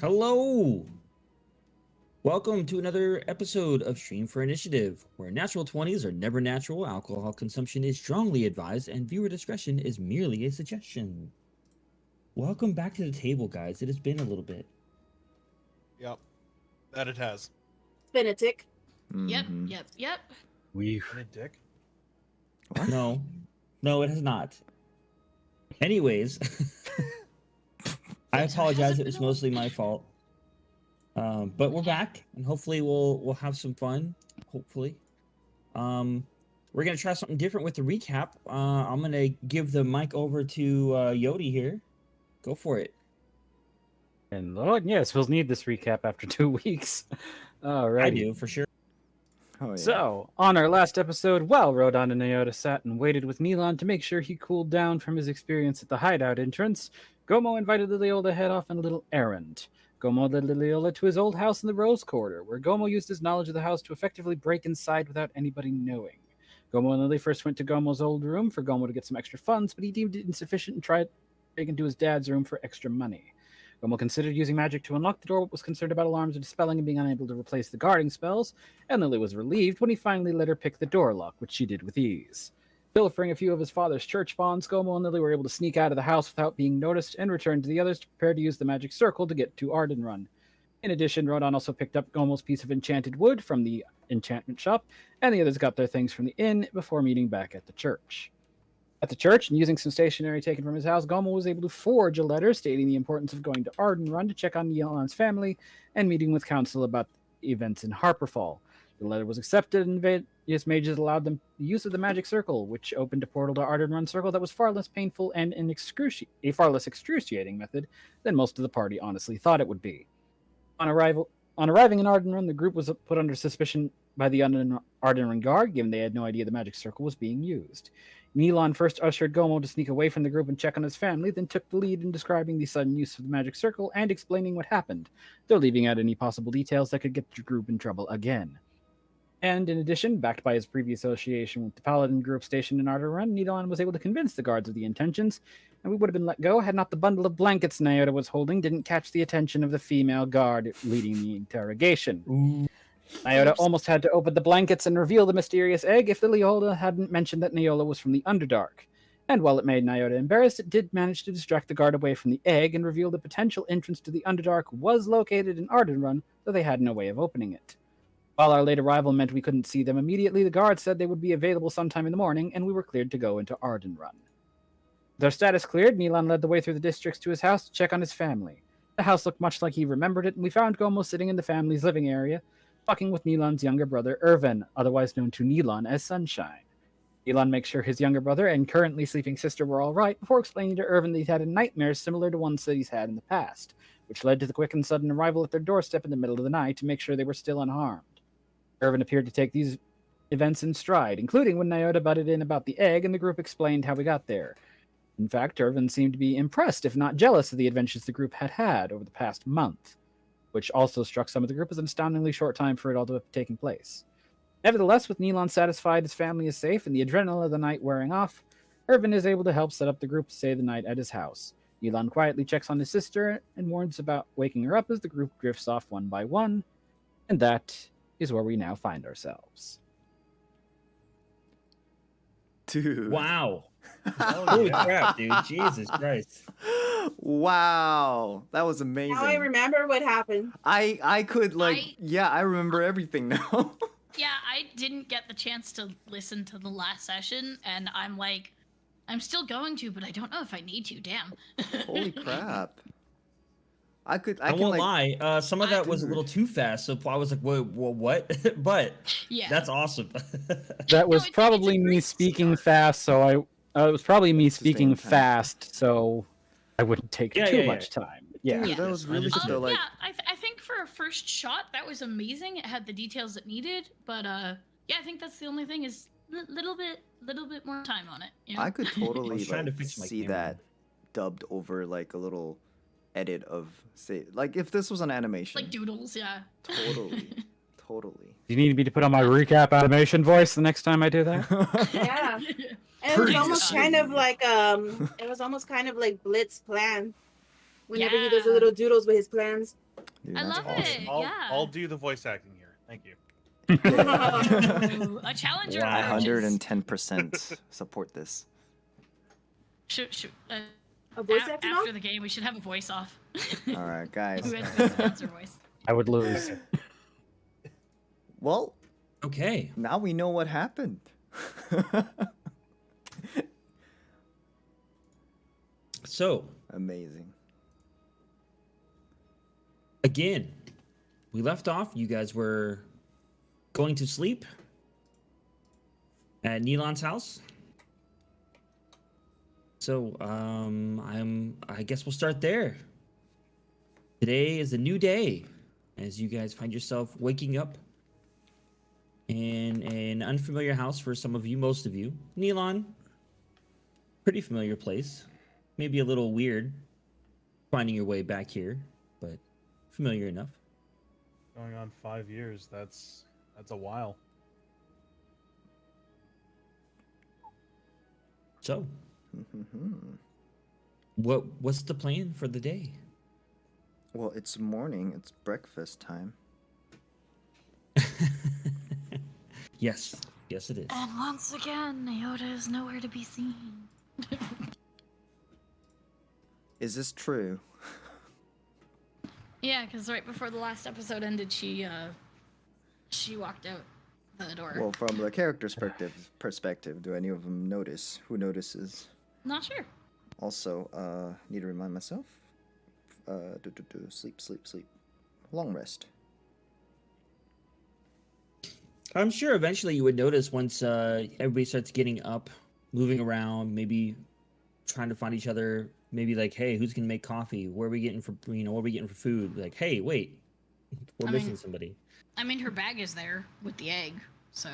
Hello! Welcome to another episode of Stream for Initiative, where natural 20s are never natural, alcohol consumption is strongly advised, and viewer discretion is merely a suggestion. Welcome back to the table, guys. It has been a little bit. Yep, that it has. It's been a tick. Yep. Been a dick. What? No, it has not. Anyways, I apologize. It was mostly my fault. But we're back, and hopefully we'll have some fun. Hopefully, we're gonna try something different with the recap. I'm gonna give the mic over to Yodi here. Go for it. And Lord, yes, we'll need this recap after 2 weeks. Alright. I do for sure. Oh, yeah. So, on our last episode, while Rodon and Nyota sat and waited with Milan to make sure he cooled down from his experience at the hideout entrance, Gomo invited Liliola to head off on a little errand. Gomo led Liliola to his old house in the Rose Quarter, where Gomo used his knowledge of the house to effectively break inside without anybody knowing. Gomo and Lily first went to Gomo's old room for Gomo to get some extra funds, but he deemed it insufficient and tried breaking into his dad's room for extra money. Gomo considered using magic to unlock the door, but was concerned about alarms or dispelling and being unable to replace the guarding spells, and Lily was relieved when he finally let her pick the door lock, which she did with ease. Pilfering a few of his father's church bonds, Gomo and Lily were able to sneak out of the house without being noticed and return to the others to prepare to use the magic circle to get to Ardenrun. In addition, Rodon also picked up Gomo's piece of enchanted wood from the enchantment shop, and the others got their things from the inn before meeting back at the church. At the church, and using some stationery taken from his house, Gomo was able to forge a letter stating the importance of going to Ardenrun to check on Yelan's family and meeting with council about events in Harperfall. The letter was accepted, and various mages allowed them the use of the magic circle, which opened a portal to Ardenrun circle that was far less painful and a far less excruciating method than most of the party honestly thought it would be. On arriving in Ardenrun, the group was put under suspicion by the Ardenrun guard, given they had no idea the magic circle was being used. Milan first ushered Gomo to sneak away from the group and check on his family, then took the lead in describing the sudden use of the magic circle and explaining what happened, though leaving out any possible details that could get the group in trouble again. And in addition, backed by his previous association with the Paladin group stationed in Ardenrun, Milan was able to convince the guards of the intentions, and we would have been let go had not the bundle of blankets Nyota was holding didn't catch the attention of the female guard leading the interrogation. Ooh. Nyota almost had to open the blankets and reveal the mysterious egg if Liliola hadn't mentioned that Neola was from the Underdark. And while it made Nyota embarrassed, it did manage to distract the guard away from the egg and reveal the potential entrance to the Underdark was located in Ardenrun, though they had no way of opening it. While our late arrival meant we couldn't see them immediately, the guards said they would be available sometime in the morning, and we were cleared to go into Ardenrun. With our status cleared, Milan led the way through the districts to his house to check on his family. The house looked much like he remembered it, and we found Gomo sitting in the family's living area, talking with Milan's younger brother, Irvin, otherwise known to Nilan as Sunshine. Milan makes sure his younger brother and currently sleeping sister were all right, before explaining to Irvin that he'd had a nightmare similar to ones that he's had in the past, which led to the quick and sudden arrival at their doorstep in the middle of the night to make sure they were still unharmed. Irvin appeared to take these events in stride, including when Nyota butted in about the egg and the group explained how we got there. In fact, Irvin seemed to be impressed, if not jealous, of the adventures the group had had over the past month, which also struck some of the group as an astoundingly short time for it all to have taken place. Nevertheless, with Nilan satisfied his family is safe and the adrenaline of the night wearing off, Irvin is able to help set up the group to stay the night at his house. Nilan quietly checks on his sister and warns about waking her up as the group drifts off one by one, and that is where we now find ourselves. Dude. Wow. Holy crap, dude. Jesus Christ. Wow. That was amazing. Now I remember what happened. I could I remember everything now. Yeah, I didn't get the chance to listen to the last session, and I'm still going to, but I don't know if I need to. Damn. Holy crap. I won't lie. Some of that was a little too fast, so I was like, "Whoa, what?" But yeah, that's awesome. That was it's probably a me great speaking start. fast, so it was probably me It's the same speaking time. fast, so I wouldn't take too much time. Yeah. Dude, that was really Understood. good though, like yeah, I think for a first shot, that was amazing. It had the details it needed, but yeah, I think that's the only thing is little bit more time on it. You know? I could totally was trying to fix my see camera. that dubbed over like a little edit of say like if this was an animation. like doodles, yeah. Totally. You need me to put on my recap animation voice the next time I do that? Yeah. And it was almost kind of like Blitz plan. Whenever he does the little doodles with his plans. Dude, I that's love awesome. it. I'll Yeah. do the voice acting here. Thank you. Ooh, a challenger. Wow. emerges. 110% support this. Should, A voice acting after off? the game, we should have a voice off. All right, guys. Who has the best announcer voice? I would lose. Well, Okay. now we know what happened. So, Amazing. again, we left off. You guys were going to sleep at Neelon's house. So, I guess we'll start there. Today is a new day as you guys find yourself waking up in an unfamiliar house for some of you, most of you. Neelon, pretty familiar place. Maybe a little weird finding your way back here, but familiar enough. Going on 5 years. That's a while. So, what's the plan for the day? Well, it's morning. It's breakfast time. Yes, yes it is. And once again, Naota is nowhere to be seen. Is this true? Yeah, because right before the last episode ended, she walked out the door. Well, from the character's perspective, do any of them notice? Who notices? Not sure. Also, need to remind myself. Sleep. Long rest. I'm sure eventually you would notice once everybody starts getting up, moving around, maybe trying to find each other. Maybe like, hey, who's gonna make coffee? Where are we getting for what are we getting for food? Like, hey, wait, we're missing somebody. I mean, her bag is there with the egg, so.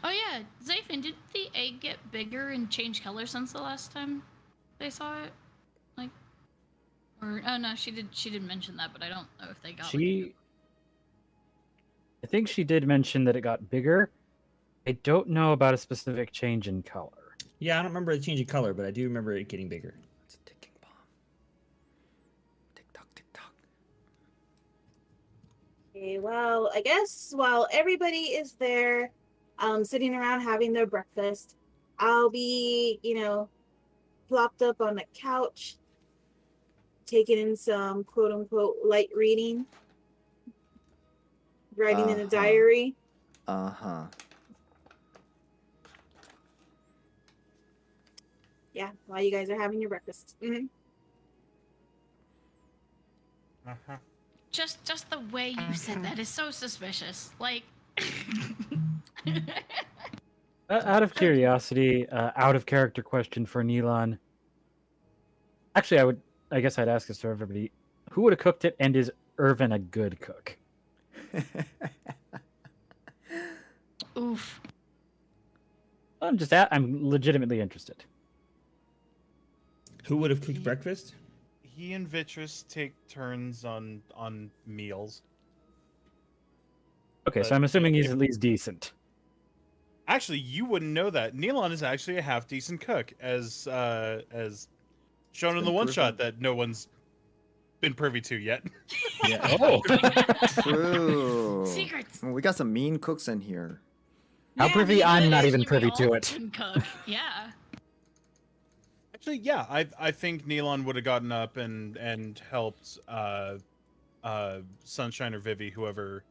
Oh yeah, Zathan, did the egg get bigger and change color since the last time they saw it? Like, or oh no, she did mention that, but I don't know if they got. I think she did mention that it got bigger. I don't know about a specific change in color. Yeah, I don't remember the change of color, but I do remember it getting bigger. It's a ticking bomb. Tick tock, tick tock. Okay, well, I guess while everybody is there, sitting around having their breakfast, I'll be, plopped up on the couch, taking in some quote unquote light reading, writing in a diary. Yeah, while you guys are having your breakfast. Just the way you said that is so suspicious. Like. Out of curiosity, out of character question for Neelon. Actually, I guess I'd ask this to everybody. Who would have cooked it, and is Irvin a good cook? Oof. I'm legitimately interested. Who would have cooked breakfast? He and Vitrus take turns on meals. Okay, so But I'm assuming he's if- at least decent. Actually, you wouldn't know that. Neelon is actually a half decent cook, as shown in the one shot that no one's been privy to yet. Yeah. Oh, True. Secrets. We got some mean cooks in here. How privy? I'm not even Actually, we privy to all it. can cook. Yeah. Actually, yeah, I think Neelon would have gotten up and helped Sunshine or Vivi, whoever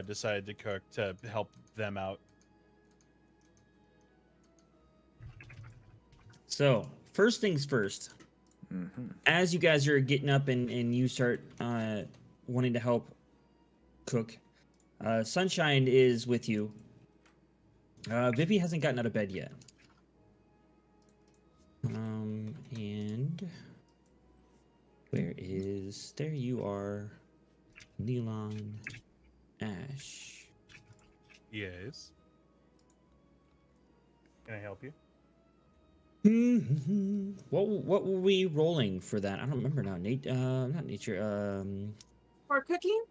decided to cook, to help them out. So, first things first. As you guys are getting up and you start wanting to help cook, Sunshine is with you. Vivi hasn't gotten out of bed yet. And there you are, Neelon, Ash. Yes. Can I help you? What were we rolling for that? I don't remember now. Not nature. For cooking?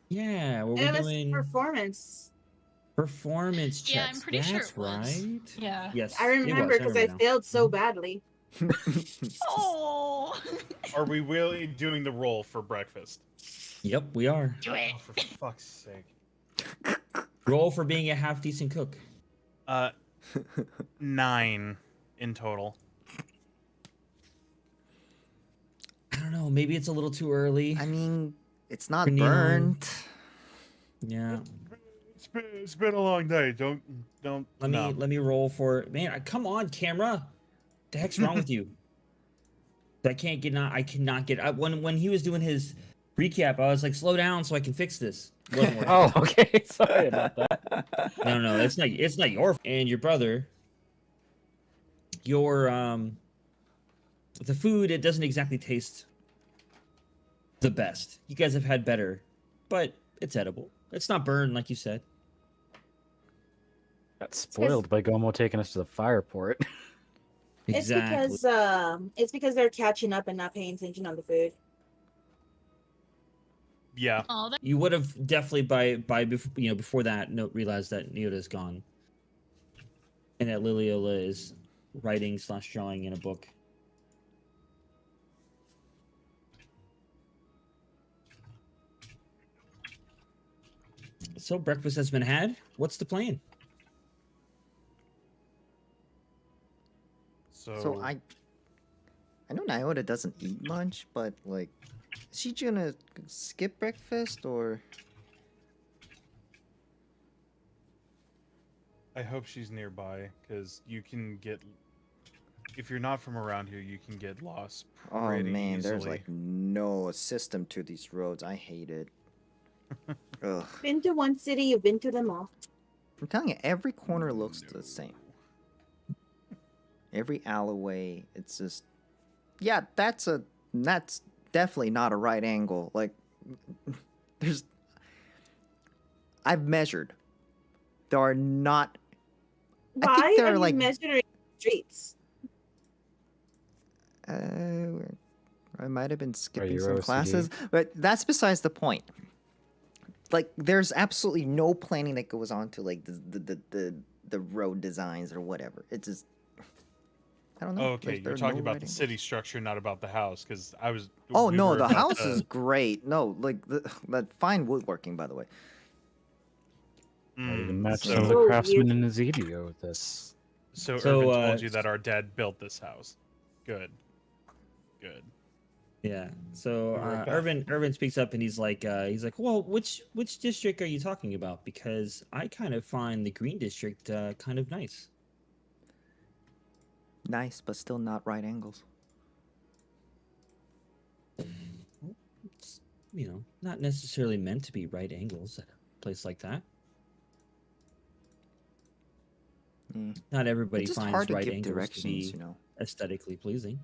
Yeah, were we It was doing? performance. Performance checks. Yeah, I'm pretty sure That's it was. right. Yeah. Yes. I remember because I now. failed so Mhm. badly. Oh. Are we really doing the roll for breakfast? Yep, we are. Do it. Oh, for fuck's sake. Roll for being a half decent cook. 9 in total. I don't know. Maybe it's a little too early. I mean, it's not For Neon. burnt. Yeah. It's been a long day. Don't. Let me roll for come on, camera. The heck's wrong with you? I cannot get. When he was doing his recap, I was like, slow down so I can fix this. It wasn't working. Oh, okay. Sorry about that. No, it's not your and your brother. The food, it doesn't exactly taste the best. You guys have had better, but it's edible. It's not burned like you said. Got spoiled by Gomo taking us to the fireport. Exactly. It's because they're catching up and not paying attention on the food. Yeah. Oh, that You would have definitely before that realized that Neota's gone, and that Liliola is writing / drawing in a book. So breakfast has been had. What's the plan? So I know Nyota doesn't eat much, but like, is she gonna skip breakfast or? I hope she's nearby, because you can get. If you're not from around here, you can get lost Oh pretty man, easily. there's like no system to these roads. I hate it. Ugh. Been to one city, you've been to them all. I'm telling you, every corner looks the same. Every alleyway, it's just, yeah, that's definitely not a right angle. Like, I've measured. There are not. I Why think there are are you like. measuring streets? I might have been skipping you some OCD? classes, but that's besides the point. Like, there's absolutely no planning that goes on to like the road designs or whatever. It's just, I don't know. Okay, There you're are talking no about right the angles. city structure, not about the house, because I was. Oh we no, were the about house to- is great. No, like that fine woodworking, by the way. Might even Mm, match so, some of the So craftsmen weird. in Ezedio with this. so So, Irvin told you that our dad built this house. Good. Yeah. So We were about- Irvin speaks up and he's like, well, which district are you talking about? Because I kind of find the Green District kind of nice. Nice, but still not right angles. It's, not necessarily meant to be right angles at a place like that. Mm. Not everybody It's just finds hard to right give angles to directions, be you know. aesthetically pleasing.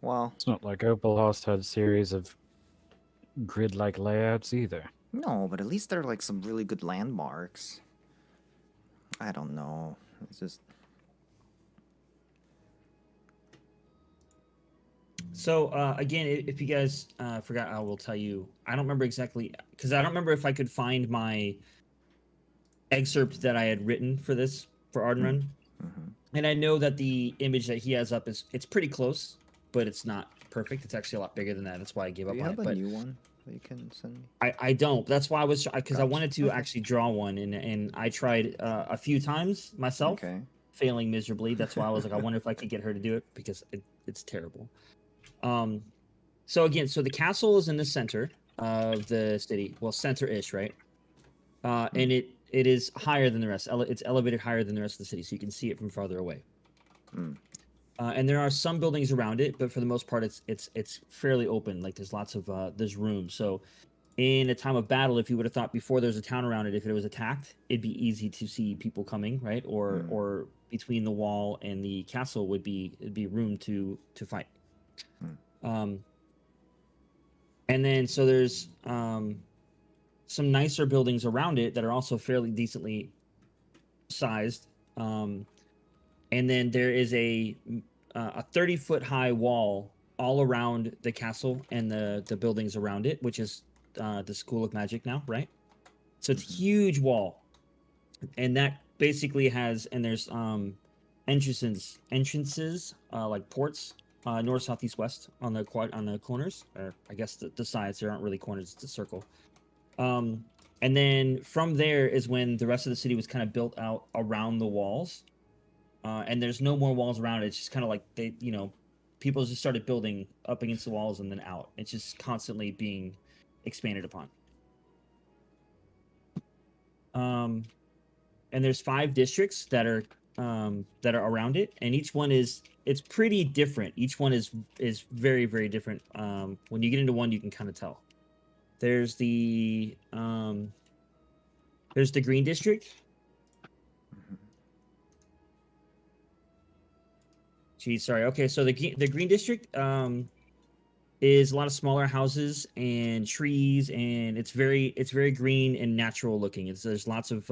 Well, It's not like Opalhost had a series of grid-like layouts either. no, but at least there are like some really good landmarks. I don't know. It's just. So again, if you guys forgot, I will tell you. I don't remember exactly because I don't remember if I could find my excerpt that I had written for Ardenrun. Mhm. And I know that the image that he has up it's pretty close, but it's not perfect. It's actually a lot bigger than that. That's why I gave Do up you on have it. a But new one that you can send me? I don't. That's why I was because I Gotcha. wanted to Okay. actually draw one, and I tried a few times myself, Okay. failing miserably. That's why I was like, I wonder if I could get her to do it because it's terrible. So again, so the castle is in the center of the city. Well, center-ish, right? And it is higher than the rest. It's elevated higher than the rest of the city, so you can see it from farther away. Mm. And there are some buildings around it, but for the most part, it's fairly open. Like there's lots of there's room. So in a time of battle, if you would have thought before there's a town around it, if it was attacked, it'd be easy to see people coming, right? Or between the wall and the castle it'd be room to fight. And then so there's some nicer buildings around it that are also fairly decently sized. And then there is a 30-foot high wall all around the castle and the buildings around it, which is the School of Magic now, right? So it's a huge wall, and that basically has, and there's entrances like ports, north, south, east, west on the corners, or I guess the sides. There aren't really corners; it's a circle. And then from there is when the rest of the city was kind of built out around the walls, and there's no more walls around it. It's just kind of like they, people just started building up against the walls and then out. It's just constantly being expanded upon. And there's 5 districts that are around it, and each one it's pretty different. Each one is very, very different. When you get into one, you can kind of tell. There's the Green District. Geez, sorry. Okay, so the Green District is a lot of smaller houses and trees, and it's very green and natural looking. There's lots of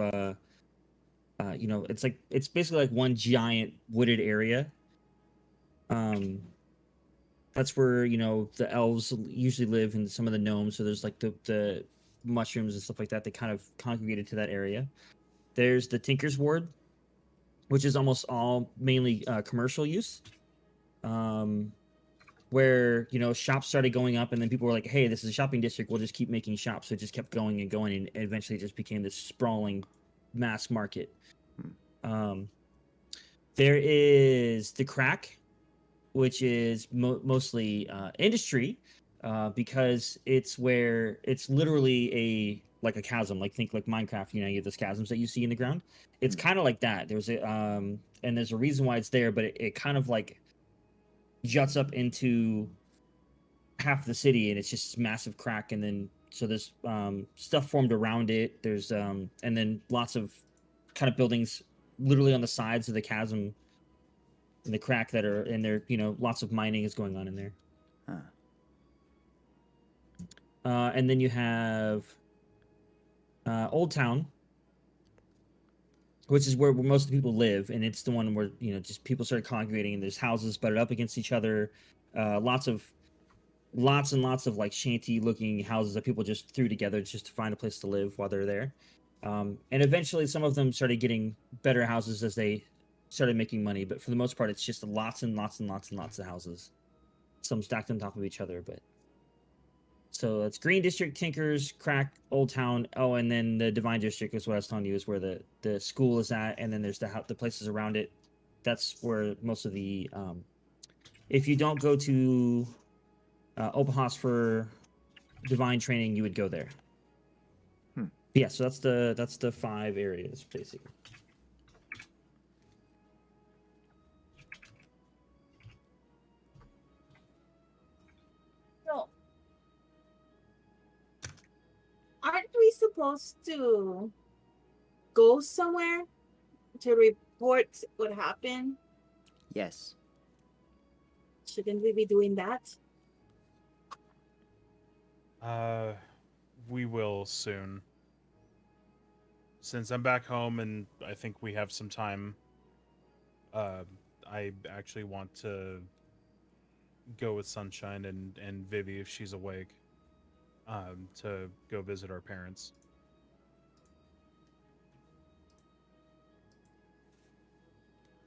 it's basically like one giant wooded area. That's where the elves usually live, and some of the gnomes. So there's like the mushrooms and stuff like that. They kind of congregated to that area. There's the Tinker's Ward, which is almost all mainly commercial use. Where shops started going up, and then people were like, "Hey, this is a shopping district. We'll just keep making shops." So it just kept going and going, and eventually it just became this sprawling mass market. There is the Crack, which is mostly industry, because it's where it's literally like a chasm. Like think like Minecraft. You get those chasms that you see in the ground. It's kind of like that. There's and there's a reason why it's there, but it kind of like juts up into half the city, and it's just this massive crack. And then so there's stuff formed around it. There's and then lots of kind of buildings literally on the sides of the chasm and the crack that are in there. Lots of mining is going on in there. And then you have Old Town, which is where most of the people live, and it's the one where just people started congregating, and there's houses butted up against each other, lots and lots of like shanty looking houses that people just threw together just to find a place to live while they're there. And eventually some of them started getting better houses as they started making money, but for the most part it's just lots and lots and lots and lots of houses, some stacked on top of each other. But so it's Green District, Tinkers, Crack, Old Town. Oh, and then the Divine District is what I was telling you, is where the school is at, and then there's the places around it. That's where most of the if you don't go to open house for divine training, you would go there. Yeah, so that's the 5 areas basically. So, aren't we supposed to go somewhere to report what happened? Yes. Shouldn't we be doing that? We will soon. Since I'm back home and I think we have some time, I actually want to go with Sunshine and Vivi if she's awake, to go visit our parents.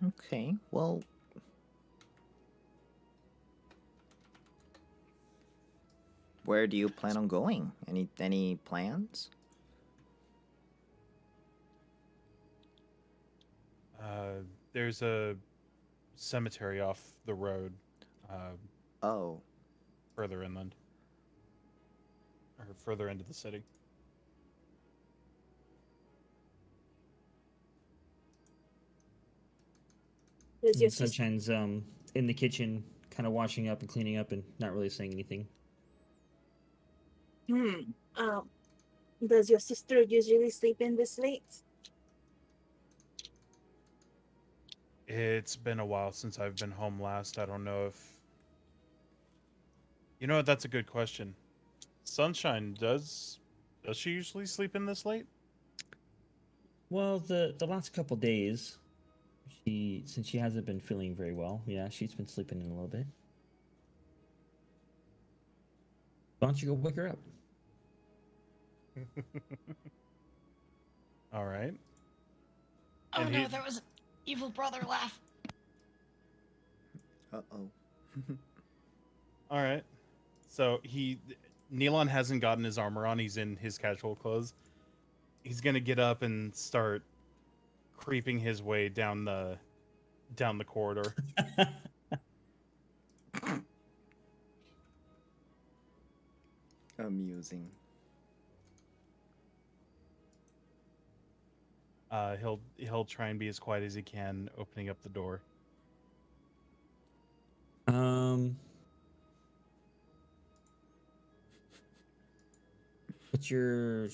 Okay, well, where do you plan on going? Any plans? There's a cemetery off the road, Oh, further inland, or further into the city. Does your And Sunshine's in the kitchen, kind of washing up and cleaning up, and not really saying anything. Does your sister usually sleep in this late? It's been a while since I've been home last. I don't know if... You know what? That's a good question. Sunshine, does she usually sleep in this late? Well, the last couple days, since she hasn't been feeling very well, yeah, she's been sleeping in a little bit. Why don't you go wake her up? All right. Oh And no, he- there was an evil brother laugh. Uh-oh. All right. So Neilon hasn't gotten his armor on. He's in his casual clothes. He's gonna get up and start creeping his way down the corridor. Amusing. He'll try and be as quiet as he can, opening up the door. What's your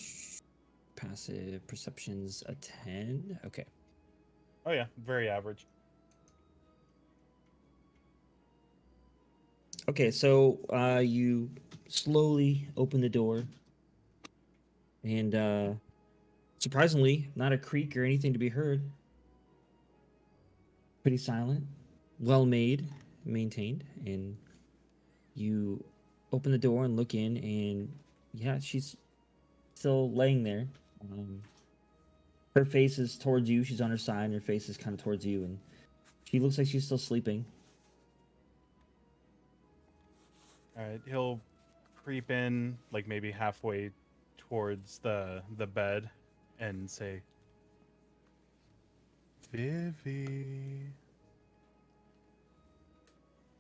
passive perceptions? A 10? Okay. Oh yeah, very average. Okay, so you slowly open the door, and surprisingly, not a creak or anything to be heard. Pretty silent, well made, maintained, and you open the door and look in, and yeah, she's still laying there. Her face is towards you. She's on her side, and her face is kind of towards you, and she looks like she's still sleeping. All right, he'll creep in like maybe halfway towards the bed and say, "Vivi,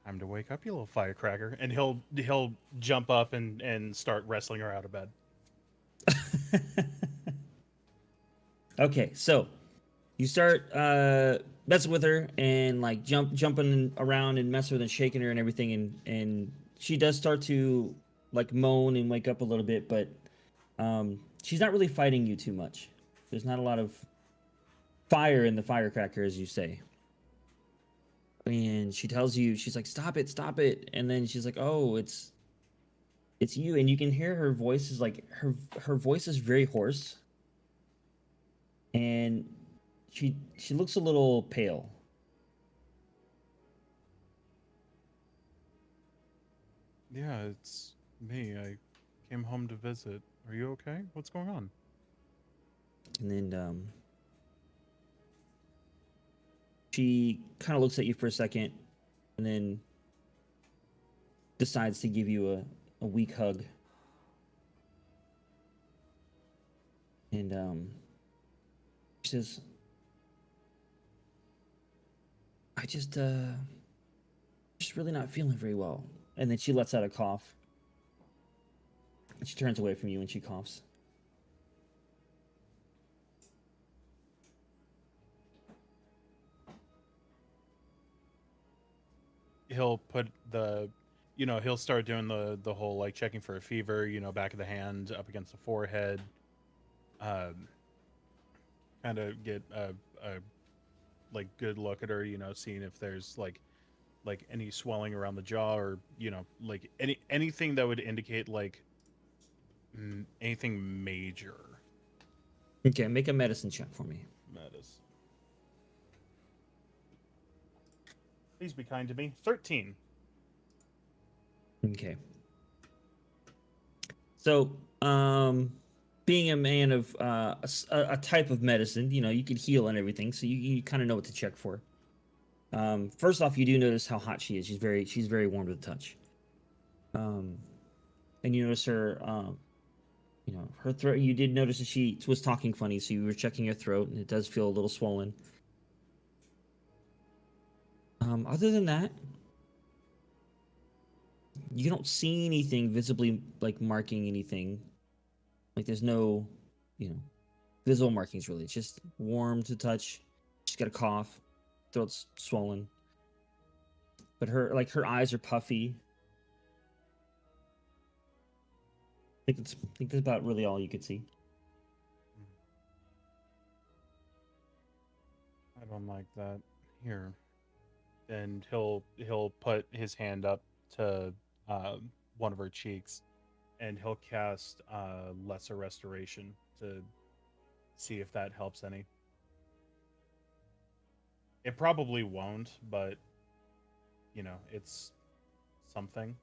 time to wake up, you little firecracker!" And he'll jump up and start wrestling her out of bed. Okay, so you start messing with her and like jumping around and messing with her and shaking her and everything, and she does start to like moan and wake up a little bit, but she's not really fighting you too much. There's not a lot of fire in the firecracker, as you say. And she tells you, she's like, stop it, and then she's like, oh, it's you, and you can hear her voice is like her voice is very hoarse, and she looks a little pale. Yeah, it's me. I came home to visit. Are you okay? What's going on? And then she kind of looks at you for a second, and then decides to give you a weak hug. And she says, I just really not feeling very well. And then she lets out a cough. And she turns away from you and she coughs. He'll put he'll start doing the whole like checking for a fever, back of the hand, up against the forehead. Kind of get a like good look at her, seeing if there's like any swelling around the jaw, or like anything that would indicate like anything major. Okay, make a medicine check for me. Medicine. Please be kind to me. 13. Okay. So, being a man of a type of medicine, you can heal and everything, so you kind of know what to check for. First off, you do notice how hot she is. She's very warm to the touch. And you notice her, her throat. You did notice that she was talking funny, so you were checking her throat, and it does feel a little swollen. Other than that, you don't see anything visibly like marking anything. Like there's no, visible markings really. It's just warm to touch. She's got a cough, throat's swollen. But her eyes are puffy. I think that's about really all you could see. I don't like that. Here. And he'll put his hand up to one of her cheeks, and he'll cast Lesser Restoration to see if that helps any. It probably won't, but it's something.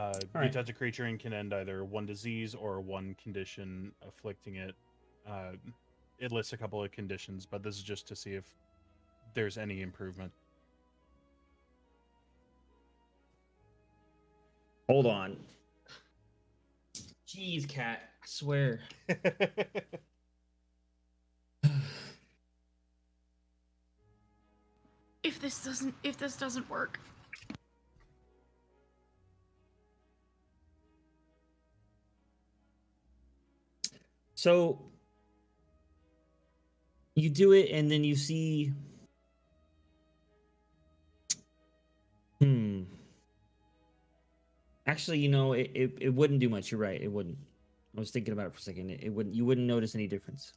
All You right. touch a creature and can end either one disease or one condition afflicting it. It lists a couple of conditions, but this is just to see if there's any improvement. Hold on. Jeez, cat. I swear. If this doesn't work. So you do it, and then you see. Actually, it wouldn't do much. You're right. It wouldn't. I was thinking about it for a second. It wouldn't. You wouldn't notice any difference.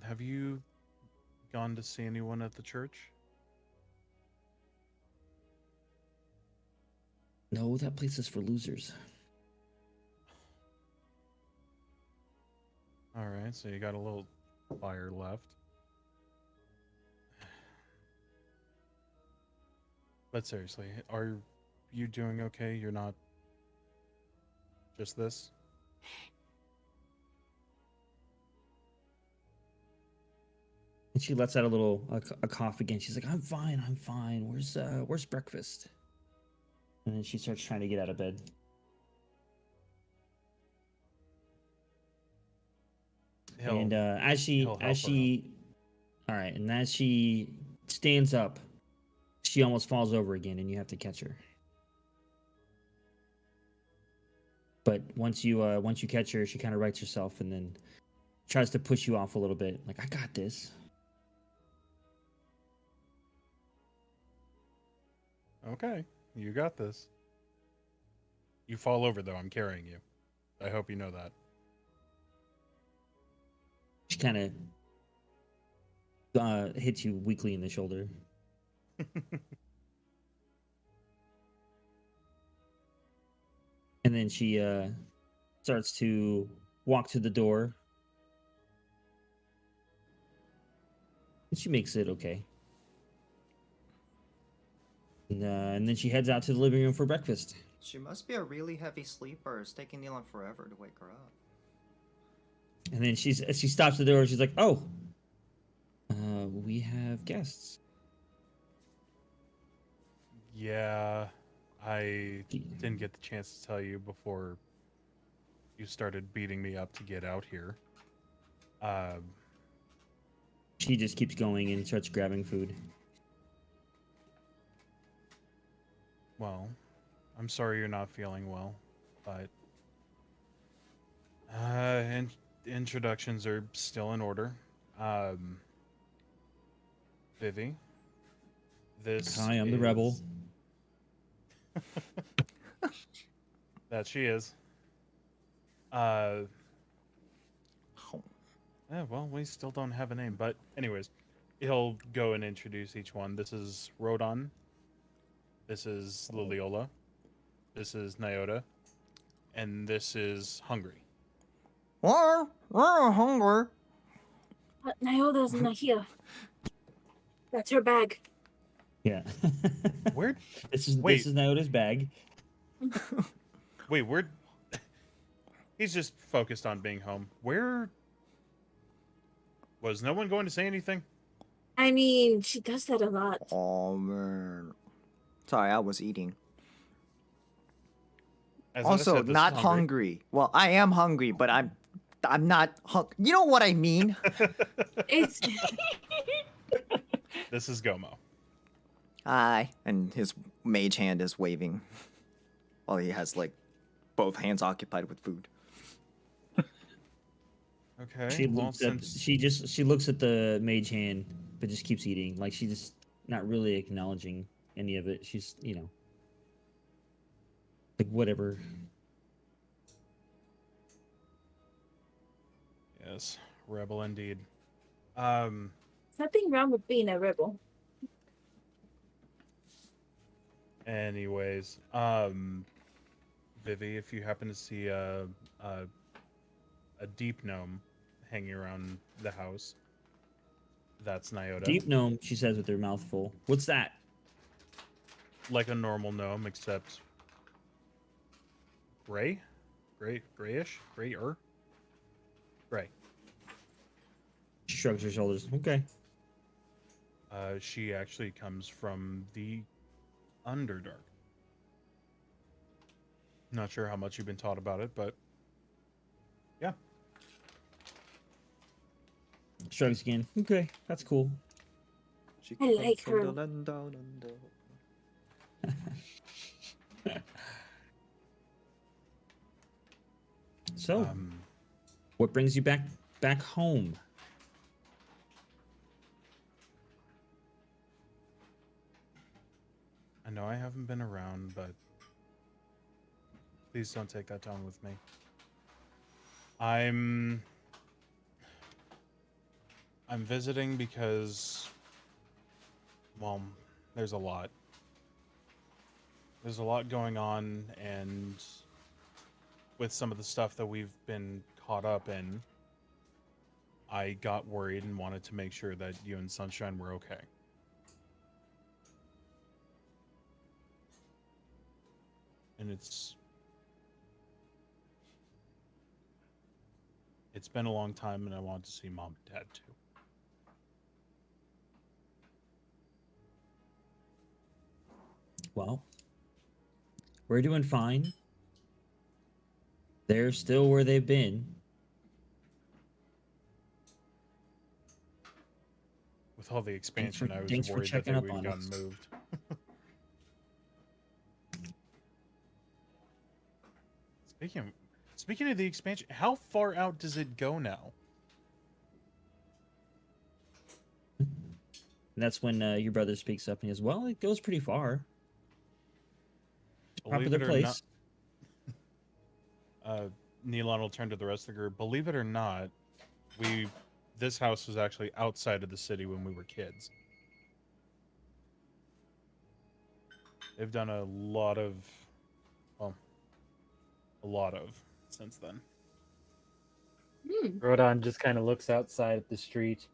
Have you gone to see anyone at the church? No, that place is for losers. All right, so you got a little fire left. But seriously, are you doing okay? You're not just this? And she lets out a cough again. She's like, "I'm fine. I'm fine. Where's breakfast?" And then she starts trying to get out of bed. And as she, all right, and as she stands up, she almost falls over again, and you have to catch her. But once you catch her, she kind of rights herself and then tries to push you off a little bit. Like, I got this. Okay, you got this. You fall over, though. I'm carrying you. I hope you know that. She kind of hits you weakly in the shoulder. And then she starts to walk to the door. And she makes it okay. And then she heads out to the living room for breakfast. She must be a really heavy sleeper. It's taking Neelan forever to wake her up. And then she stops at the door. She's like, "Oh, we have guests." Yeah, I didn't get the chance to tell you before you started beating me up to get out here. She just keeps going and starts grabbing food. Well, I'm sorry you're not feeling well, but introductions are still in order. Vivi, this Hi, I'm the rebel. That she is. Yeah, well, we still don't have a name, but anyways, he'll go and introduce each one. This is Rodon. This is Liliola. This is Nyota. And this is Hungry. We're hungry. But Nyoda's not here. That's her bag. Yeah. Where? This is Nyota's bag. Wait, where? He's just focused on being home. Where? Was no one going to say anything? I mean, she does that a lot. Oh man. Sorry, I was eating. As I Also, said, this is not hungry. Well, I am hungry, but I'm not You know what I mean? It's This is Gomo. Hi. And his mage hand is waving while he has like both hands occupied with food. Okay. She looks at the mage hand, but just keeps eating. Like she's just not really acknowledging any of it. She's, like whatever. Yes, rebel indeed. there's nothing wrong with being a rebel. Anyways, Vivi, if you happen to see a deep gnome hanging around the house. That's Nyota. Deep gnome, she says with her mouth full. What's that? Like a normal gnome, except gray? Grayish? Grayer? Gray. Shrugs her shoulders. Okay. She actually comes from the Underdark. Not sure how much you've been taught about it, but yeah. Shrugs again. Okay, that's cool. She I comes like from her. the land down under. So, Um, what brings you back home? I know I haven't been around, but please don't take that tone with me. I'm visiting because, well, there's a lot. There's a lot going on, and with some of the stuff that we've been caught up in, I got worried and wanted to make sure that you and Sunshine were okay. And it's been a long time, and I want to see Mom and Dad too. Well, we're doing fine. They're still where they've been. With all the expansion, I was thanks for worried that checking they up would have on gotten us. moved. Speaking of the expansion, how far out does it go now? And that's when your brother speaks up and he goes, well, it goes pretty far. Believe Popular it or place. not, Neilon will turn to the rest of the group. Believe it or not, this house was actually outside of the city when we were kids. They've done a lot of since then. Rodon just kind of looks outside at the street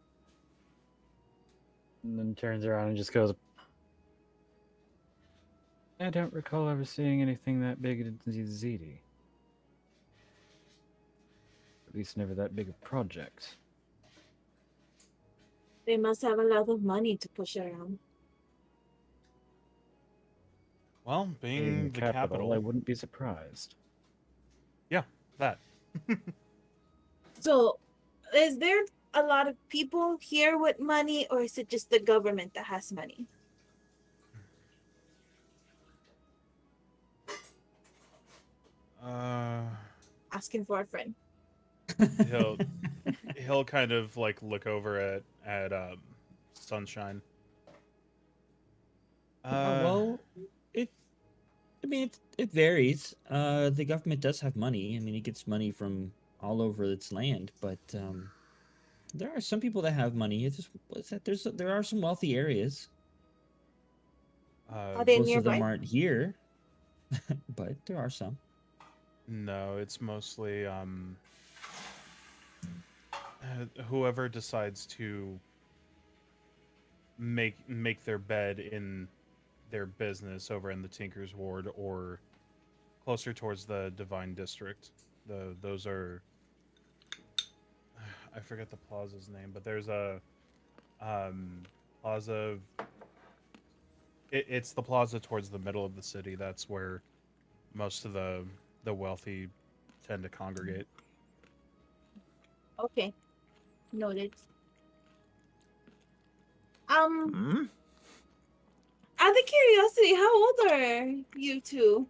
and then turns around and just goes, I don't recall ever seeing anything that big in ZD. At least never that big a project. They must have a lot of money to push around. Well, being the capital, I wouldn't be surprised. yeah, that. So, is there a lot of people here with money, or is it just the government that has money? Asking for a friend. He'll kind of like look over at Sunshine. Well, it varies. The government does have money. I mean, it gets money from all over its land, but there are some people that have money. It's just what's that? There are some wealthy areas. Are they Most of them nearby? aren't here, but there are some. No, it's mostly whoever decides to make their bed in their business over in the Tinker's Ward or closer towards the Divine District. Those are, I forget the plaza's name, but there's a plaza. It's the plaza towards the middle of the city. That's where most of the wealthy tend to congregate. Okay. Noted. Hmm? Out of curiosity, how old are you two?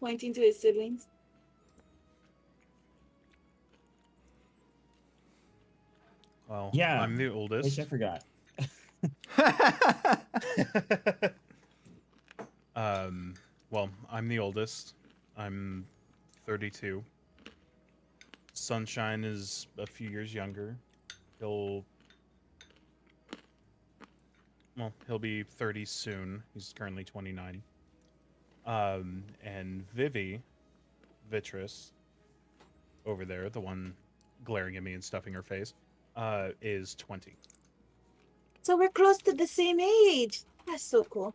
Pointing to his siblings. Well, Yeah, I'm the Wish oldest. I forgot. Well, I'm the oldest. I'm 32. Sunshine is a few years younger. He'll be 30 soon. He's currently 29. And Vitress, over there, the one glaring at me and stuffing her face, is 20. So we're close to the same age. That's so cool.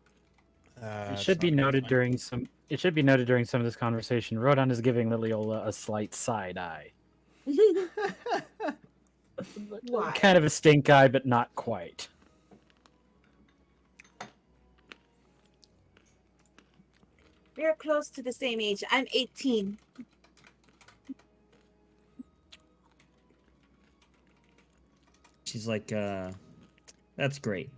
It should be noted during some. It should be noted during some of this conversation. Rodon is giving Liliola a slight side eye, Why? kind of a stink eye, but not quite. We're close to the same age. I'm 18. She's like, that's great.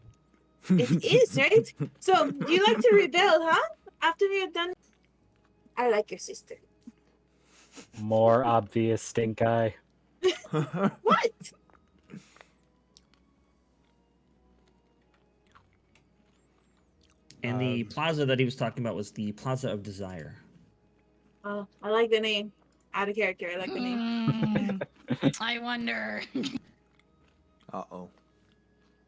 It is, right? So, do you like to rebuild, huh? After you're done? I like your sister. More obvious stink eye. What? And the plaza that he was talking about was the Plaza of Desire. Oh, I like the name. Out of character. I like the name. I wonder. Uh-oh.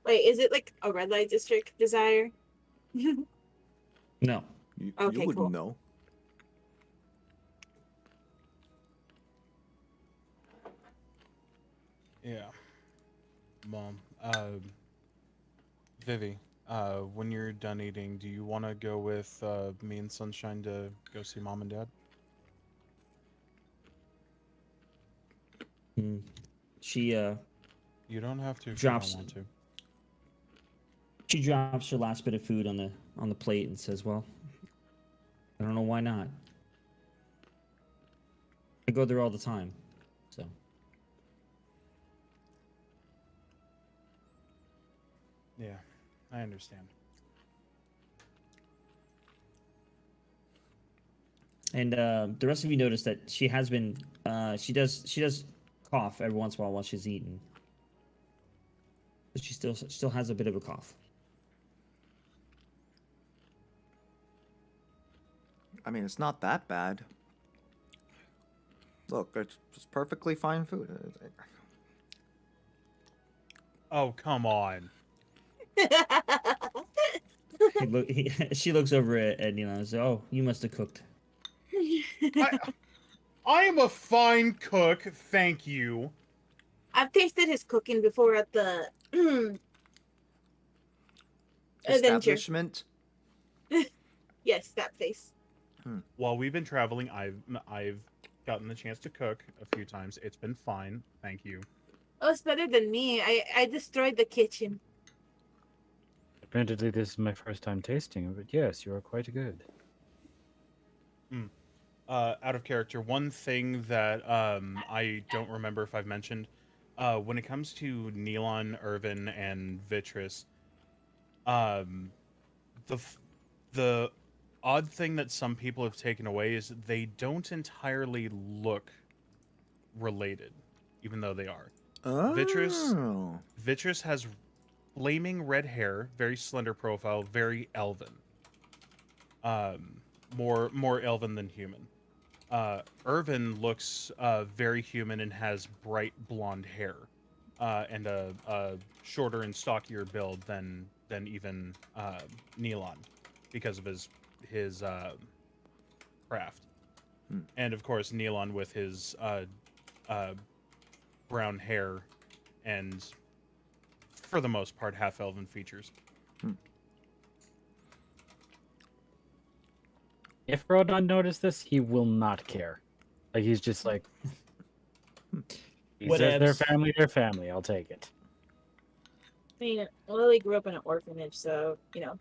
Wait, is it like a red light district desire? No. You Okay, wouldn't cool. know. Yeah. Mom. Vivi, when you're done eating, do you want to go with me and Sunshine to go see Mom and Dad? Hmm. She You don't have to if Drops- you don't want to. she drops her last bit of food on the plate and says, "Well, I don't know why not. I go there all the time, so." Yeah, I understand. And the rest of you notice that she has been she does cough every once in a while she's eating. But she still has a bit of a cough. I mean, it's not that bad. Look, it's perfectly fine food. Oh, come on. She looks over at Neil and says, "Oh, you must have cooked." I am a fine cook, thank you. I've tasted his cooking before at the adventure. Establishment. Yes, that place. While we've been traveling, I've gotten the chance to cook a few times. It's been fine, thank you. Oh, it's better than me. I destroyed the kitchen. Admittedly, this is my first time tasting it, but yes, you are quite good. Out of character, one thing that I don't remember if I've mentioned, when it comes to Neelon, Irvin, and Vitris, the odd thing that some people have taken away is they don't entirely look related, even though they are. Oh. Vitris has flaming red hair, very slender profile, very elven. More elven than human. Irvin looks very human and has bright blonde hair, and a shorter and stockier build than even Neelon, because of his craft. And of course Neelon with his brown hair and, for the most part, half elven features. If Rodon noticed this, he will not care. Like, he's just like, he says their family, I'll take it. I mean, Lily grew up in an orphanage, so, you know.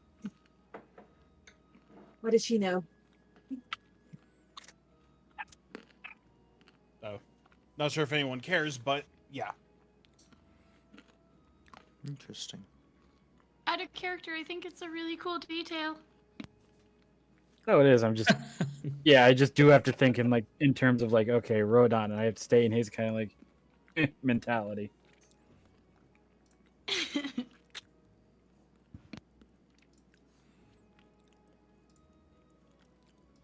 What does she know? So, not sure if anyone cares, but yeah. Interesting. Out of character, I think it's a really cool detail. Oh, it is. I'm just, yeah, I just do have to think in terms of okay, Rodon, and I have to stay in his kind of mentality.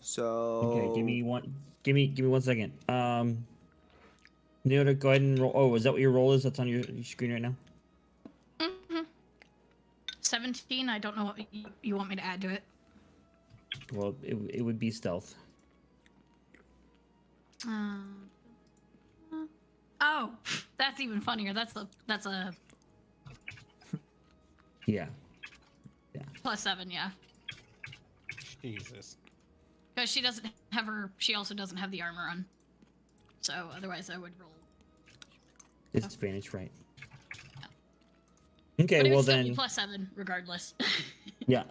So Okay, give me 1 second. Neota, go ahead and roll. Oh, is that what your roll is? That's on your screen right now. 17. I don't know what you want me to add to it. Well, it would be stealth. Oh, that's even funnier. That's a Yeah. +7, yeah. Jesus. Because she doesn't have her. She also doesn't have the armor on. So otherwise, I would roll. Disadvantage, right? Okay, But it well would still then. be +7 regardless. Yeah.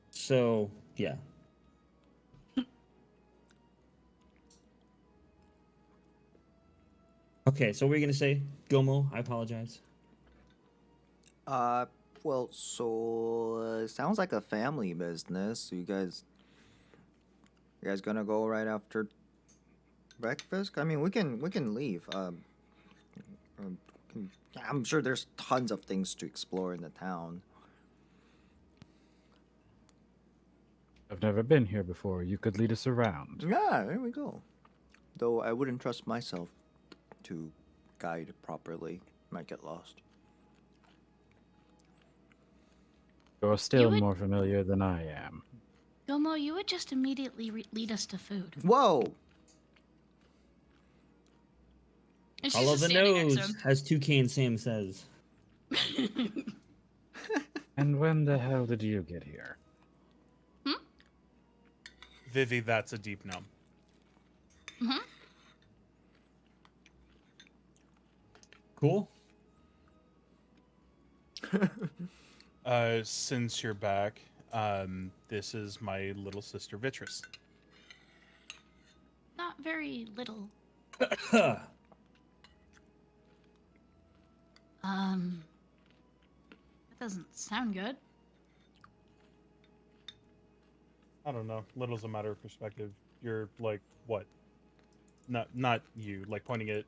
So yeah. Okay, so what were you gonna say, Gomo? I apologize. Well, so sounds like a family business. So you guys gonna go right after breakfast? I mean, we can leave. Um, I'm sure there's tons of things to explore in the town. I've never been here before. You could lead us around. Yeah, there we go. Though I wouldn't trust myself to guide properly. Might get lost. You're still would- more familiar than I am. Gomo, you would just immediately lead us to food. Whoa! And she's Follow just the standing next nose, to as 2K and Sam says. him. And when the hell did you get here? Vivi, that's a deep no. Mm-hmm. Cool. Since you're back, this is my little sister Vitris. Not very little. That doesn't sound good. I don't know. Little's a matter of perspective. You're like what? Not you. Like pointing at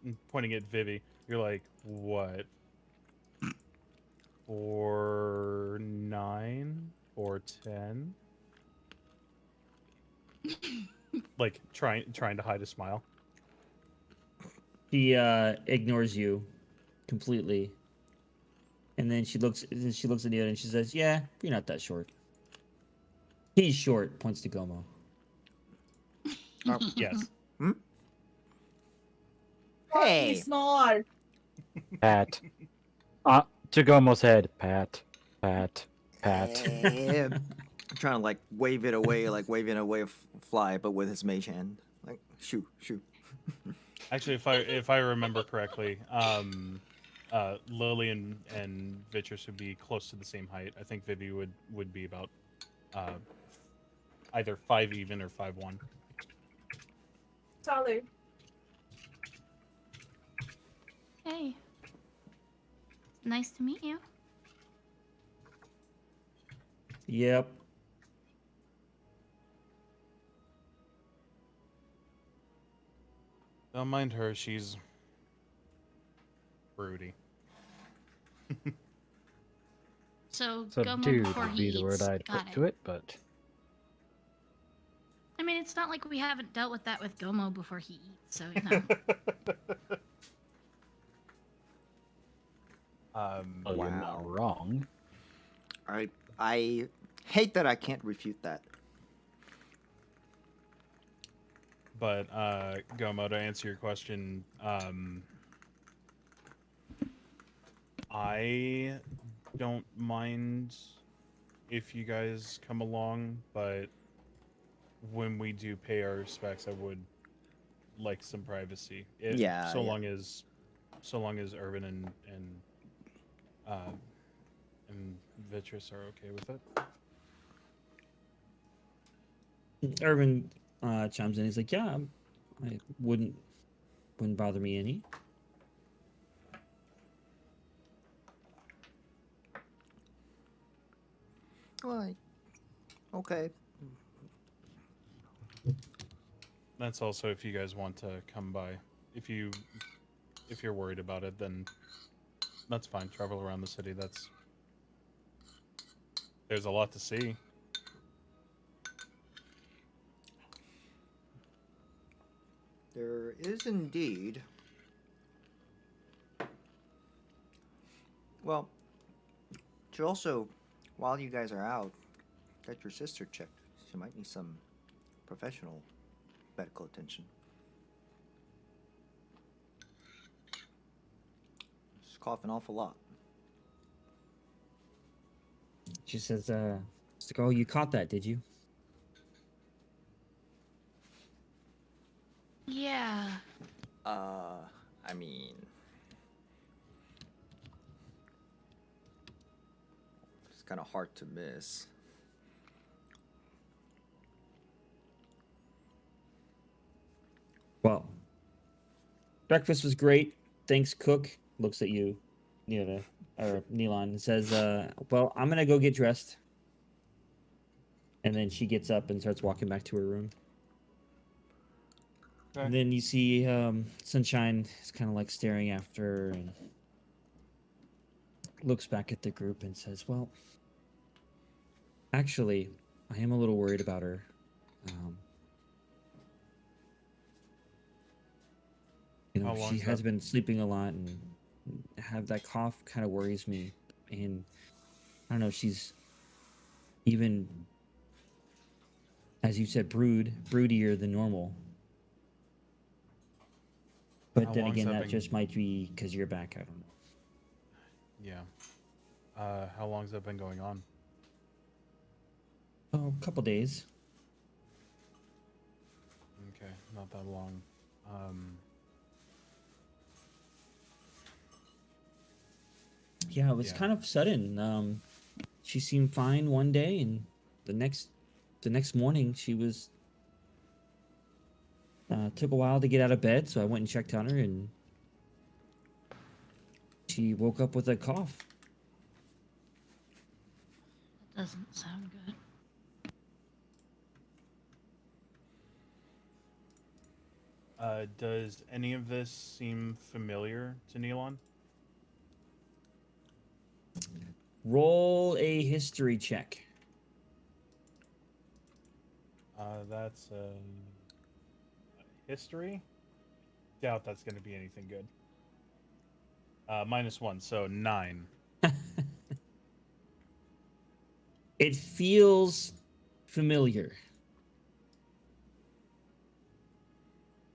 Vivi. You're like what? Or 9 or 10? Like trying to hide a smile. She ignores you completely, and then she looks at the other and she says, "Yeah, you're not that short." He's short. Points to Gomo. Yes. Hey! He's small. Pat. To Gomo's head. Pat. Pat. Eh, trying to like wave it away, like waving away a fly, but with his mage hand. Like shoo, shoo. Actually, if I remember correctly, Lily and Vitrus would be close to the same height. I think Vivi would be about either 5 even or 5'1". Taller. Hey. Nice to meet you. Yep. Don't mind her. She's broody. So Gomo Subdued before would he be the word eats. I'd Got put it. to it, but I mean, it's not like we haven't dealt with that with Gomo before he eats, so you know. oh, you're not wrong. I hate that I can't refute that. But Gomo, to answer your question, I don't mind if you guys come along, but when we do pay our respects, I would like some privacy. Yeah, So yeah. long as Irvin and Vitrus are okay with it. Irvin chimes in. He's like, "Yeah, I wouldn't bother me any." Well, okay. That's also if you guys want to come by. If you're worried about it, then that's fine. Travel around the city. There's a lot to see. There is indeed. Well, should also, while you guys are out, get your sister checked. She might need some professional medical attention. cough an awful lot. She says, she's like, "Oh, you caught that, did you?" Yeah. I mean, it's kind of hard to miss. Well, breakfast was great. Thanks, cook. Looks at you, or Neelon, and says, "Well, I'm gonna go get dressed." And then she gets up and starts walking back to her room. Okay. And then you see Sunshine is kind of like staring after her and looks back at the group and says, "Well, actually, I am a little worried about her. How She long's has that? been sleeping a lot and have that cough kind of worries me. And I don't know, she's even, as you said, broodier than normal. But How then long's again, that that been- just might be because you're back. I don't know. Yeah. How long's that been going on? Oh, a couple days. Okay, not that long. Yeah, it was Yeah. kind of sudden. She seemed fine one day, and the next morning she was took a while to get out of bed, so I went and checked on her, and she woke up with a cough. That doesn't sound good. Does any of this seem familiar to Neelon? Roll a history check. That's history. Doubt that's going to be anything good. -1, so 9. It feels familiar,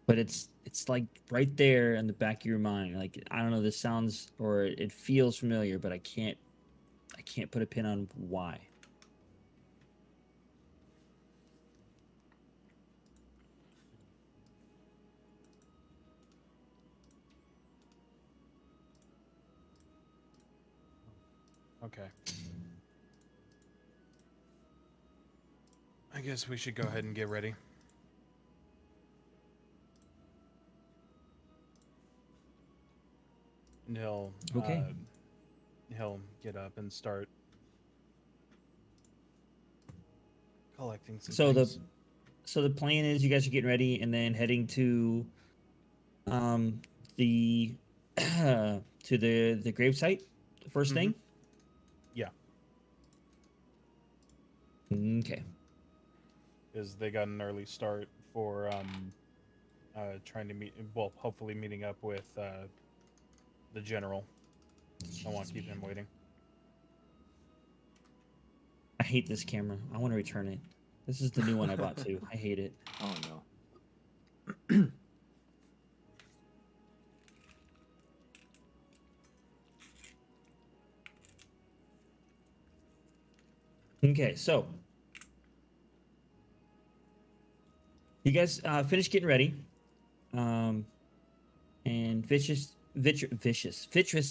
but it's like right there in the back of your mind. Like, I don't know, this sounds, or it feels familiar, but I can't put a pin on why. Okay. I guess we should go ahead and get ready. And Okay. He'll get up and start collecting some So things. the plan is you guys are getting ready and then heading to the to the gravesite first thing. Yeah. Okay. Is they got an early start for trying to meet, well, hopefully meeting up with the general. I won't keep him waiting. I hate this camera. I want to return it. This is the new one I bought too. I hate it. Oh no. Okay, so you guys finish getting ready, and Vitress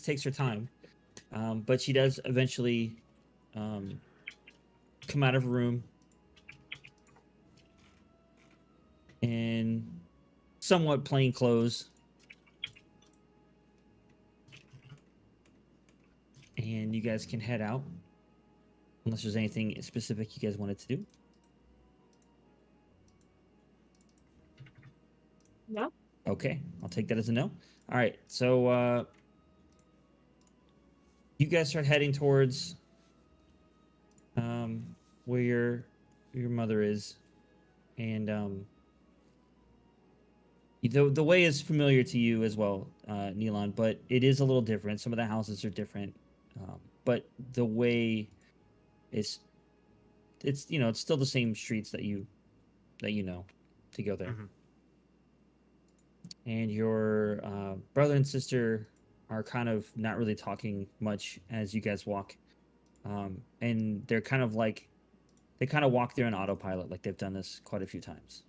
takes her time, but she does eventually come out of her room in somewhat plain clothes, and you guys can head out unless there's anything specific you guys wanted to do. No. Okay, I'll take that as a no. All right, so you guys start heading towards where your mother is, and the way is familiar to you as well, Neelon, but it is a little different. Some of the houses are different, but the way is it's still the same streets that you know to go there. Mhm. And your brother and sister are kind of not really talking much as you guys walk, and they're kind of like they kind of walk there on autopilot, like they've done this quite a few times.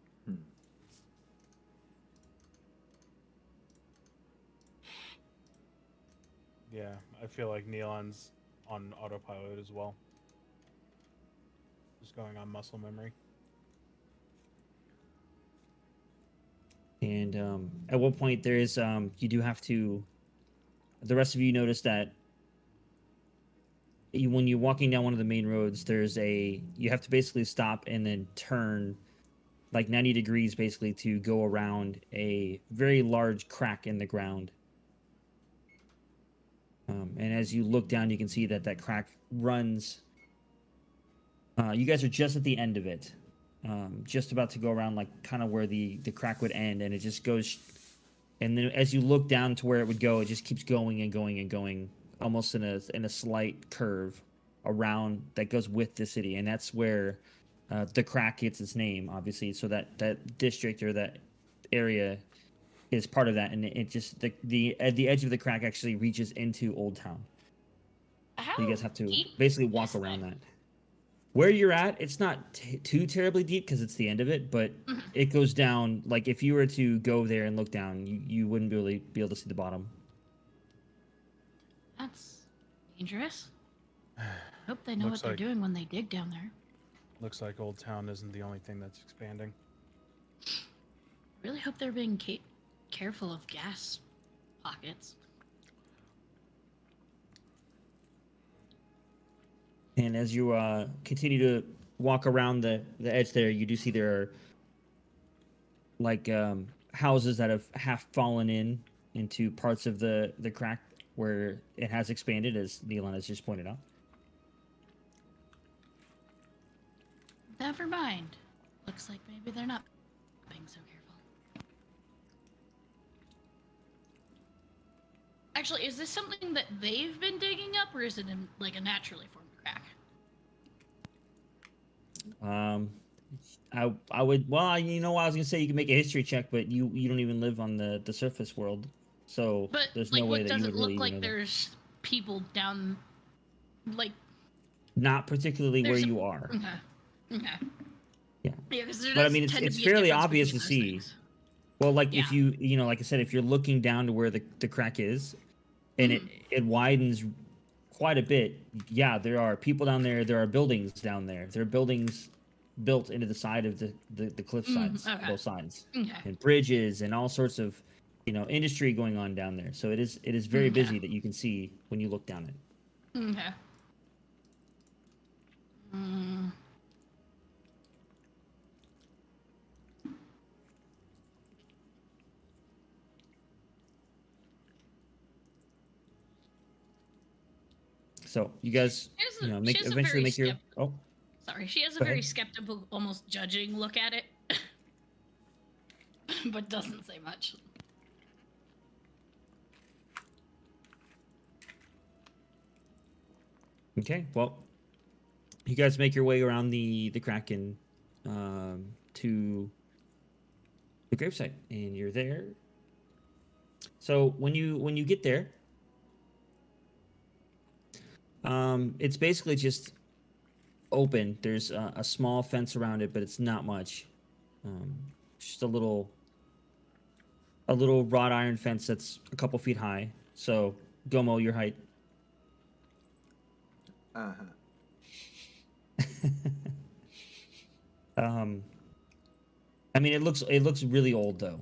Yeah, I feel like Neon's on autopilot as well. Just going on muscle memory. And at one point, there is you do have to. The rest of you notice that when you're walking down one of the main roads, you have to basically stop and then turn like 90 degrees basically to go around a very large crack in the ground. And as you look down, you can see that crack runs. You guys are just at the end of it, just about to go around like kind of where the crack would end, and it just goes. And then as you look down to where it would go, it just keeps going and going and going, almost in a slight curve around that goes with the city, and that's where the crack gets its name, obviously. So that district or that area is part of that, and it just the at the edge of the crack actually reaches into Old Town. How So you guys have to deep basically walk is around that? that. Where you're at, it's not too terribly deep because it's the end of it, but it goes down. Like if you were to go there and look down, you wouldn't really be able to see the bottom. That's dangerous. Hope they know Looks what they're like- doing when they dig down there. Looks like Old Town isn't the only thing that's expanding. Really hope they're being careful of gas pockets. And as you continue to walk around the edge there, you do see there are like houses that have half fallen into parts of the crack where it has expanded, as Neelan has just pointed out. Never mind. Looks like maybe they're not being so careful. Actually, is this something that they've been digging up, or is it in like a naturally formed crack? I would, well, you know what, I was gonna say you can make a history check, but you don't even live on the surface world, so But there's like, no way what that you does would it really look even like? know that. There's people down, like. Not particularly where There's a- you are. Okay. Okay. Yeah. Yeah, because there But I does mean, tend to it's be a fairly difference obvious to between those see. things. Well, like Yeah. if you know, like I said, if you're looking down to where the crack is, and it widens quite a bit, yeah, there are people down there. There are buildings down there. There are buildings built into the side of the cliff sides, okay. both sides, Okay. and bridges and all sorts of, industry going on down there. So it is very Okay. busy that you can see when you look down it. Okay. So you guys, She has a eventually very make your. skep- Sorry, she has a Go very ahead. skeptical, almost judging look at it, but doesn't say much. Okay, well, you guys make your way around the Kraken to the gravesite, and you're there. So when you get there, it's basically just open. There's a small fence around it, but it's not much. Just a little wrought iron fence that's a couple feet high. So Gomo, your height. Uh-huh. I mean, it looks really old though.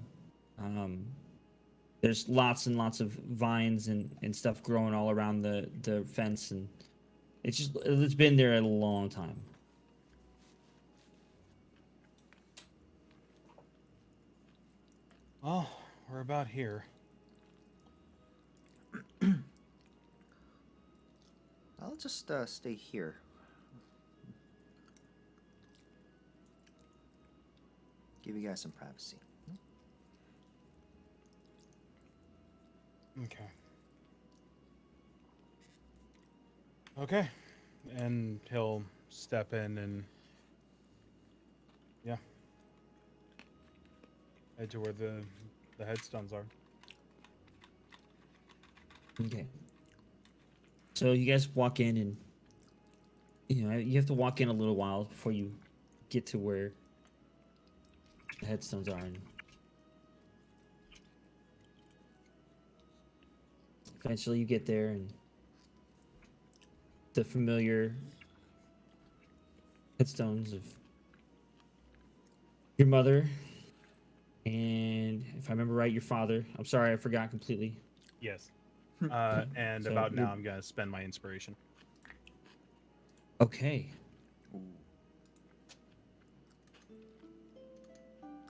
There's lots and lots of vines and stuff growing all around the fence, and it's been there a long time. Well, we're about here. I'll just stay here. Give you guys some privacy. Okay. Okay. And he'll step in and head to where the headstones are. Okay. So you guys walk in, and you have to walk in a little while before you get to where the headstones are, and eventually you get there, and the familiar headstones of your mother, and if I remember right, your father. I'm sorry, I forgot completely. Yes. And So about now, you're- I'm gonna spend my inspiration. Okay.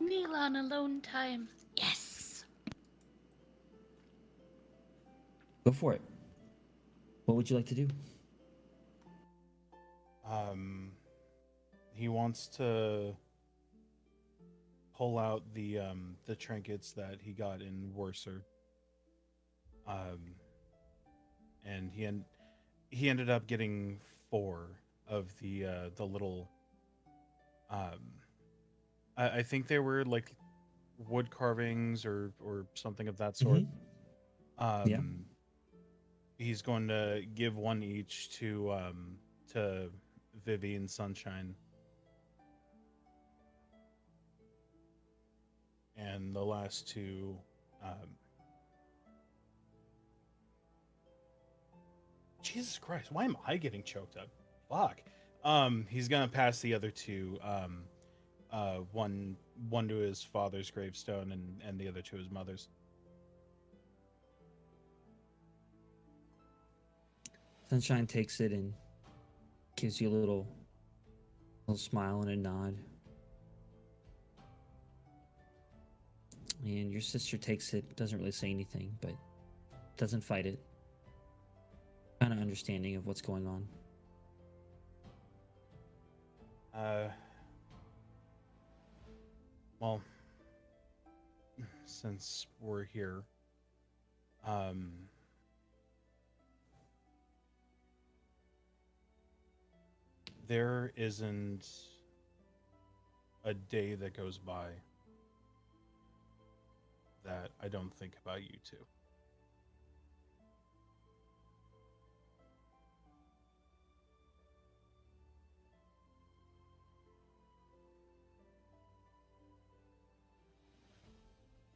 Milan alone time. Yes. Go for it. What would you like to do? He wants to pull out the trinkets that he got in Worcester. And he ended up getting 4 of the little I think they were like wood carvings or something of that sort. Yeah. He's going to give one each to Vivi and Sunshine. And the last 2 Jesus Christ, why am I getting choked up? Fuck. He's gonna pass the other 2, one to his father's gravestone and the other to his mother's. Sunshine takes it and gives you a little smile and a nod. And your sister takes it, doesn't really say anything, but doesn't fight it. Kind of understanding of what's going on. Well, since we're here, there isn't a day that goes by that I don't think about you two.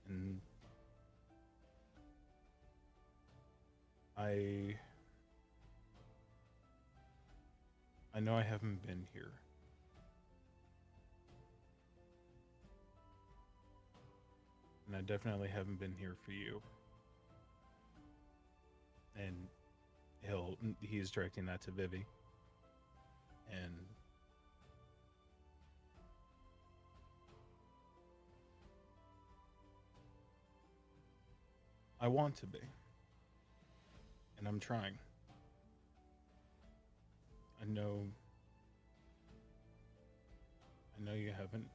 And I know I haven't been here. And I definitely haven't been here for you. And he's directing that to Vivi. And I want to be. And I'm trying. I know you haven't.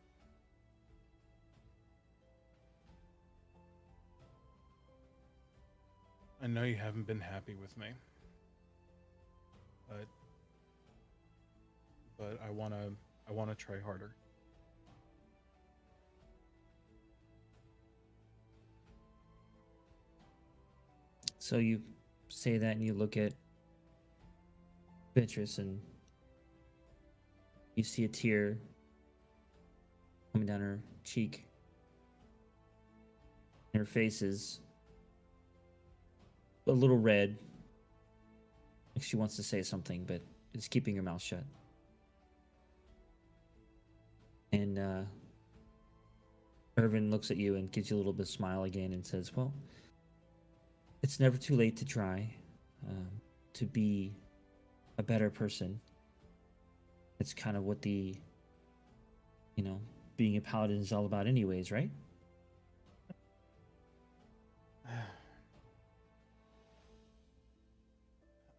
I know you haven't been happy with me. But I want to try harder. So you say that and you look at Beatrice and you see a tear coming down her cheek. And her face is a little red. Like she wants to say something, but is keeping her mouth shut. And Irvin looks at you and gives you a little bit of smile again and says, well, it's never too late to try to be a better person. It's kind of what being a paladin is all about anyways, right?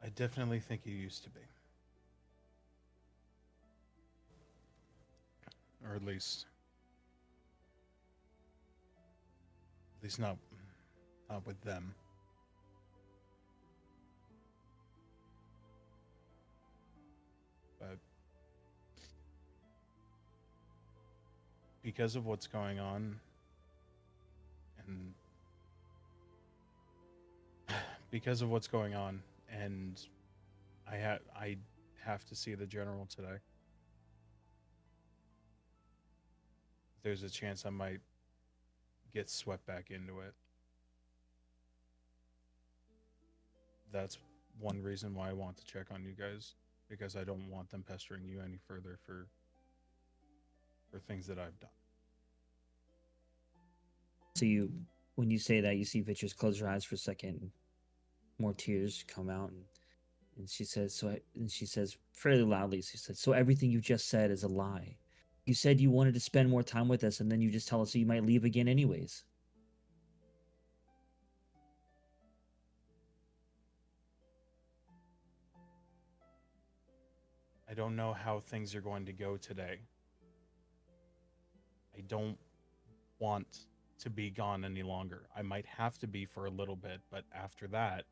I definitely think you used to be. Or at least not with them. But because of what's going on and because of what's going on, and I have to see the general today. There's a chance I might get swept back into it. That's one reason why I want to check on you guys, because I don't want them pestering you any further for things that I've done. So when you say that, you see Vitris close her eyes for a second, and more tears come out, and she says, and she says fairly loudly, she says, "So everything you just said is a lie. You said you wanted to spend more time with us, and then you just tell us that you might leave again anyways." I don't know how things are going to go today. I don't want to be gone any longer. I might have to be for a little bit, but after that,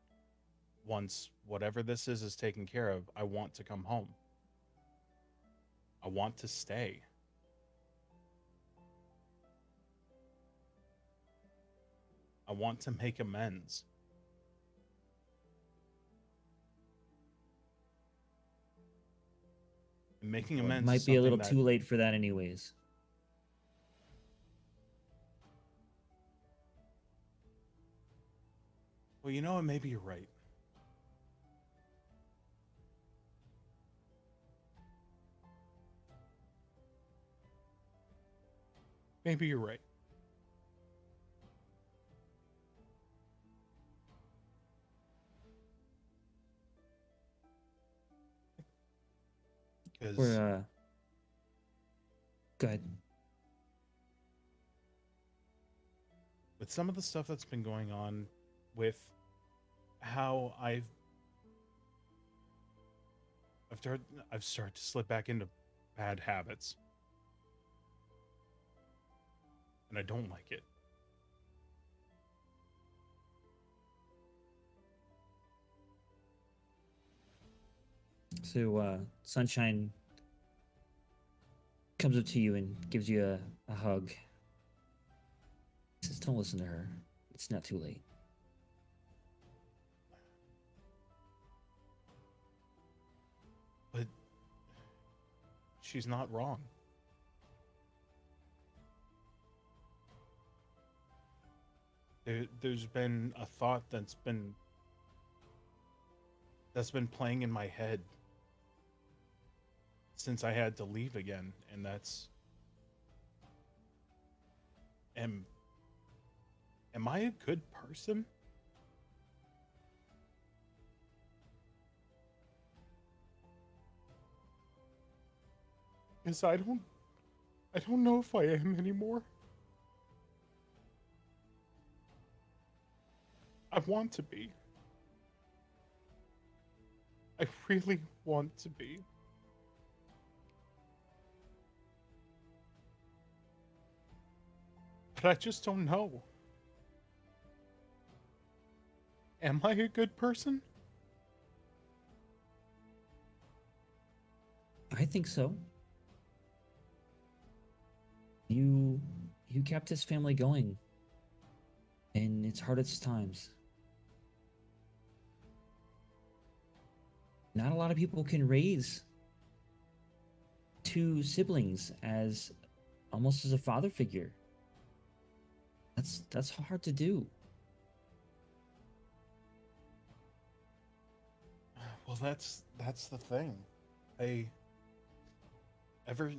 once whatever this is taken care of, I want to come home. I want to stay. I want to make amends. And making Well, amends it might is be a little something too late for that anyways. Well, you know what? Maybe you're right. Maybe you're right. Because We're go ahead. with some of the stuff that's been going on with how I've started to slip back into bad habits. And I don't like it. So Sunshine comes up to you and gives you a hug. Says, "Don't listen to her. It's not too late." But she's not wrong. There's been a thought that's been playing in my head since I had to leave again, and that's am I a good person? Because I don't know if I am anymore. I want to be. I really want to be. But I just don't know. Am I a good person? I think so. You kept this family going in its hardest times. Not a lot of people can raise two siblings as almost as a father figure. That's hard to do. Well, that's the thing. Ever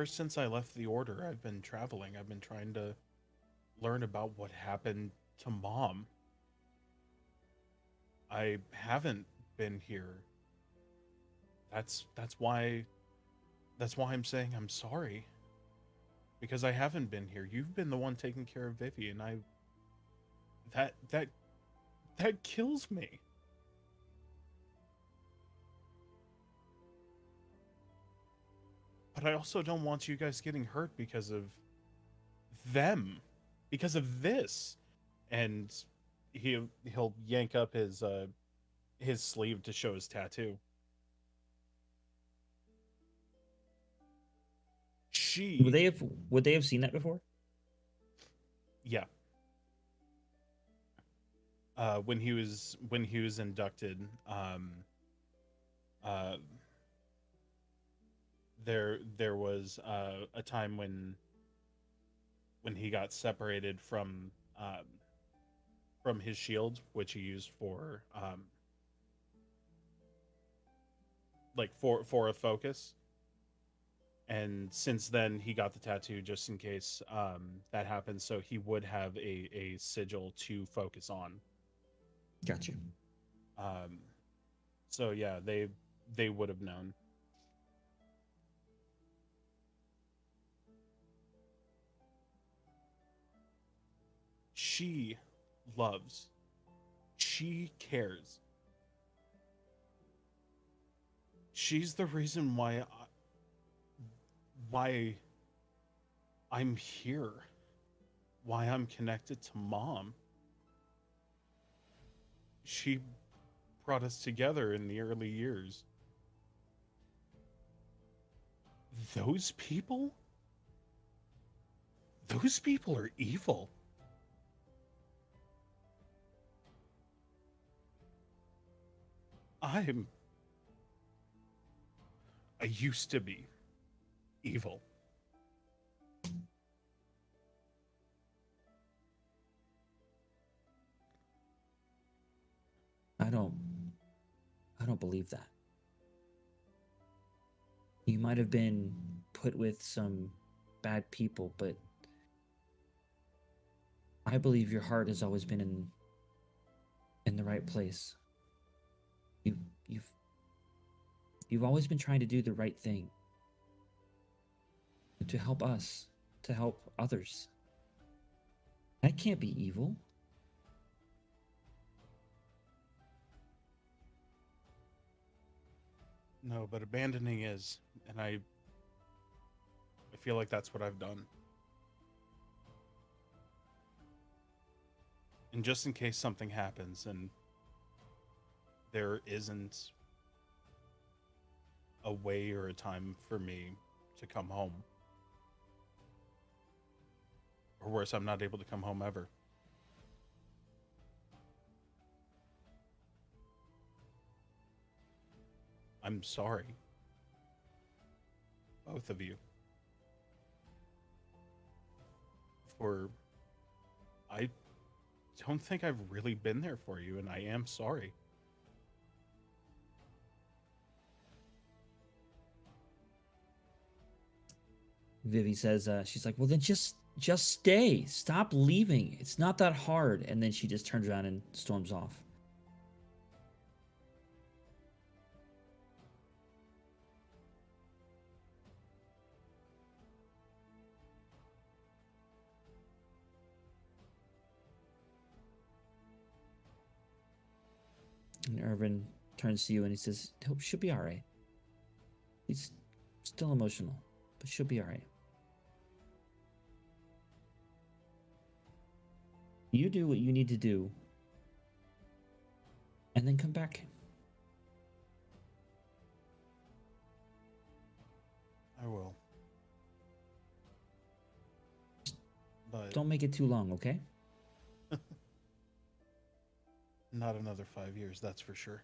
since I left the order, I've been traveling. I've been trying to learn about what happened to Mom. I haven't been here. That's why I'm saying I'm sorry. Because I haven't been here. You've been the one taking care of Vivi, and that kills me. But I also don't want you guys getting hurt because of them, because of this. And he'll yank up his sleeve to show his tattoo. Would they have seen that before? Yeah. when he was inducted, uh, there was a time when he got separated from his shield, which he used for like for a focus. And since then, he got the tattoo just in case that happens, so he would have a sigil to focus on. Gotcha. Um, so yeah, they would have known. She loves. She cares. She's the reason why I'm here. Why I'm connected to Mom. She brought us together in the early years. Those people? Those people are evil. I used to be evil. I don't believe that. You might have been put with some bad people, but I believe your heart has always been in the right place. You've always been trying to do the right thing. To help us, to help others. That can't be evil. No, but abandoning is, and I feel like that's what I've done. And just in case something happens and there isn't a way or a time for me to come home, or worse, I'm not able to come home ever. I'm sorry. Both of you. I don't think I've really been there for you, and I am sorry. Vivi says, she's like, well, then just stay. Stop leaving. It's not that hard. And then she just turns around and storms off. And Irvin turns to you and he says, she'll be all right. He's still emotional, but she'll be all right. You do what you need to do, and then come back. I will. But Don't make it too long, okay? not another 5 years, that's for sure.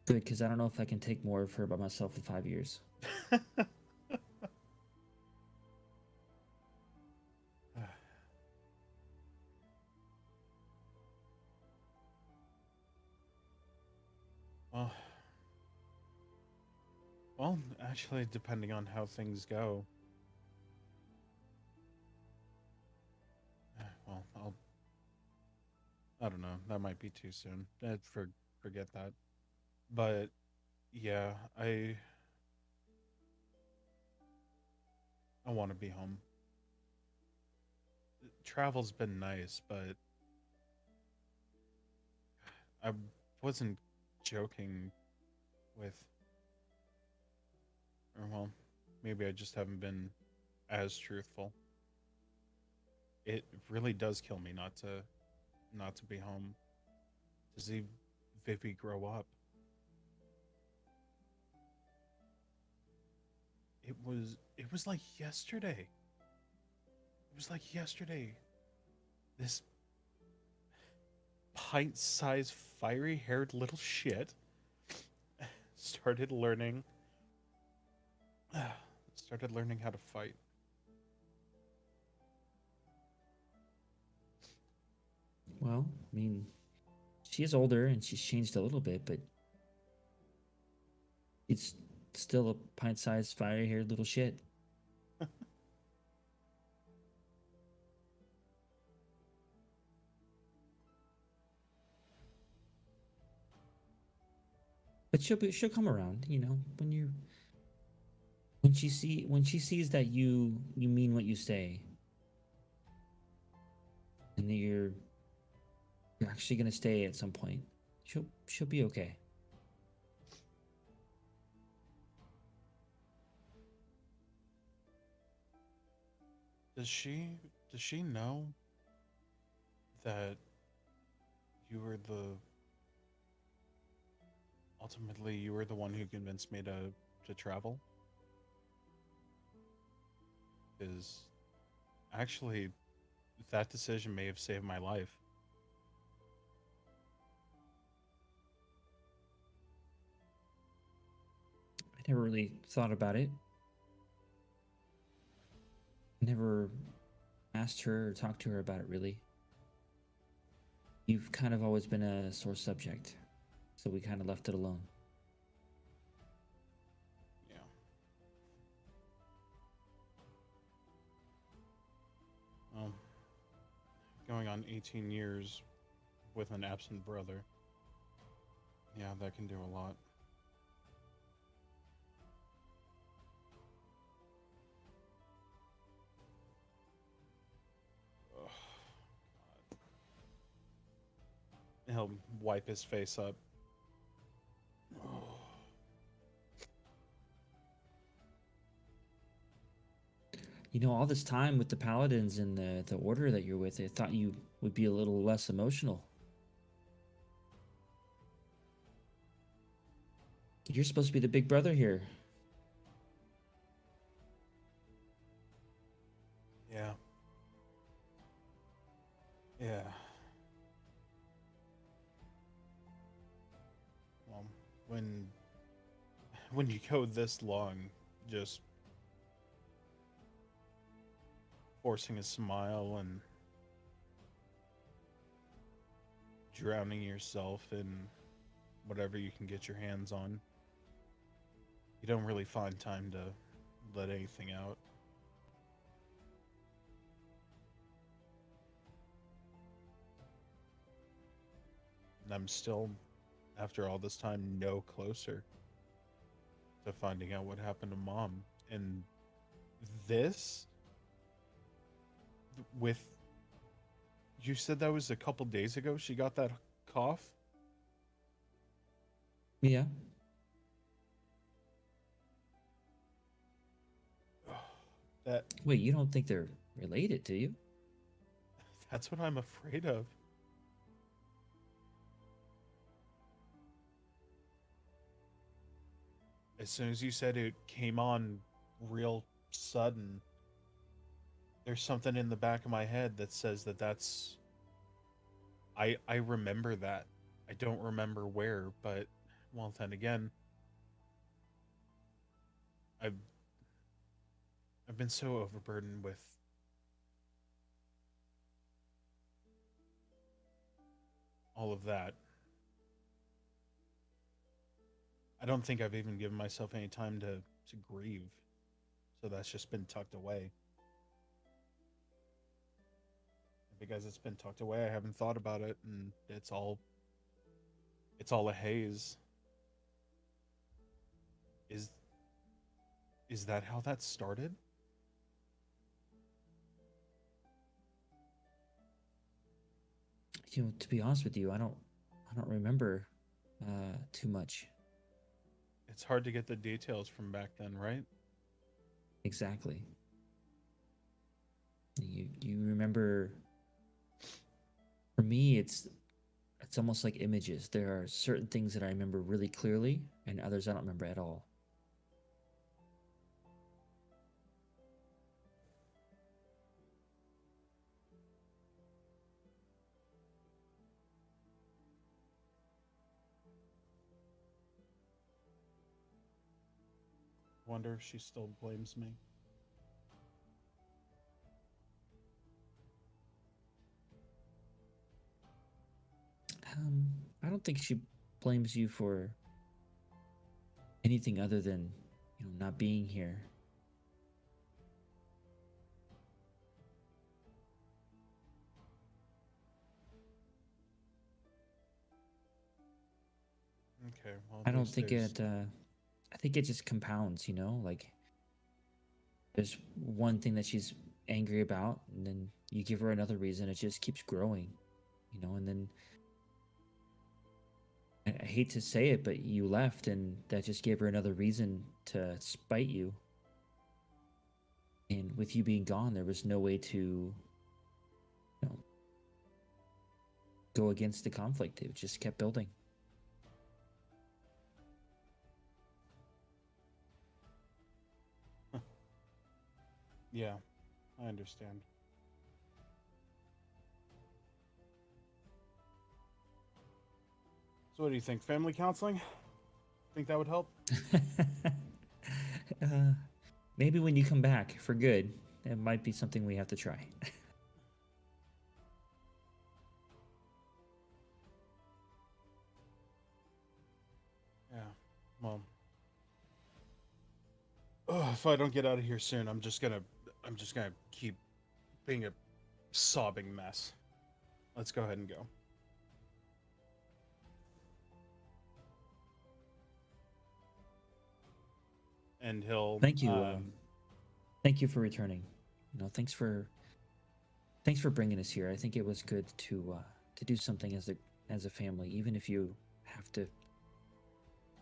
Good, because I don't know if I can take more of her by myself for 5 years. Well, actually, depending on how things go. Well, I don't know. That might be too soon. Forget that. But yeah, I want to be home. Travel's been nice, but I wasn't joking with, or well, maybe I just haven't been as truthful. It really does kill me not to be home, to see Vivi grow up. It was like yesterday. It was like yesterday. This pint-sized, fiery-haired little shit started learning started learning how to fight. Well, I mean, she is older and she's changed a little bit, but it's still a pint-sized, fiery-haired little shit. But she'll come around, you know, when she sees that you mean what you say, and that you're actually gonna stay at some point. She'll be okay. Does she know that you were the ultimately you were the one who convinced me to travel? Because actually that decision may have saved my life. I never really thought about it. Never asked her or talked to her about it really. You've kind of always been a sore subject, so we kind of left it alone. Yeah. Well, going on 18 years with an absent brother. Yeah, that can do a lot. Ugh, God. He'll wipe his face up. You know, all this time with the paladins and the order that you're with, I thought you would be a little less emotional. You're supposed to be the big brother here. Yeah. Yeah. Well, when you go this long, just forcing a smile and drowning yourself in whatever you can get your hands on, you don't really find time to let anything out. And I'm still, after all this time, no closer to finding out what happened to Mom. And this, with, you said that was a couple days ago she got that cough? Yeah. That Wait, you don't think they're related, do you? That's what I'm afraid of. As soon as you said it came on real sudden, there's something in the back of my head that says that's I remember that. I don't remember where, but well then again, I've I've been so overburdened with all of that. I don't think I've even given myself any time to grieve. So that's just been tucked away. Because it's been tucked away, I haven't thought about it, and it's all a haze. Is is that how that started? You know, to be honest with you, I don't remember too much. It's hard to get the details from back then, right? Exactly. You remember, for me it's almost like images. There are certain things that I remember really clearly and others I don't remember at all. wonder if she still blames me. I don't think she blames you for anything other than, not being here. Okay, well, I don't think I think it just compounds, like there's one thing that she's angry about, and then you give her another reason, it just keeps growing, and then I hate to say it, but you left, and that just gave her another reason to spite you. And with you being gone, there was no way to, go against the conflict. It just kept building. Yeah, I understand. So what do you think? Family counseling? Think that would help? Maybe when you come back for good, it might be something we have to try. Yeah. Well. Oh, if I don't get out of here soon, I'm just gonna keep being a sobbing mess. Let's go ahead and go. And he'll Thank you. Thank you for returning. Thanks for bringing us here. I think it was good to do something as a family, even if you have to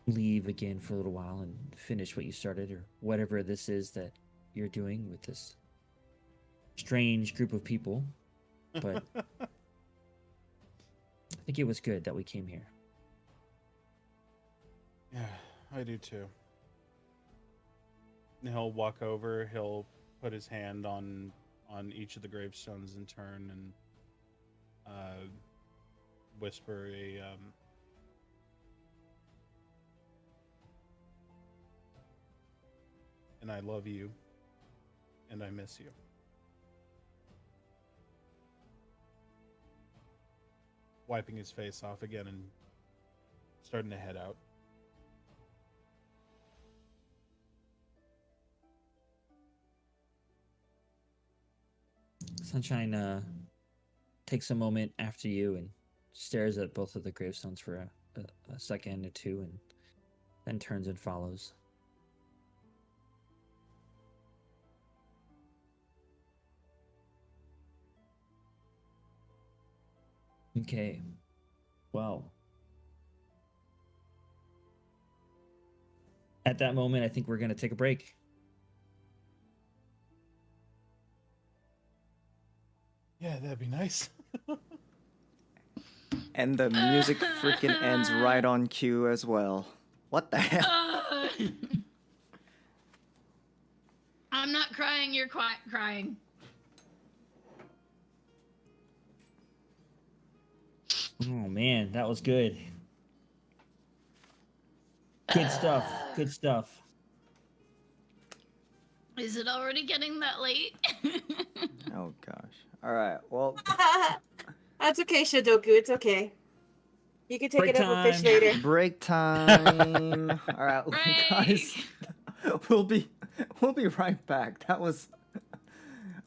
leave again for a little while and finish what you started, or whatever this is that you're doing with this strange group of people. But I think it was good that we came here. Yeah, I do too. And he'll walk over, he'll put his hand on each of the gravestones in turn and whisper and I love you and I miss you. Wiping his face off again and starting to head out. Sunshine takes a moment after you and stares at both of the gravestones for a second or two, and then turns and follows. Okay. Well, at that moment, I think we're going to take a break. Yeah, that'd be nice. And the music freaking ends right on cue as well. What the hell? I'm not crying, you're crying. Oh man, that was good. Good stuff. Good stuff. Is it already getting that late? Oh gosh. All right. Well, That's okay, Shadoku. It's okay. You can take Break it up with Fish time. later. break time. All right, guys. We'll be right back. That was.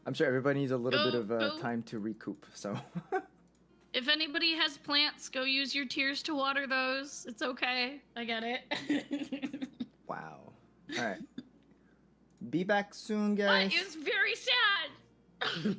I'm sure everybody needs a little bit of Go. time to recoup. So. If anybody has plants, go use your tears to water those. It's okay. I get it. Wow. All right. Be back soon, What? guys. It was very sad.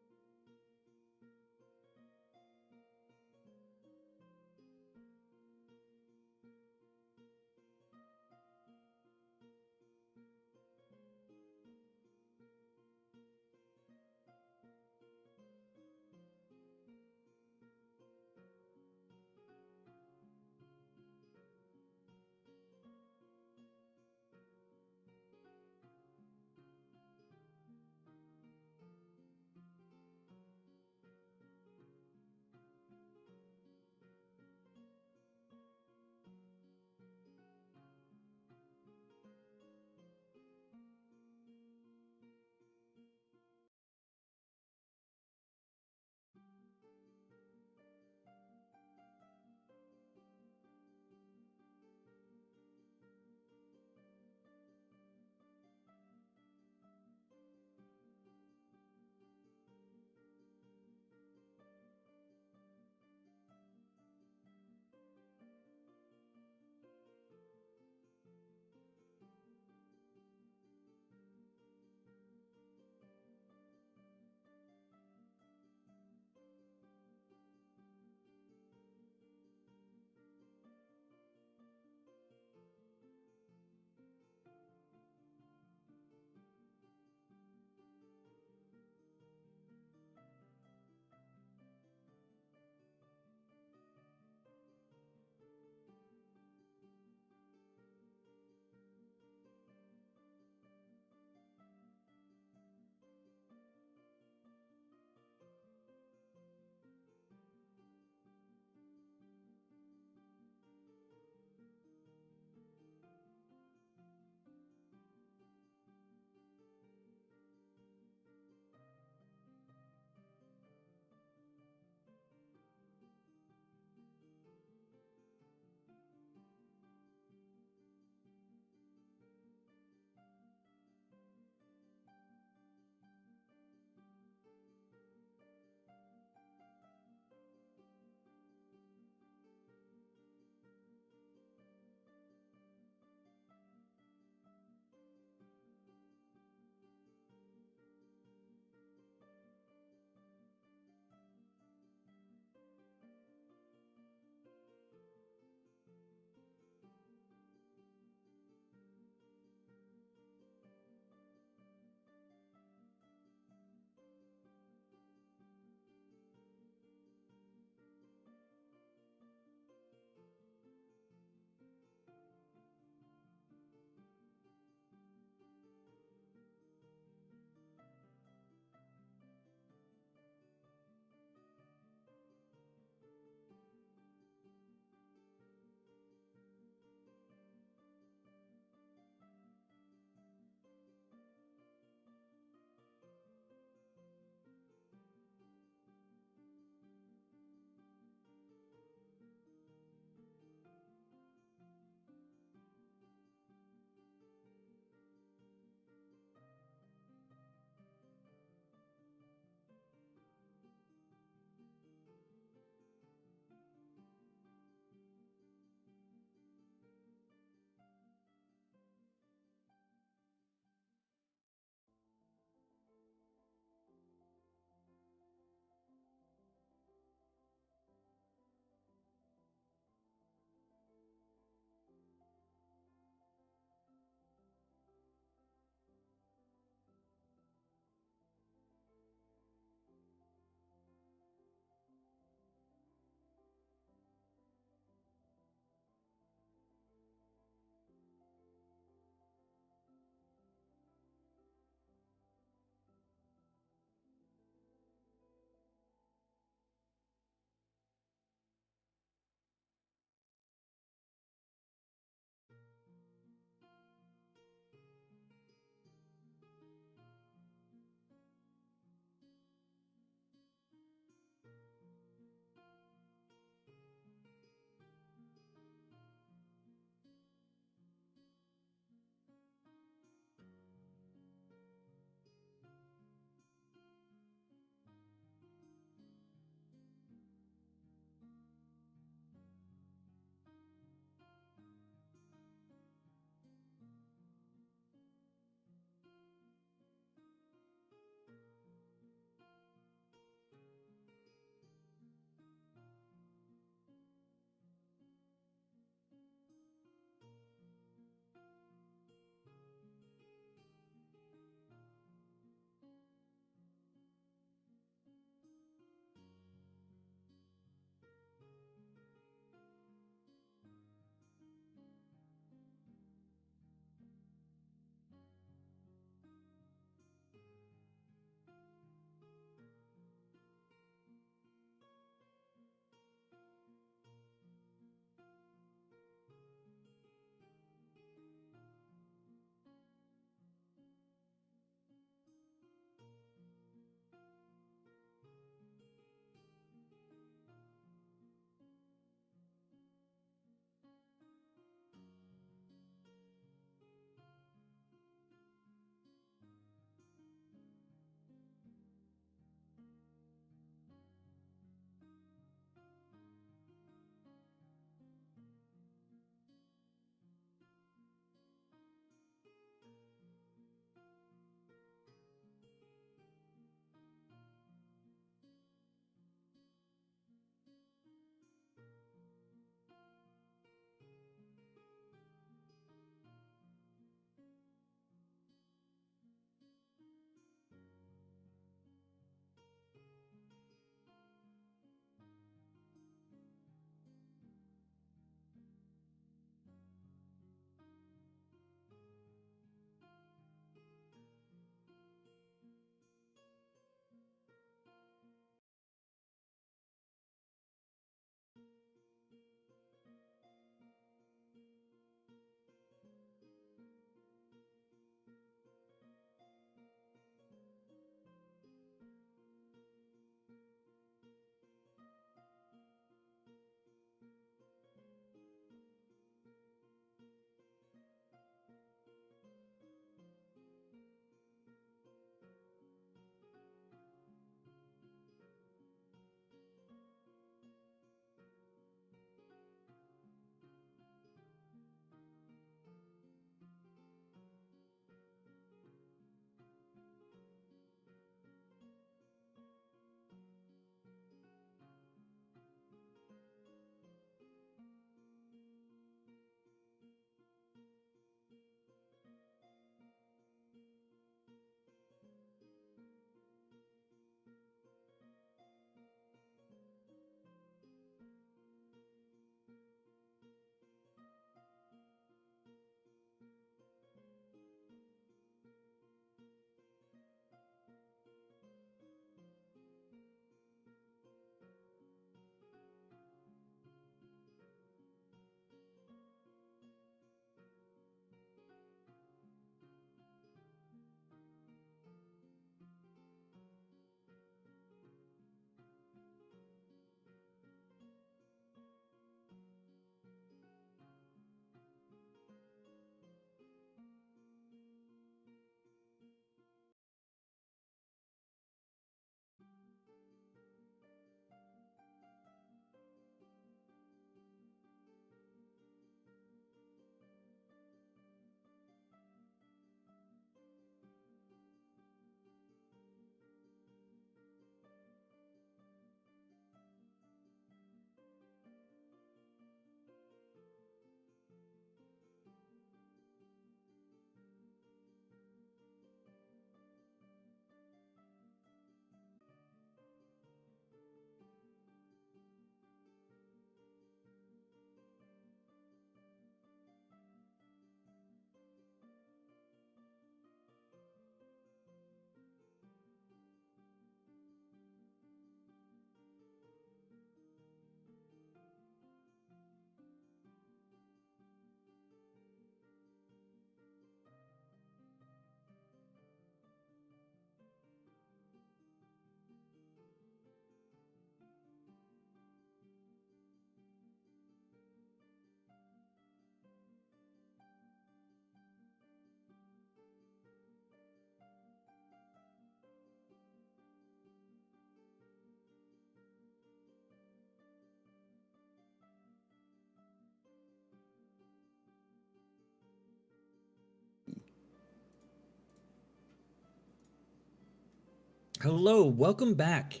Hello, welcome back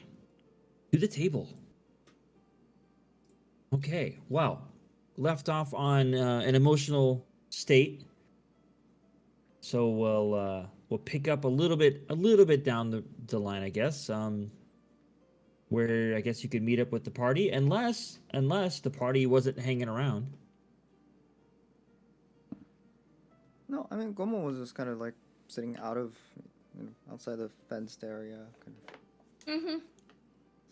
to the table. Okay, wow. Left off on an emotional state. So we'll pick up a little bit down the line, I guess. Where I guess you could meet up with the party, unless the party wasn't hanging around. No, I mean Gomo was just kind of like sitting outside the fenced area. Mm-hmm.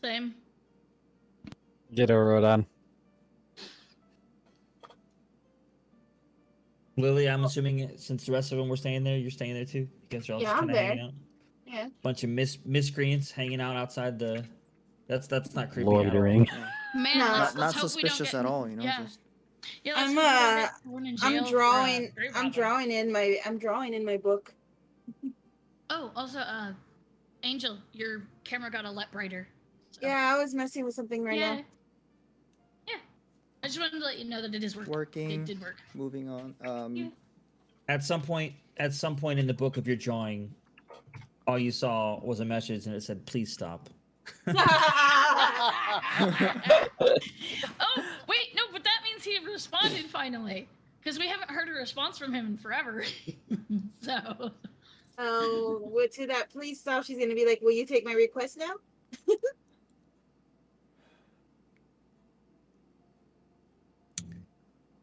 Same. Ditto, Rodan. Lily, I'm assuming since the rest of them were staying there, you're staying there too. You guys are all Yeah, just I'm kind of hanging there. out. Yeah. Bunch of miscreants hanging out outside the. That's not creepy Loitering. at all. Man, No. let's Not hope we don't suspicious get at all, you know. Yeah. Just Yeah, let's I'm hope we don't get thrown in jail I'm for, drawing. grave I'm robbing. drawing in my book. Oh, also, Angel, your camera got a lot brighter. So. Yeah, I was messing with something right yeah. now. Yeah. I just wanted to let you know that it is working. working. It did work. Moving on. Yeah. At some point in the book of your drawing, all you saw was a message and it said, "Please stop." Oh, wait, no, but that means he responded finally. Because we haven't heard a response from him in forever. So. Oh, to that please stop, she's gonna be like, "Will you take my request now?"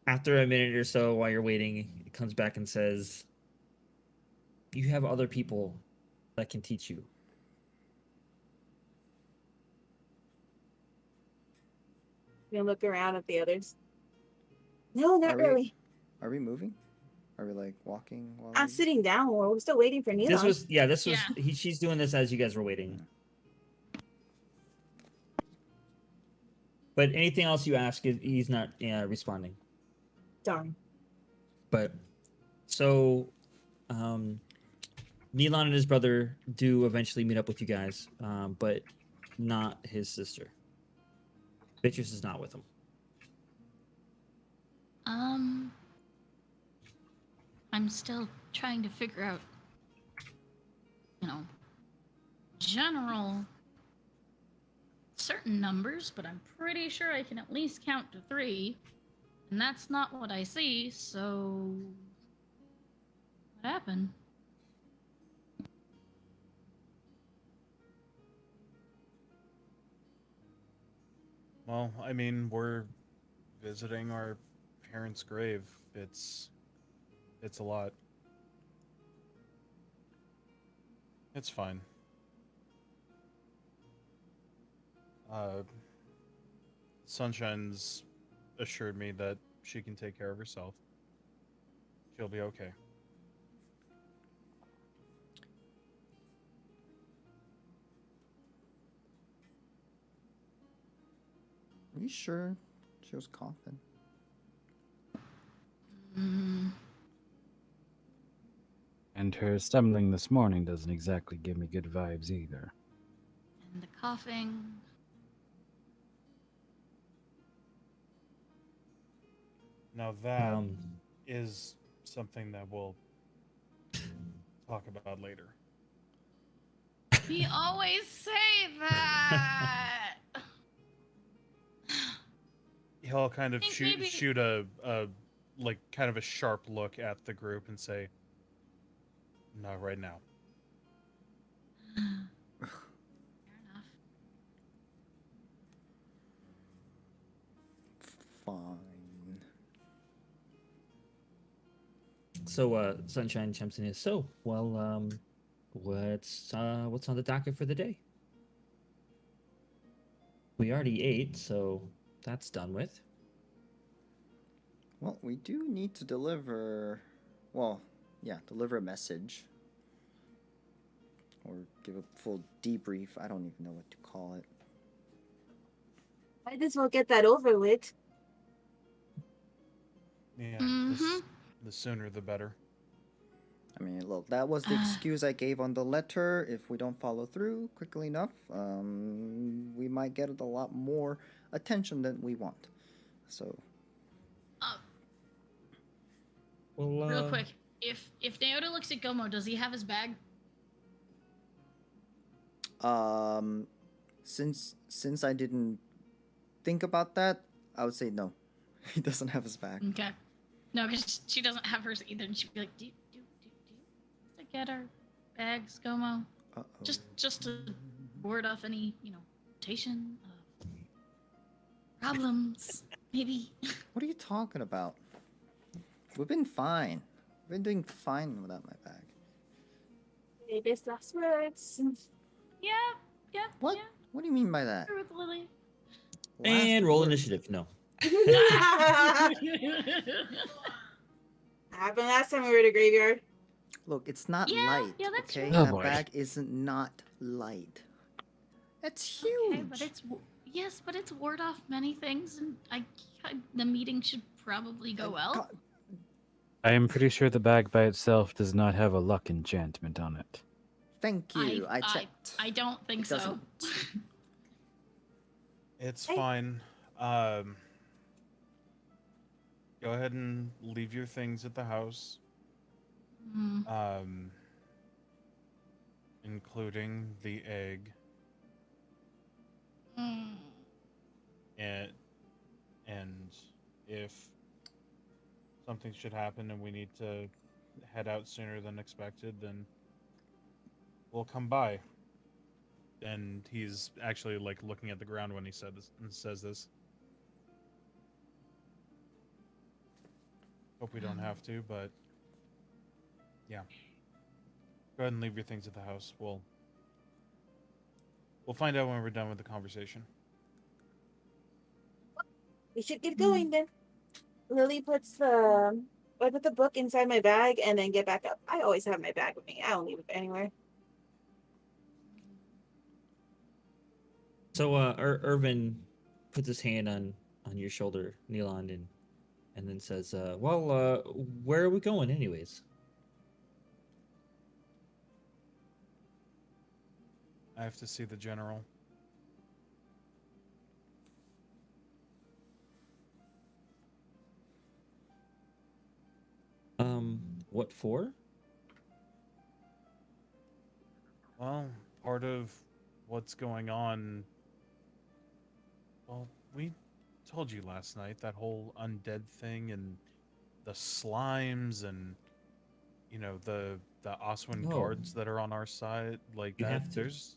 After a minute or so, while you're waiting, it comes back and says, "You have other people that can teach you." I'm gonna look around at the others. No, not Are we- really. Are we moving? Are we like walking? While I'm we- sitting down. We're still waiting for Neelon. This was Yeah. she's doing this as you guys were waiting. But anything else you ask, he's not responding. Darn. But so, Neelon and his brother do eventually meet up with you guys, but not his sister. Beatrice is not with him. I'm still trying to figure out, general certain numbers, but I'm pretty sure I can at least count to 3. And that's not what I see, so what happened? Well, I mean, we're visiting our parents' grave. It's a lot. It's fine. Sunshine's assured me that she can take care of herself. She'll be okay. Are you sure? She was coughing. And her stumbling this morning doesn't exactly give me good vibes either. And the coughing. Now that is something that we'll talk about later. We always say that. He'll kind of Think maybe- shoot a like kind of a sharp look at the group and say, "Not right now." Fair enough. Fine. So Sunshine jumps in. So well, what's on the docket for the day? We already ate, so that's done with. Well, we do need to deliver. Well, yeah, deliver a message. Or give a full debrief. I don't even know what to call it. Might as well get that over with. Yeah, Mhm. the sooner the better. I mean, look, that was the excuse I gave on the letter. If we don't follow through quickly enough, we might get a lot more attention than we want. So, Well, Real quick, if Naoto looks at Gomo, does he have his bag? Since I didn't think about that, I would say no. He doesn't have his bag. Okay. No, because she doesn't have hers either, and she'd be like, "Do you to get our bags, Gomo? Uh-oh. Just to ward off any, rotation of problems, maybe." What are you talking about? We've been fine. We've been doing fine without my bag. Baby's last words. Yeah. What? Yeah, What do you mean by that? agree with Lily. And roll word. initiative. No. Happened last time we were at a graveyard. Look, it's not Yeah, light. yeah, that's okay, true. Oh, that boy. bag isn't not light. It's huge. Okay, but it's ward off many things, and the meeting should probably go well. God, I am pretty sure the bag by itself does not have a luck enchantment on it. thank you. I checked. I don't think It so. doesn't. It's Hey. fine. Go ahead and leave your things at the house, Hmm. including the egg, Mm. and if something should happen and we need to head out sooner than expected, then we'll come by. And he's actually like looking at the ground when he says this. Hope we don't have to, but yeah. Go ahead and leave your things at the house. We'll find out when we're done with the conversation. We should get going then. Lily I put the book inside my bag and then get back up. I always have my bag with me. I don't leave it anywhere. So Irvin puts his hand on your shoulder, Neelan, and then says, where are we going anyways? I have to see the general. What for? Well, part of what's going on. Well, we told you last night that whole undead thing and the slimes and the Oswin Oh. guards that are on our side. Like You that. have to- There's.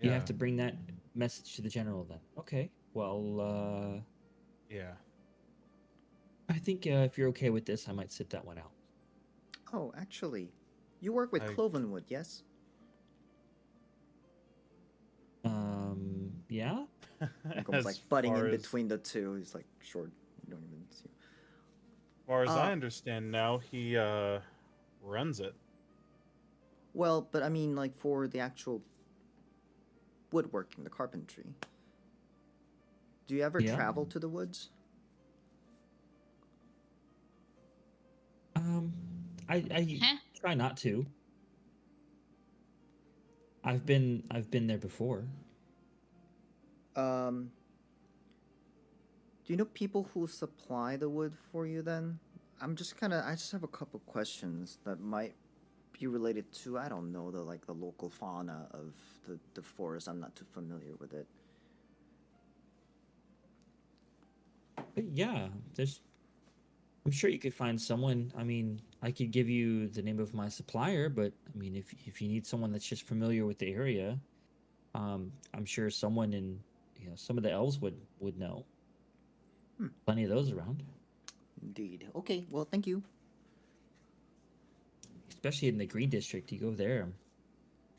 You have to bring that message to the general then. Okay. Well, Yeah. I think if you're okay with this, I might sit that one out. Oh, actually, you work with I- Clovenwood, yes? Yeah? Almost like As butting far in as- between the two. He's like short. You don't even see. As far as I Uh, understand now, he runs it. Well, but I mean, like for the actual woodworking, the carpentry. Do you ever Yeah. travel to the woods? I Huh? try not to. I've been there before. Do you know people who supply the wood for you then? I just have a couple questions that might be related to, I don't know, the local fauna of the forest. I'm not too familiar with it. But yeah, I'm sure you could find someone. I mean, I could give you the name of my supplier, but I mean, if you need someone that's just familiar with the area, I'm sure someone in some of the elves would know. Plenty of those around, Indeed. Okay, well, thank you. especially in the Green District. You go there, I'm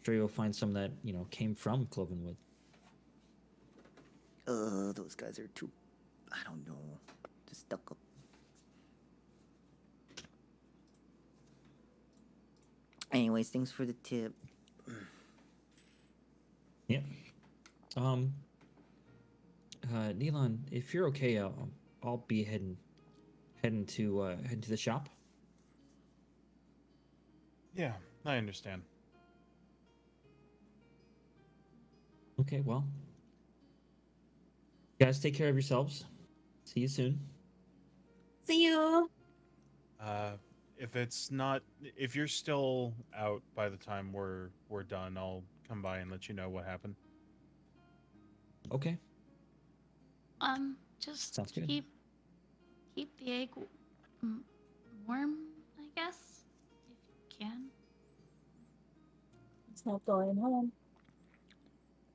sure you'll find some that came from Clovenwood. Those guys are too, I don't know, just stuck up. Anyways, thanks for the tip. Yeah. Neelan, if you're okay, I'll be heading to the shop. Yeah, I understand. Okay, well, guys, take care of yourselves. See you soon. See you. If you're still out by the time we're done, I'll come by and let you know what happened. Okay. Just Sounds good. keep the egg warm, I guess, if you can. It's not going home.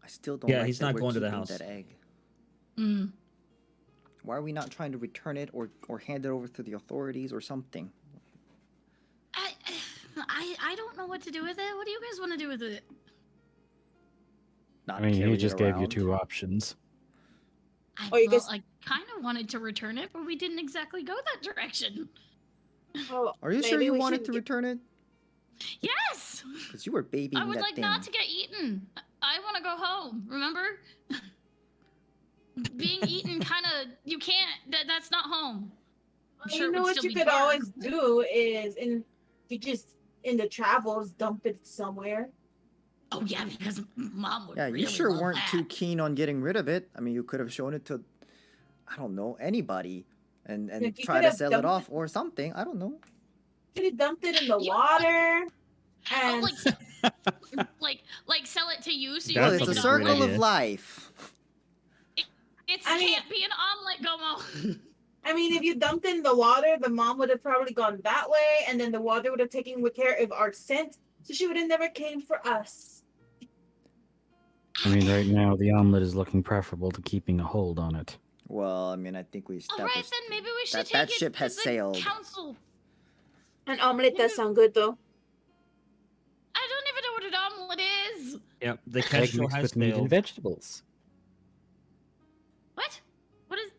I still don't Yeah, like he's that not we're going to the keeping house. that egg. Mm. Why are we not trying to return it or hand it over to the authorities or something? I don't know what to do with it. What do you guys want to do with it? Not I mean, carry he it just gave you around? 2 options. Or you Well, guys- I kind of wanted to return it, but we didn't exactly go that direction. Oh, Are you sure maybe you we wanted should to get- return it? Yes! Because you were babying I would that like thing. not to get eaten. I want to go home, remember? Being eaten kind of, you can't, that's not home. I'm sure you it know would what still you be could dark. always do is, you just in the travels dump it somewhere. Oh yeah, because Mom would Yeah, really you sure love weren't that. too keen on getting rid of it. I mean, you could have shown it to, I don't know, anybody and If you try could to have sell it dumped off or something. I don't know. Could have dumped it in the You- water. Oh, And like sell it to you so you Well, That's can it's make a a an great circle omelet. of idea. life. It I mean- can't be an omelet, Gomo. I mean, if you dumped it in the water, the mom would have probably gone that way, and then the water would have taken care of our scent, so she would have never came for us. I mean, right now the omelet is looking preferable to keeping a hold on it. Well, I mean, I think we All right, established then maybe we should that take that it ship to has the sailed. council. An omelet does sound good, though. I don't even know what an omelet is. Yep. The Egg kestrel mixed has with meat and failed. vegetables. What? What is?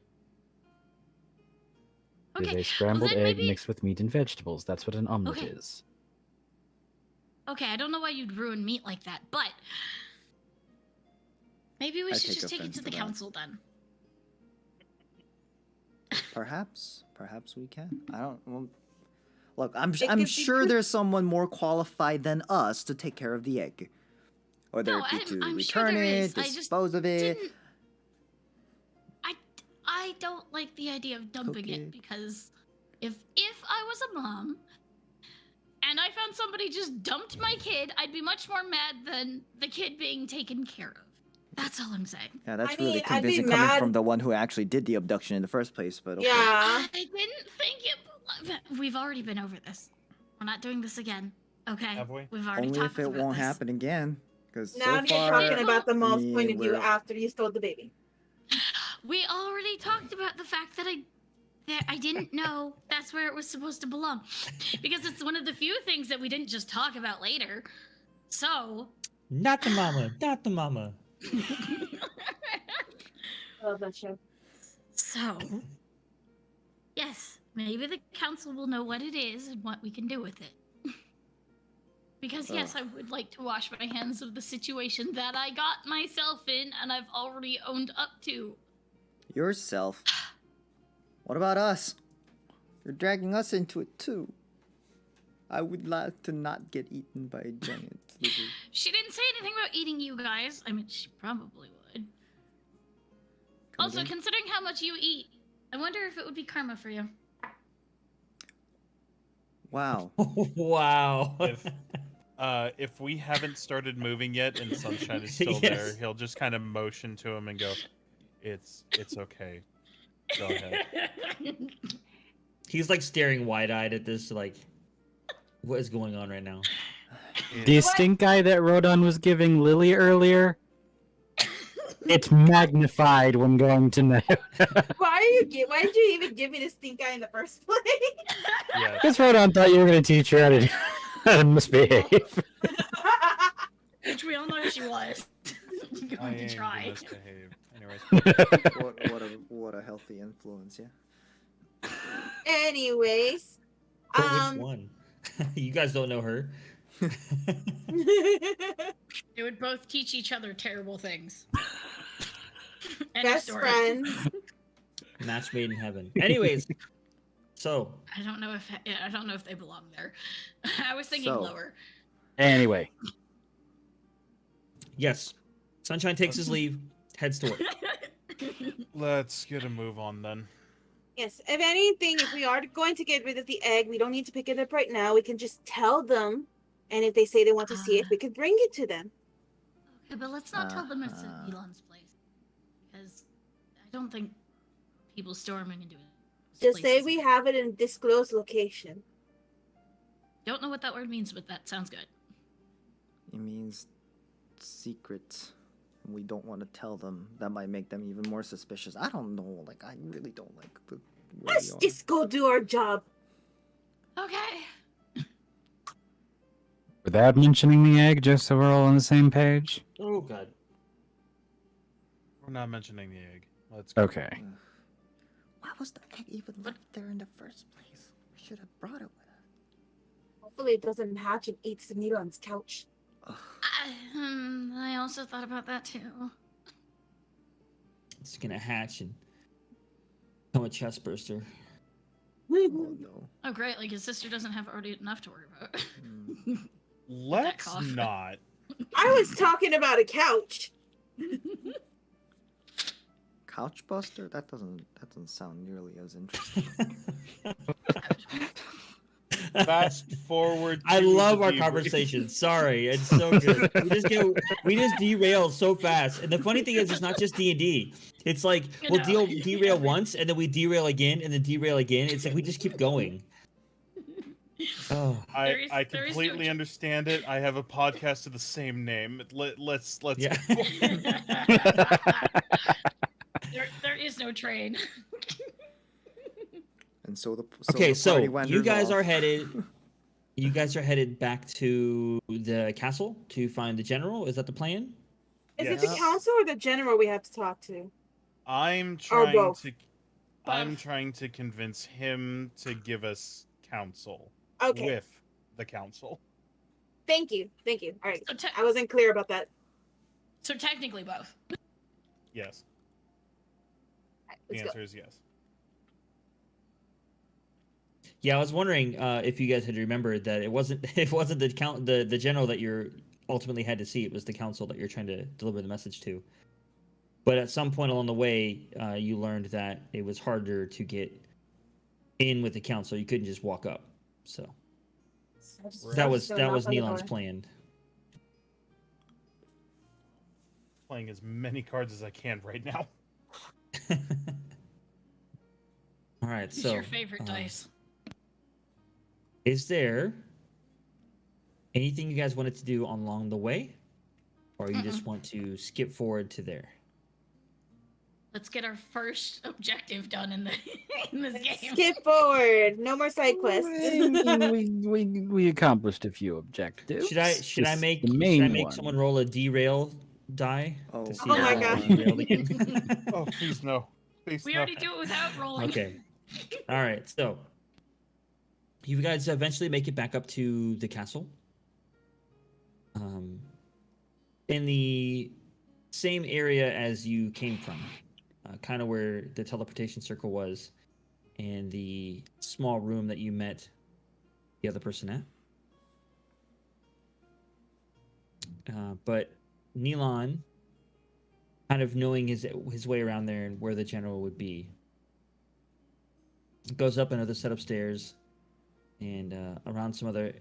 It is Okay, a scrambled then egg maybe- mixed with meat and vegetables. That's what an omelet Okay. is. okay. I don't know why you'd ruin meat like that, but maybe we I should take just take it offense to the to that. council then. Perhaps we can. I don't. Well, look, I'm It I'm could be sure good. there's someone more qualified than us to take care of the egg, whether No, it be to I'm sure return there it, is. I just dispose of it. Didn't. I don't like the idea of dumping Okay. it because if I was a mom and I found somebody just dumped my kid, I'd be much more mad than the kid being taken care of. That's all I'm saying. Yeah, that's I really mean, I'd be convincing coming mad- from the one who actually did the abduction in the first place. But okay. Yeah. I didn't think it. We've already been over this. We're not doing this again. Okay. Have we? We've already Only talked if it about won't this. happen again. Because Now so you're far, talking about the mom's me point and of view we're- after you stole the baby. We already talked about the fact that I didn't know that's where it was supposed to belong, because it's one of the few things that we didn't just talk about later. So. Not the mama. Not the mama. Love that show. So, yes, maybe the council will know what it is and what we can do with it. Because, yes, I would like to wash my hands of the situation that I got myself in and I've already owned up to. yourself. What about us? You're dragging us into it too. I would like to not get eaten by a giant lizard. She didn't say anything about eating you guys. I mean, she probably would. Come Also, again? considering how much you eat, I wonder if it would be karma for you. Wow. Wow. If we haven't started moving yet and Sunshine is still Yes. there, he'll just kind of motion to him and go, "It's okay. Go ahead." He's like staring wide-eyed at this, like, what is going on right now? The What? stink eye that Rodon was giving Lily earlier, it's magnified when going to now. Why did you even give me this stink eye in the first place? Yeah. Because Rodon thought you were going to teach her how to misbehave. Which we all know she was. I Going to aim try. to misbehave. Anyways, what a healthy influence, yeah. Anyways, But which one? You guys don't know her. They would both teach each other terrible things. End of best story. friends. Match made in heaven. Anyways, so I don't know if they belong there. I was thinking So. lower. Anyway, yes, Sunshine takes his leave, heads to work. let's get a move on then. Yes, if anything, if we are going to get rid of the egg, we don't need to pick it up right now. We can just tell them, and if they say they want to see it, we could bring it to them. Yeah, but let's not tell them it's Uh-huh. Elon's place. Because I don't think people storming into his Just place say is we good. have it in a disclosed location. Don't know what that word means, but that sounds good. It means secret. We don't want to tell them. That might make them even more suspicious. I don't know. Like, I really don't like the where Let's we are. just go do our job. Okay. Without mentioning the egg, just so we're all on the same page. Oh god. We're not mentioning the egg. Let's go. Okay. Why was the egg even left there in the first place? We should have brought it with us. Hopefully it doesn't hatch and eats the meat on his couch. Ugh. I also thought about that too. It's gonna hatch and become a chest burster. Oh no. Oh, great. Like his sister doesn't have already enough to worry about. Let's cough. not. I was talking about a couch. Couch buster? That doesn't sound nearly as interesting. Fast forward. I to love the our debrief. conversation. Sorry, it's so good. We just derail so fast. And the funny thing is, it's not just D&D. It's like we'll No. derail once, and then we derail again, and then derail again. It's like we just keep going. Oh, There is I no completely tr- understand it. I have a podcast of the same name. Let's yeah. there is no train. And so the Okay, the party so wanders you guys off. are headed. You guys are headed back to the castle to find the general. Is that the plan? Is it the Yes. council or the general we have to talk to? I'm Or trying both. to. I'm Both. trying to convince him to give us counsel Okay. with the council. Thank you. Thank you. All right. So, I wasn't clear about that. so technically both. Yes. All right, The let's go. answer is yes. Yeah, I was wondering if you guys had remembered that it wasn't the general that you're ultimately had to see. It was the council that you're trying to deliver the message to. But at some point along the way, you learned that it was harder to get in with the council. You couldn't just walk up. So I just- that I'm was just gonna that knock was on the Neelon's door. plan. Playing as many cards as I can right now. All right, It's so your favorite dice. is there anything you guys wanted to do along the way, or you just want to skip forward to there? Let's get our first objective done in the in this game. Skip forward. No more side quests. we accomplished a few objectives. Should I This is make the main one. someone roll a derail die Oh. to see Oh my if God. it's derailed again? Oh, please no. Please We no. already do it without rolling. Okay. All right. So you guys eventually make it back up to the castle. In the same area as you came from, kind of where the teleportation circle was, and the small room that you met the other person at. But Neelon, kind of knowing his way around there and where the general would be, goes up another set of stairs and around some other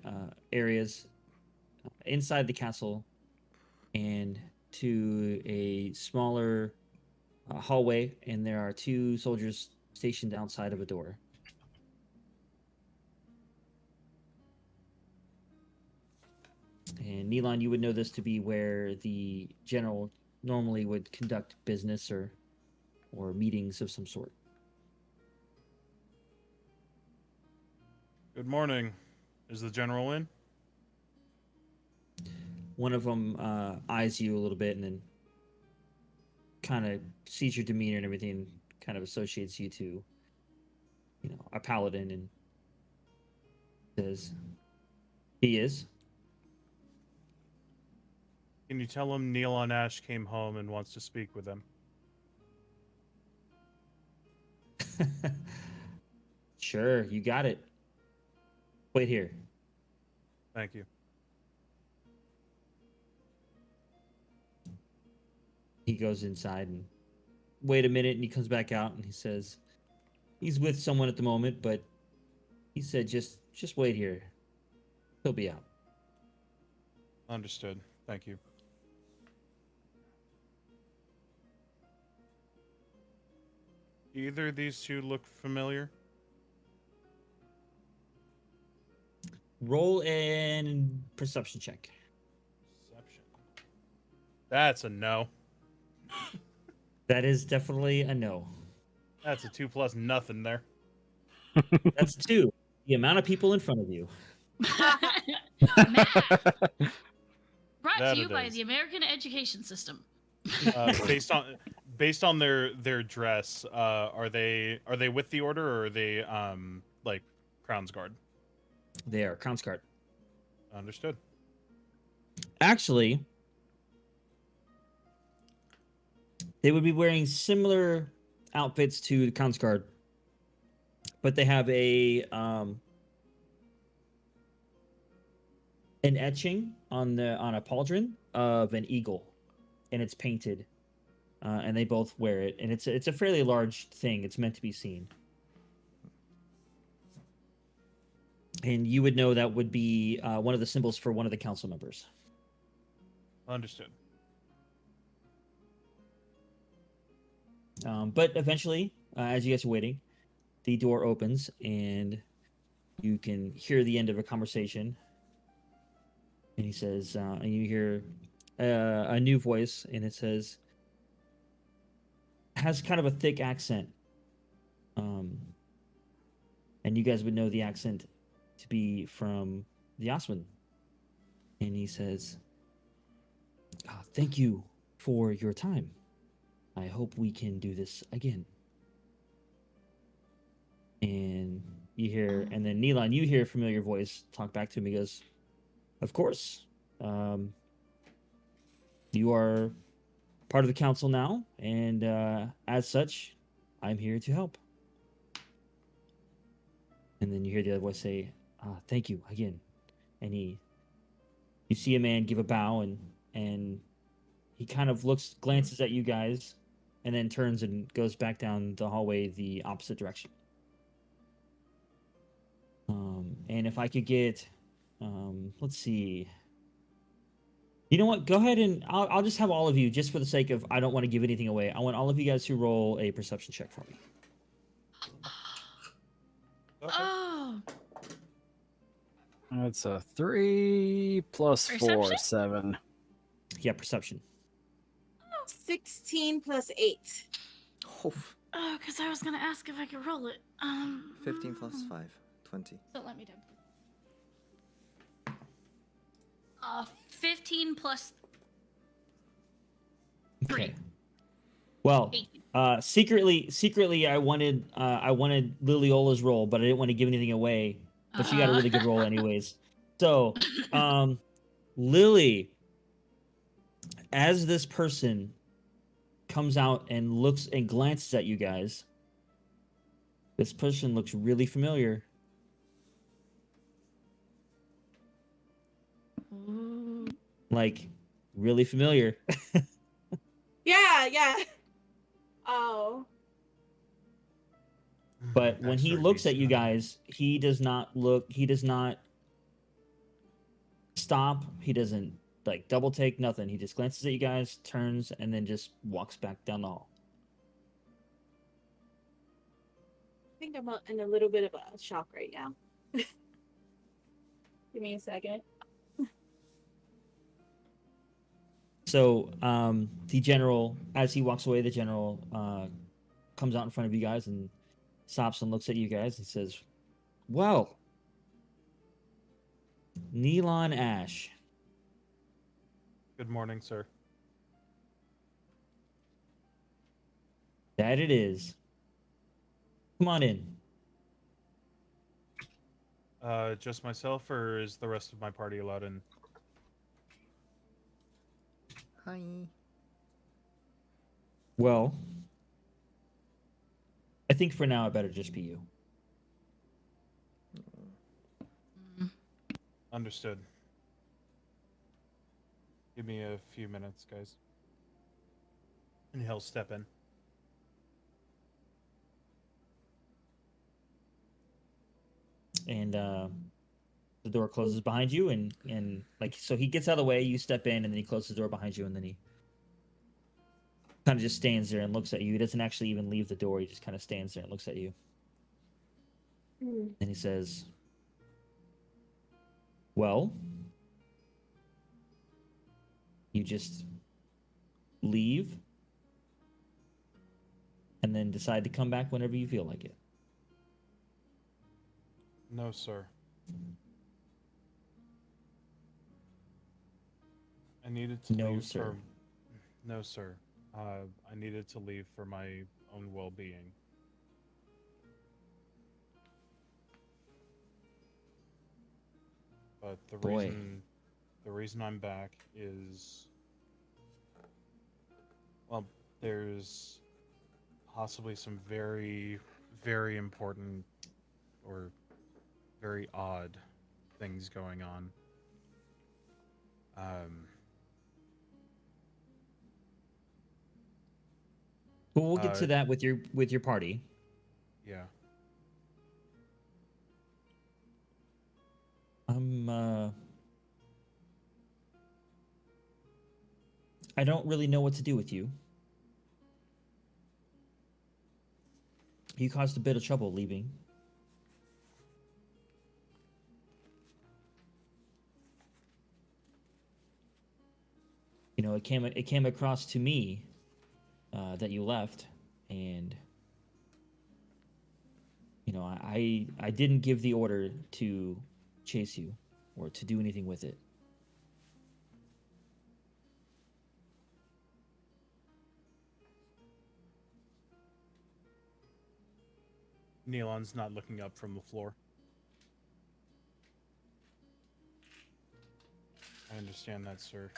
areas inside the castle and to a smaller hallway, and there are two soldiers stationed outside of a door. And Neelon, you would know this to be where the general normally would conduct business or meetings of some sort. Good morning. Is the general in? One of them eyes you a little bit and then kind of sees your demeanor and everything, kind of associates you to, a paladin, and says, "He is." Can you tell him Neelon Ash came home and wants to speak with him? Sure, you got it. Wait here. Thank you. He goes inside and wait a minute, and he comes back out and he says he's with someone at the moment, but he said just wait here. He'll be out. Understood. Thank you. Either of these two look familiar? Roll an perception check. Perception. That's a no. That is definitely a no. That's a 2 plus nothing there. That's 2. The amount of people in front of you. Math. Brought That to you it by is. the American education system. Based on their dress, are they with the order, or are they like Crown's Guard? They are Crown's Guard. Understood. Actually, they would be wearing similar outfits to the Crown's Guard, but they have an etching on a pauldron of an eagle, and it's painted, and they both wear it, and it's a fairly large thing. It's meant to be seen, and you would know that would be one of the symbols for one of the council members. Understood. But eventually, as you guys are waiting, the door opens and you can hear the end of a conversation. And he says, and you hear a new voice, and it says, has kind of a thick accent. And you guys would know the accent to be from the Osman. And he says, thank you for your time. I hope we can do this again. And you hear, and then Neelan, you hear a familiar voice talk back to him. He goes, of course. You are part of the council now, and as such, I'm here to help. And then you hear the other voice say, thank you again. And you see a man give a bow, and he kind of glances at you guys, and then turns and goes back down the hallway the opposite direction. And if I could get, let's see. You know what? Go ahead and I'll just have all of you, just for the sake of, I don't want to give anything away. I want all of you guys to roll a perception check for me. Okay. Oh, That's a 3 plus 4, Perception? 7. Yeah, perception. 16 plus 8. Oh, because I was gonna ask if I could roll it. 15 plus 5, 20. Don't let me down. 15 plus Okay. 3. Well, 18. secretly, I wanted Liliola's roll, but I didn't want to give anything away. But she got a really good roll, anyways. So, Lily, as this person comes out and looks and glances at you guys, this person looks really familiar. Ooh. Like, really familiar. Yeah. Oh. But when he Extra looks at decent. you guys, he does not stop. He doesn't like double take, nothing. He just glances at you guys, turns, and then just walks back down the hall. I think I'm in a little bit of a shock right now. Give me a second. So the general, as he walks away, the general comes out in front of you guys and stops and looks at you guys and says, well, Neelan Ash. Good morning, sir. That it is. Come on in. Just myself, or is the rest of my party allowed in? Hi. Well, I think for now it better just be you. Mm. Understood. Give me a few minutes, guys. And he'll step in. And the door closes behind you, and like, so he gets out of the way, you step in, and then he closes the door behind you, and then he kind of just stands there and looks at you. He doesn't actually even leave the door. He just kind of stands there and looks at you. Hmm. And he says, well, you just leave and then decide to come back whenever you feel like it. No, sir. I needed to No, leave sir. for... No, sir. I needed to leave for my own well-being. But Boy. the reason I'm back is, well, there's possibly some very, very important or very odd things going on. Well, we'll get Uh, to that with your party. Yeah. I don't really know what to do with you. You caused a bit of trouble leaving. You know, it came across to me that you left, and you know, I didn't give the order to chase you or to do anything with it. Neilon's not looking up from the floor. I understand that, sir.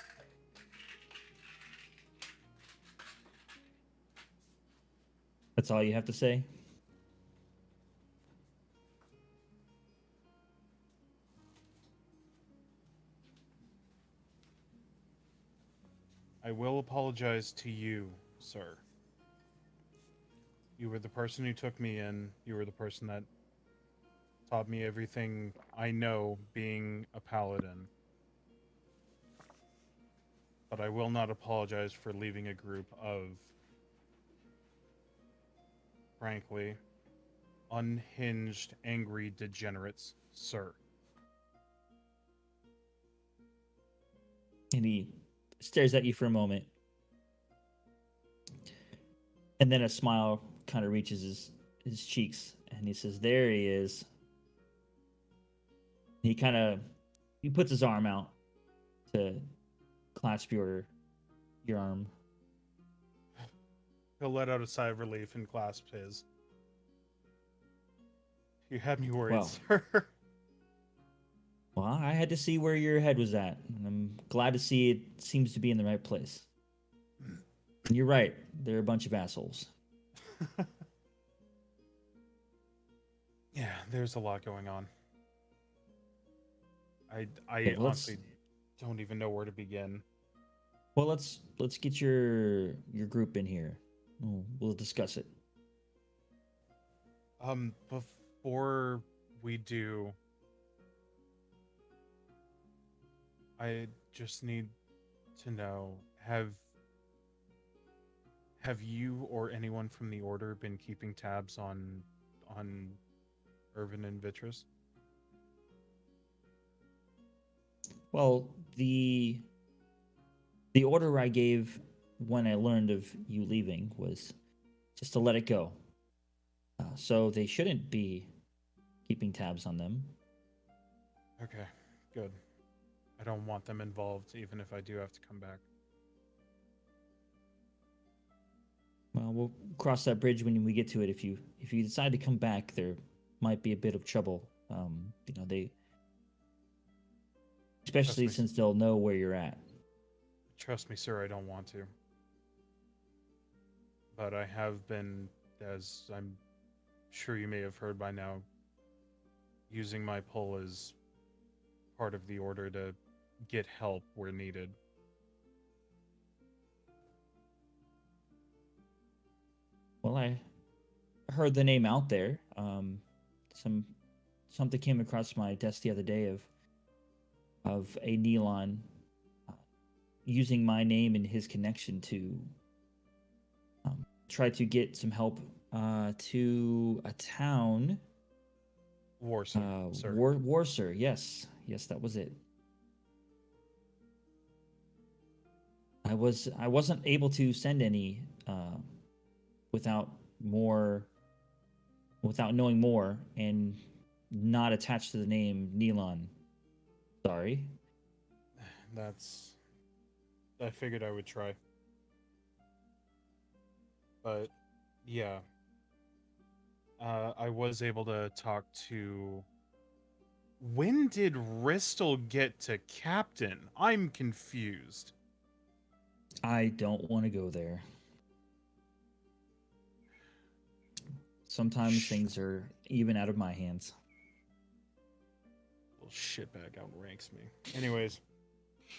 That's all you have to say? I will apologize to you, sir. You were the person who took me in. You were the person that taught me everything I know being a paladin. But I will not apologize for leaving a group of, frankly, unhinged, angry degenerates, sir. And he stares at you for a moment. And then a smile kind of reaches his cheeks, and he says, there he is. He puts his arm out to clasp your arm. He'll let out a sigh of relief and clasp his. You had me worried, Well. sir. Well, I had to see where your head was at, and I'm glad to see it seems to be in the right place. And you're right, they're a bunch of assholes. Yeah, there's a lot going on. I Okay, honestly don't even know where to begin. Well, let's get your group in here. We'll discuss it. Before we do, I just need to know, have you or anyone from the Order been keeping tabs on Irvin and Vitrus? Well, the order I gave when I learned of you leaving was just to let it go. So they shouldn't be keeping tabs on them. Okay, good. I don't want them involved, even if I do have to come back. Well, we'll cross that bridge when we get to it. If you decide to come back, there might be a bit of trouble. You know, especially since they'll know where you're at. Trust me, sir, I don't want to. But I have been, as I'm sure you may have heard by now, using my pull as part of the Order to get help where needed. Well, I heard the name out there. Something came across my desk the other day of a Neilon using my name and his connection to try to get some help to a town. Warsaw, sir. Warsaw. Yes, that was it. I wasn't able to send any without knowing more and not attached to the name Neelon. Sorry. I figured I would try. But yeah. I was able to talk to. When did Ristel get to captain? I'm confused. I don't want to go there. Sometimes things are even out of my hands. Little shitbag outranks me. Anyways,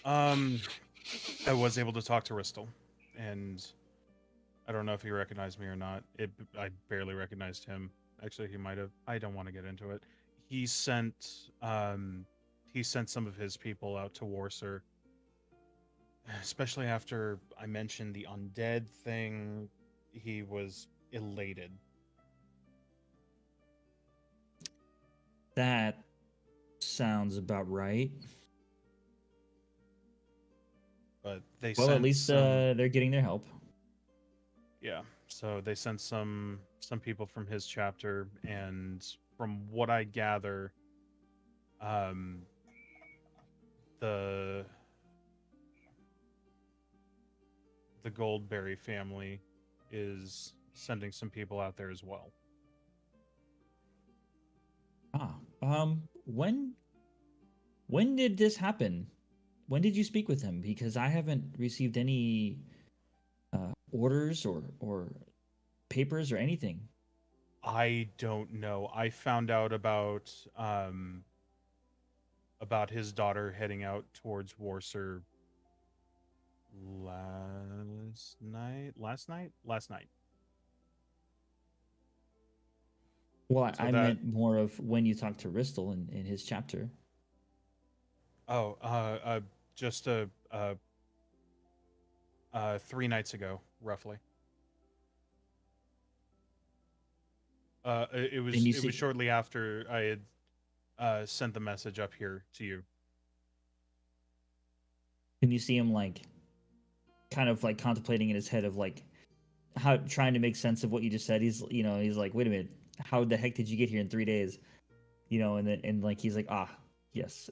I was able to talk to Ristel, and I don't know if he recognized me or not. I barely recognized him. Actually, he might have. I don't want to get into it. He sent some of his people out to Warsaw, especially after I mentioned the undead thing. He was elated. That sounds about right. But they Well, sent at least some, they're getting their help. yeah. So they sent some people from his chapter, and from what I gather, the Goldberry family is sending some people out there as well. When did this happen? When did you speak with him? Because I haven't received any orders or papers or anything. I don't know. I found out about his daughter heading out towards Warsaw last night. Well, So I that meant more of when you talked to Ristel in his chapter. just 3 nights ago, roughly. It And you was see, shortly after I had sent the message up here to you. can you see him like kind of like contemplating in his head of like how trying to make sense of what you just said. He's like, wait a minute, how the heck did you get here in 3 days? And then and like he's like, yes.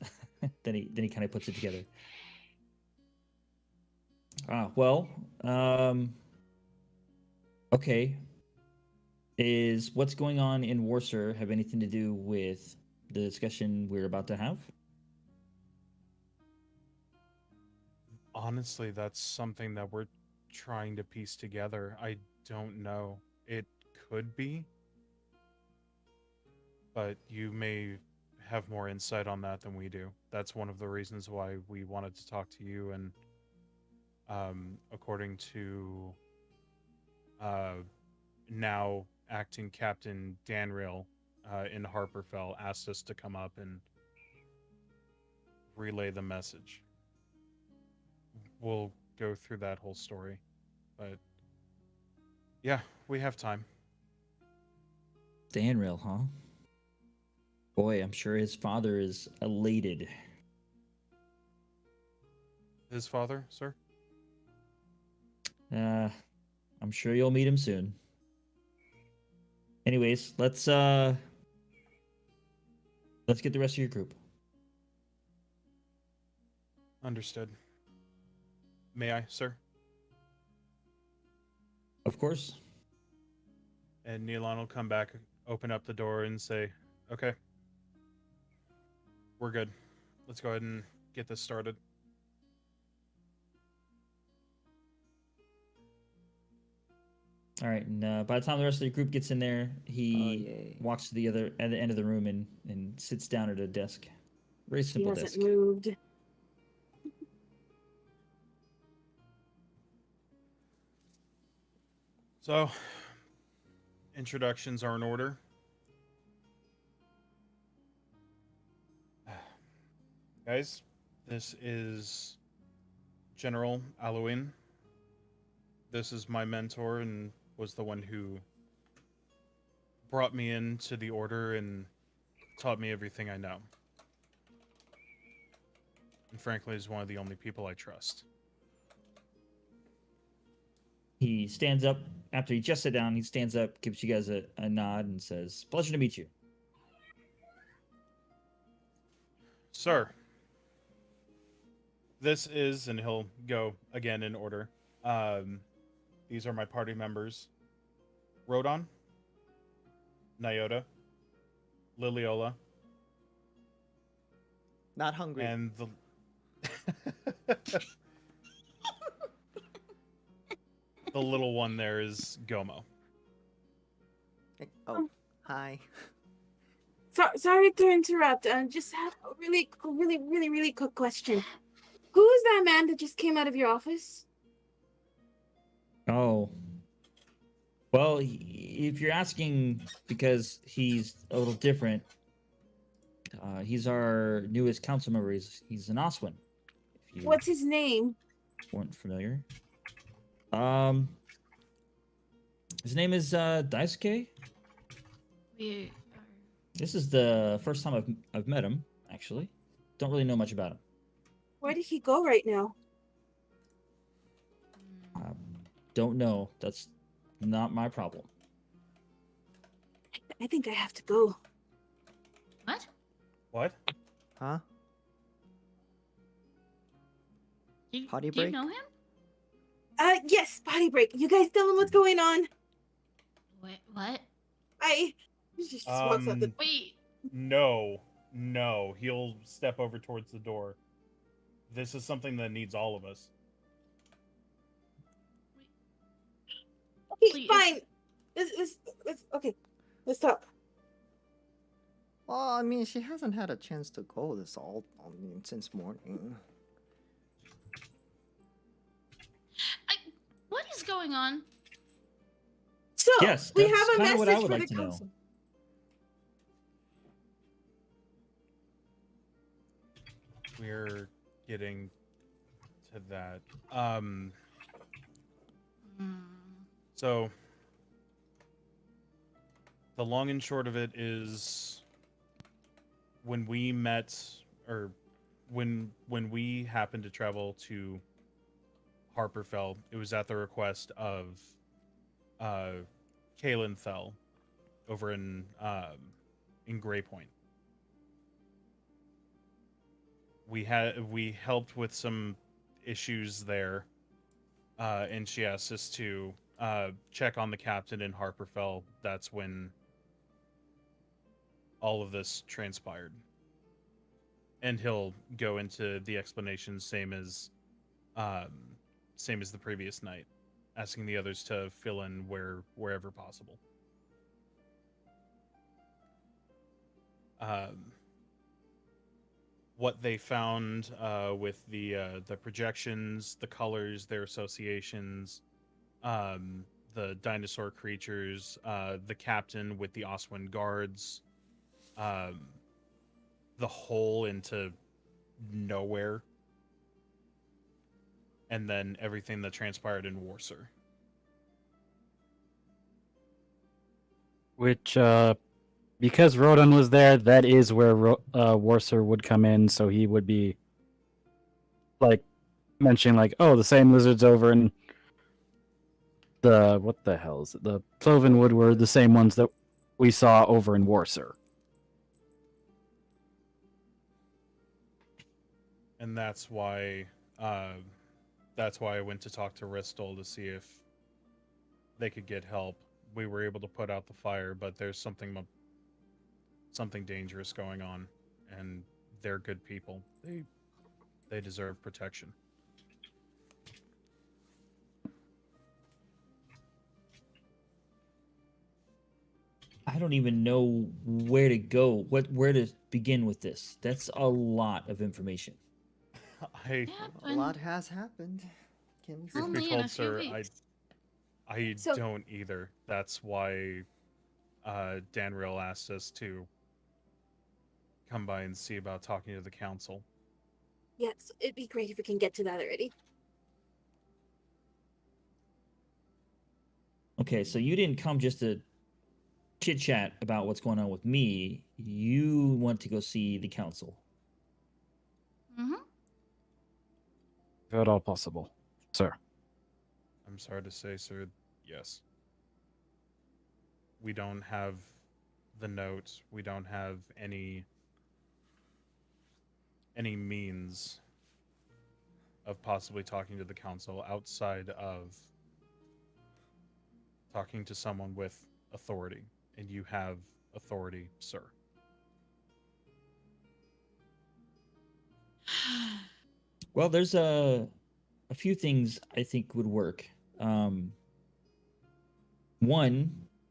then he kind of puts it together. Well, okay. Is what's going on in Warsaw have anything to do with the discussion we're about to have? Honestly, that's something that we're trying to piece together. I don't know. It could be, but you may have more insight on that than we do. That's one of the reasons why we wanted to talk to you. And according to now acting Captain Danriel in Harperfell, asked us to come up and relay the message. We'll go through that whole story, but yeah, we have time. Danriel, huh? Boy, I'm sure his father is elated. His father, sir? I'm sure you'll meet him soon. Anyways, let's get the rest of your group. Understood. May I, sir? Of course. And Neilon will come back, open up the door, and say, okay, we're good. Let's go ahead and get this started. All right, and by the time the rest of the group gets in there, he walks to the end of the room and sits down at a desk. Very simple he desk. hasn't moved. So, introductions are in order. Guys, this is General Alwyn. This is my mentor and was the one who brought me into the order and taught me everything I know. And frankly, is one of the only people I trust. He stands up after you just sit down. He stands up, gives you guys a nod, and says, "Pleasure to meet you." Sir, this is, and he'll go again in order. These are my party members: Rodon, Nyota, Liliola, Not hungry. and the the little one there is Gomo. Oh, hi. Sorry to interrupt. Just have a really quick question. Who is that man that just came out of your office? Oh. Well, if you're asking because he's a little different, he's our newest council member. He's an Oswin. If you What's his name? weren't familiar. His name is Daisuke. We are... This is the first time I've met him, actually. Don't really know much about him. Where did he go right now? Don't know. That's not my problem. I think I have to go. What? What? Huh? Potty Do you break? know him? Yes, potty break. You guys tell him what's going on. Wait, what? He just walks out the. Wait. No. He'll step over towards the door. This is something that needs all of us. Okay, Please. fine. Let's okay. Let's talk. Well, I mean, she hasn't had a chance to go since morning. What is going on? So Yes, we that's have a kinda what I message would for like the to know. council. We're getting to that. Hmm. So the long and short of it is when we met, or when we happened to travel to Harperfell, it was at the request of Kaelin Thel over in Greypoint. We helped with some issues there, and she asked us to check on the captain in Harperfell. That's when all of this transpired, and he'll go into the explanation, same as the previous night, asking the others to fill in wherever possible. What they found with the projections, the colors, their associations, the dinosaur creatures, the captain with the Oswin guards, the hole into nowhere, and then everything that transpired in Warser. Which, because Rodan was there, that is where Warser would come in, so he would be, like, mentioning, like, oh, the same lizards over in what the hell is it? The Clovenwood were the same ones that we saw over in Warser. And that's why I went to talk to Ristol to see if they could get help. We were able to put out the fire, but there's something dangerous going on, and they're good people. They deserve protection. I don't even know where to go. Where to begin with this? That's a lot of information. I A lot has happened. Can we truth Only be in a told, few sir, weeks. I So- don't either. That's why Danriel asked us to come by and see about talking to the council. Yes, it'd be great if we can get to that already. Okay, so you didn't come just to chit chat about what's going on with me. You want to go see the council. Mm-hmm. If at all possible, sir. I'm sorry to say, sir, yes. We don't have the note. We don't have any means of possibly talking to the council outside of talking to someone with authority. And you have authority, sir. Well, there's a few things I think would work. One,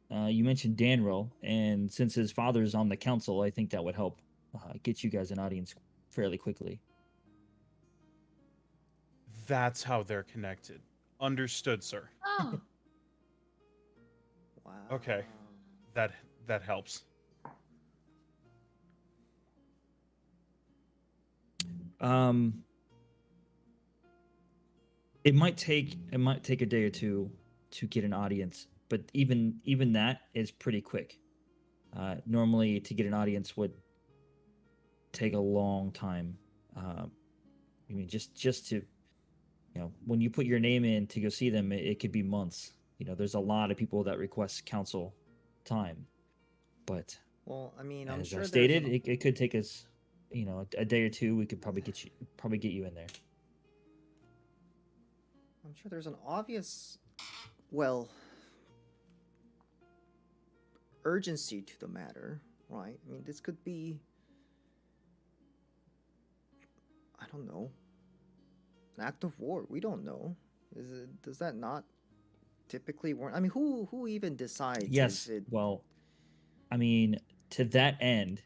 you mentioned Danril, and since his father's on the council, I think that would help get you guys an audience fairly quickly. That's how they're connected. Understood, sir. Oh, Wow. Okay. That helps. Um, it might take a day or two to get an audience, but even that is pretty quick. Normally, to get an audience would take a long time. I mean, just to when you put your name in to go see them, it could be months. There's a lot of people that request council time, but Well, I mean, I'm as sure I there's stated, an, it could take us, a day or two. We could probably get you in there. I'm sure there's an obvious, well, urgency to the matter, right? I mean, this could be, I don't know, an act of war. We don't know. Does that not typically warrant? I mean, who even decides? Yes. Is it Well, I mean, to that end,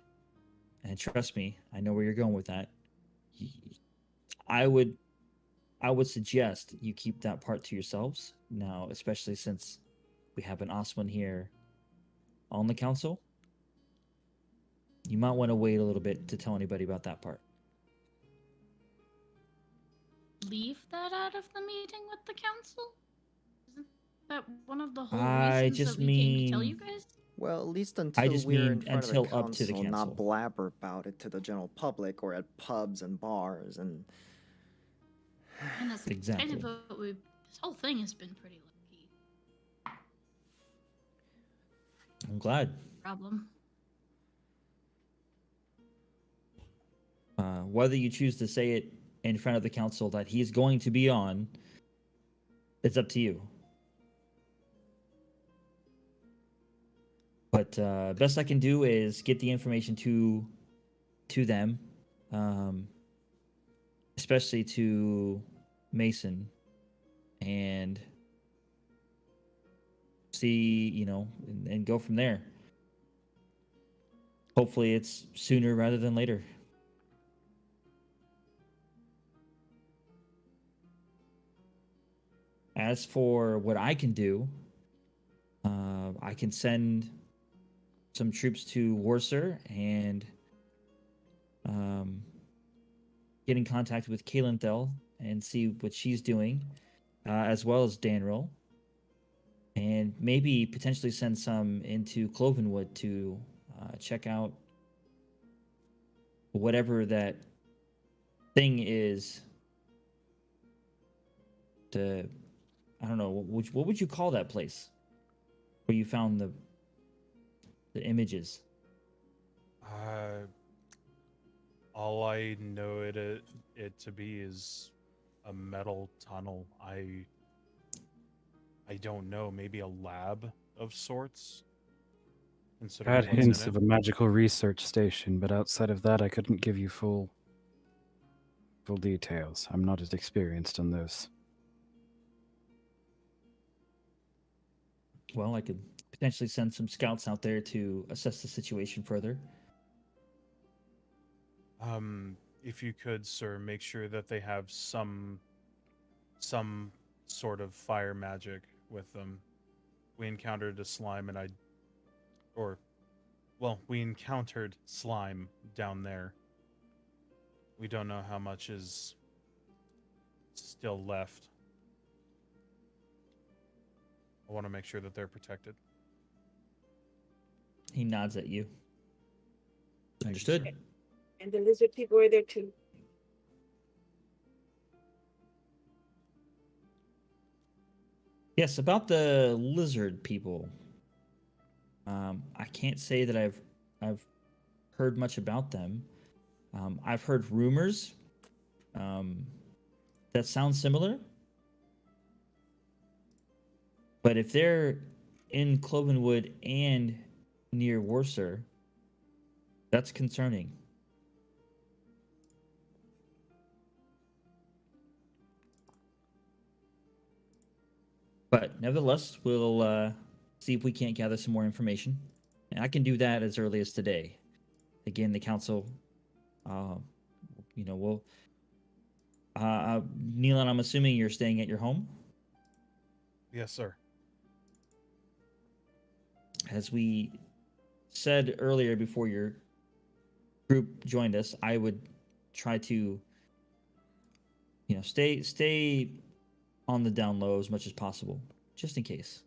and trust me, I know where you're going with that. y- I would suggest you keep that part to yourselves now, especially since we have an Osman here on the council. You might want to wait a little bit to tell anybody about that part. leave that out of the meeting with the council? Isn't that one of the whole I reasons just that we came to tell mean- you guys? well, at least I until just we're mean in front of the until up to the council, not council. blabber about it to the general public or at pubs and bars and. And that's kind Exactly. of what we. This whole thing has been pretty low key. I'm glad. Problem. Whether you choose to say it in front of the council that he's going to be on, it's up to you. But best I can do is get the information to them, especially to Mason, and see, and go from there. Hopefully, it's sooner rather than later. As for what I can do, I can send some troops to Warsaw and get in contact with Kalenthel and see what she's doing, as well as Danril, and maybe potentially send some into Clovenwood to check out whatever that thing is. I don't know, what would you call that place where you found the images? All I know it to be is a metal tunnel. I don't know, maybe a lab of sorts. I Considering had what's hints in of it. a magical research station, but outside of that, I couldn't give you full details. I'm not as experienced in those. Well, I could potentially send some scouts out there to assess the situation further. If you could, sir, make sure that they have some sort of fire magic with them. We encountered a slime we encountered slime down there. We don't know how much is still left. I want to make sure that they're protected. He nods at you. Thank you, Understood. sir. And the lizard people are there too. Yes, about the lizard people. I can't say that I've heard much about them. I've heard rumors that sound similar. But if they're in Clovenwood and near Worcester, that's concerning. But nevertheless, we'll see if we can't gather some more information. And I can do that as early as today. Again, the council, will. Neelan, I'm assuming you're staying at your home? Yes, sir. As we said earlier before your group joined us, I would try to, stay on the down low as much as possible, just in case.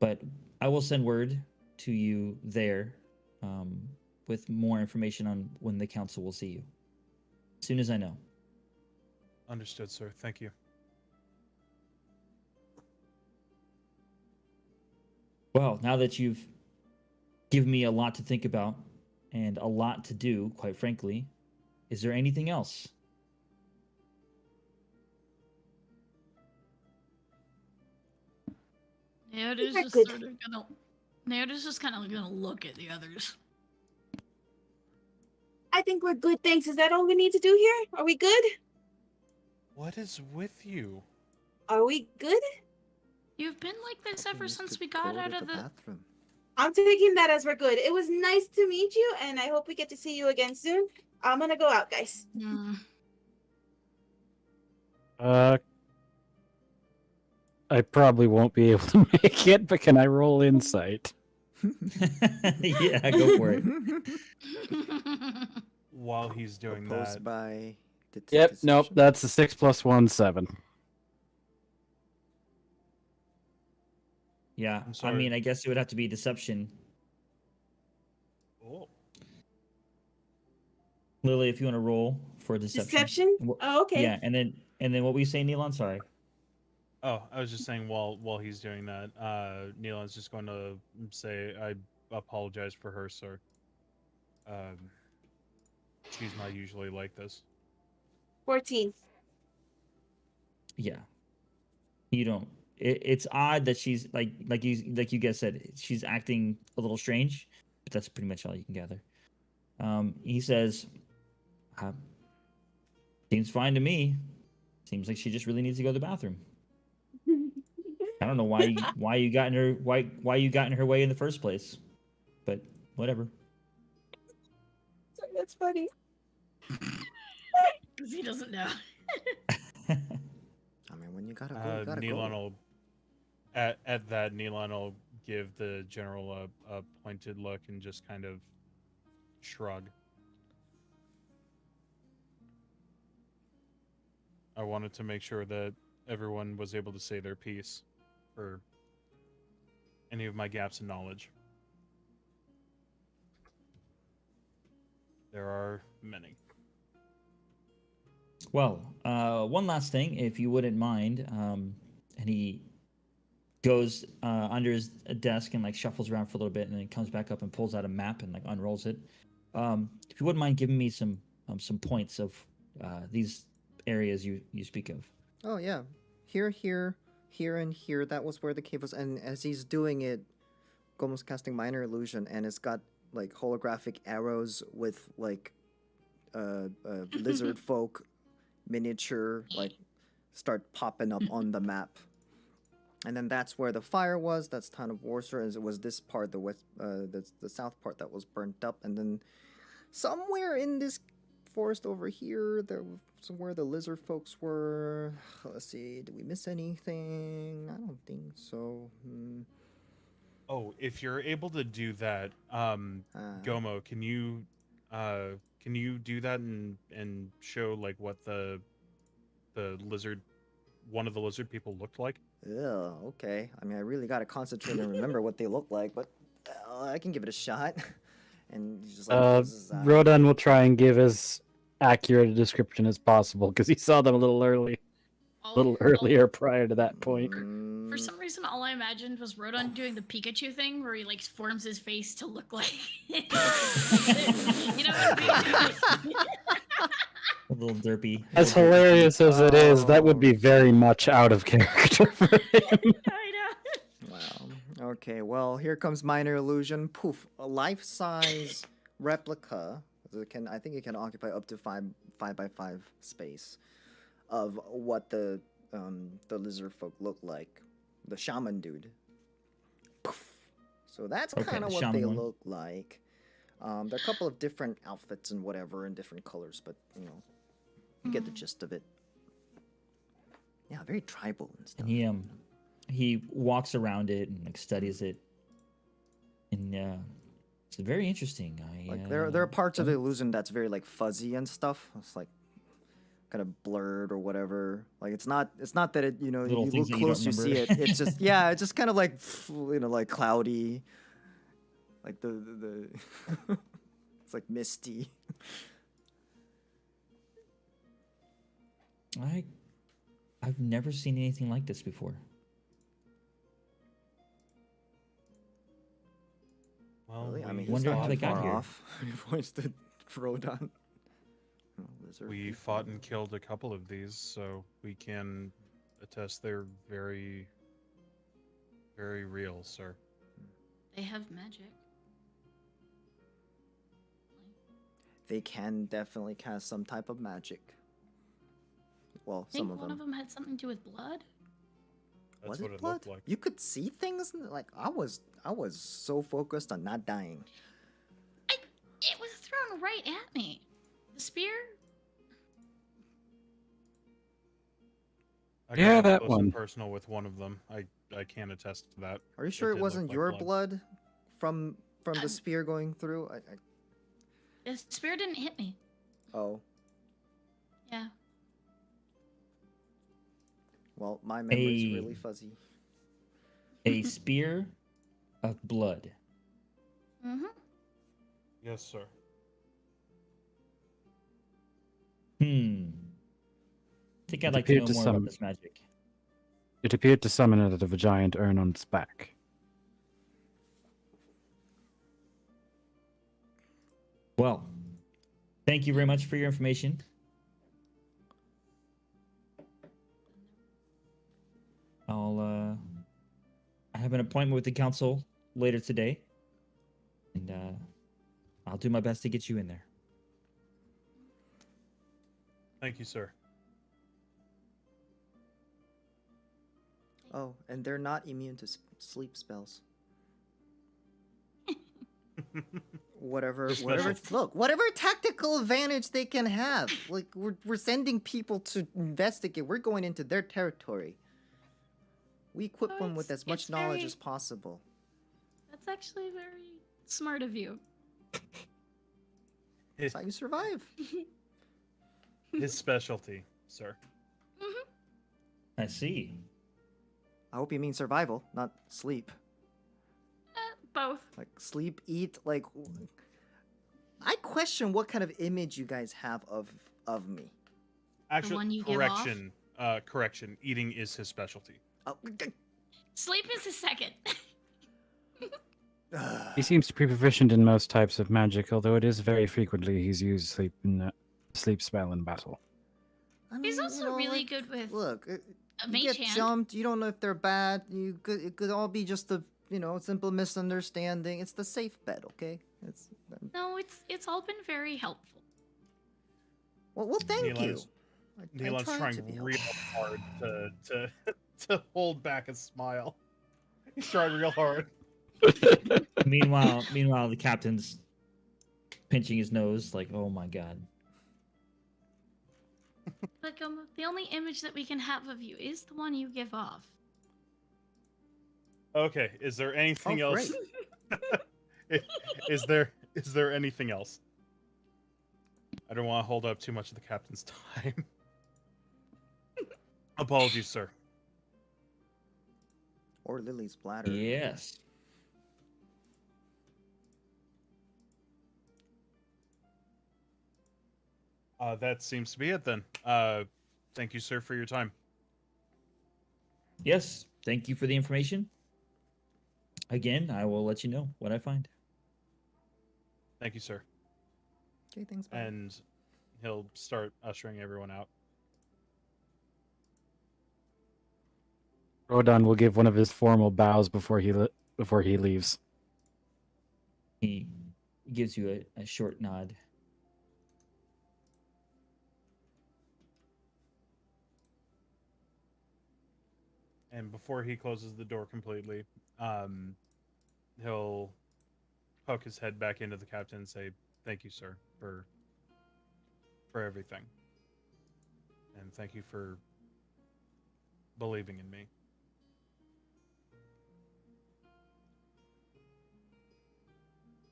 But I will send word to you there with more information on when the council will see you. As soon as I know. Understood, sir. Thank you. Well, now that you've given me a lot to think about and a lot to do, quite frankly, is there anything else? Neoda's They're just good. sort of gonna. Neoda's just kind of gonna look at the others. I think we're good, thanks. Is that all we need to do here? Are we good? What is with you? Are we good? You've been like this ever Needs since to we got go out to of the. bathroom. I'm taking that as we're good. It was nice to meet you, and I hope we get to see you again soon. I'm gonna go out, guys. Hmm. I probably won't be able to make it, but can I roll insight? Yeah, go for it. While he's doing Proposed that, by Yep, nope, decision. that's a 6 + 1, 7. Yeah, I'm I sorry. mean, I guess it would have to be deception. oh, Lily, if you want to roll for deception. Deception? And Oh, okay. Yeah, and then what were you saying, Neelan? Sorry. I was just saying while he's doing that, Neelan's just going to say, I apologize for her, sir. She's not usually like this. 14. Yeah. You don't. It's odd that she's like you guys said, she's acting a little strange, but that's pretty much all you can gather. He says, "Seems fine to me. Seems like she just really needs to go to the bathroom. I don't know why you got in her why you got in her way in the first place, but whatever." Sorry, that's funny. Because he doesn't know. I mean, when you gotta go, you gotta Neelan go. will, at that, Neelan will give the general a pointed look and just kind of shrug. I wanted to make sure that everyone was able to say their piece for any of my gaps in knowledge. There are many. Well, one last thing, if you wouldn't mind, and he goes under his desk and like shuffles around for a little bit, and then comes back up and pulls out a map and like unrolls it. If you wouldn't mind giving me some points of these areas you speak of. Oh yeah, here, and here. That was where the cave was. And as he's doing it, Gomo's casting minor illusion, and it's got like holographic arrows with like lizard folk miniature like start popping up on the map. And then that's where the fire was. That's town of Worcester, as it was this part, the west, the south part that was burnt up. And then somewhere in this forest over here, there was somewhere the lizard folks were. Let's see, did we miss anything? I don't think so. Oh, if you're able to do that, Gomo, can you do that and show like what the lizard, one of the lizard people looked like? Okay. I mean, I really gotta concentrate and remember what they look like, but I can give it a shot. And he's just like, closes his eyes. Rodan will try and give as accurate a description as possible because he saw them a little earlier prior to that point. For some reason, all I imagined was Rodon doing the Pikachu thing, where he like forms his face to look like, you know, A little derpy. As hilarious as it is, that would be very much out of character for him. I know. Wow. Okay, well, here comes minor illusion. Poof. A life-size replica. I think it can occupy up to 5x5 space of what the lizard folk look like. The shaman dude. Poof. So that's Okay, kind of the what shaman they one. look like. There are a couple of different outfits and whatever in different colors, but you know, you get the gist of it. Yeah, very tribal and stuff. And he walks around it and like studies it, and it's very interesting. Like there are parts of the illusion that's very like fuzzy and stuff. It's like kind of blurred or whatever. Like it's not that it, you know, Little you things look that you don't close, you see it. remember. It's just it's just kind of like, you know, like cloudy. Like the it's like misty. I've never seen anything like this before. Well, Really? I we mean, wonder he's how not they too got far here. off. He points to Rodan. Oh, lizard we people. fought and killed a couple of these, so we can attest they're very, very real, sir. They have magic. They can definitely cast some type of magic. Well, I think some of one them. of them had something to do with blood. That's Was what it it blood? looked like. You could see things. Like I was so focused on not dying. It was thrown right at me. The spear. I Yeah, got up that close one. and personal with one of them. I can attest to that. Are you sure it did look wasn't like your blood from the spear going through? The spear didn't hit me. Oh, Yeah. well, my memory's Hey. really fuzzy. A spear of blood. Mm-hmm. Yes, sir. I think I'd It like to know appeared to more some- about this magic. It appeared to summon it out of a giant urn on its back. Well, thank you very much for your information. I have an appointment with the council later today, and I'll do my best to get you in there. Thank you, sir. Oh, and they're not immune to sleep spells. Whatever, look, whatever tactical advantage they can have. Like we're sending people to investigate. We're going into their territory. We equip Oh, them with as much it's knowledge very- as possible. That's actually very smart of you. That's how you survive. His specialty, sir. I see. I hope you mean survival, not sleep. Both. Like sleep, eat, like I question what kind of image you guys have of me. Actually, one you give off? correction. Eating is his specialty. Oh, Sleep is a second. He seems to be proficient in most types of magic, although it is very frequently he's used sleep spell in battle. I He's mean, also really good with Look, a you mage get hand. jumped. You don't know if they're bad. It could all be just a simple misunderstanding. It's the safe bet, okay? No, it's all been very helpful. Well, thank you. Neelan's- Neelan's tried to trying be real helpful. hard to hold back a smile. He's trying real hard. Meanwhile, the captain's pinching his nose, like, "Oh my god." Like the only image that we can have of you is the one you give off. Okay, is there anything Oh, else? Is there anything else? I don't want to hold up too much of the captain's time. Apologies, sir. Or Lily's bladder. Yes. That seems to be it then. Thank you, sir, for your time. Yes. Thank you for the information. Again, I will let you know what I find. Thank you, sir. Okay, thanks. Bye. And he'll start ushering everyone out. Rodon will give one of his formal bows before he leaves. He gives you a short nod. And before he closes the door completely, he'll poke his head back into the captain and say, "Thank you, sir, for everything, and thank you for believing in me."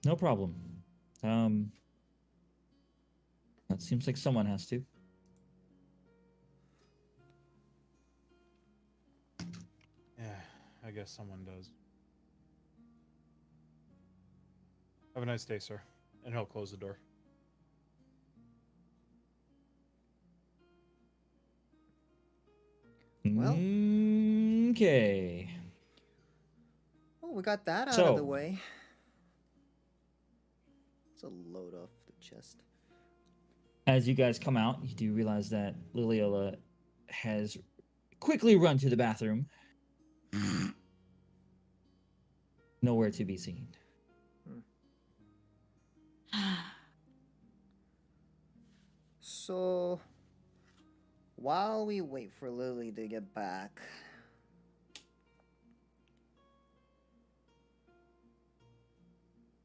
No problem. That seems like someone has to. Yeah, I guess someone does. Have a nice day, sir. And he'll close the door. Well. Okay. Oh, we got that out So- of the way. It's a load off the chest. As you guys come out, you do realize that Liliola has quickly run to the bathroom. Nowhere to be seen. So, while we wait for Lily to get back,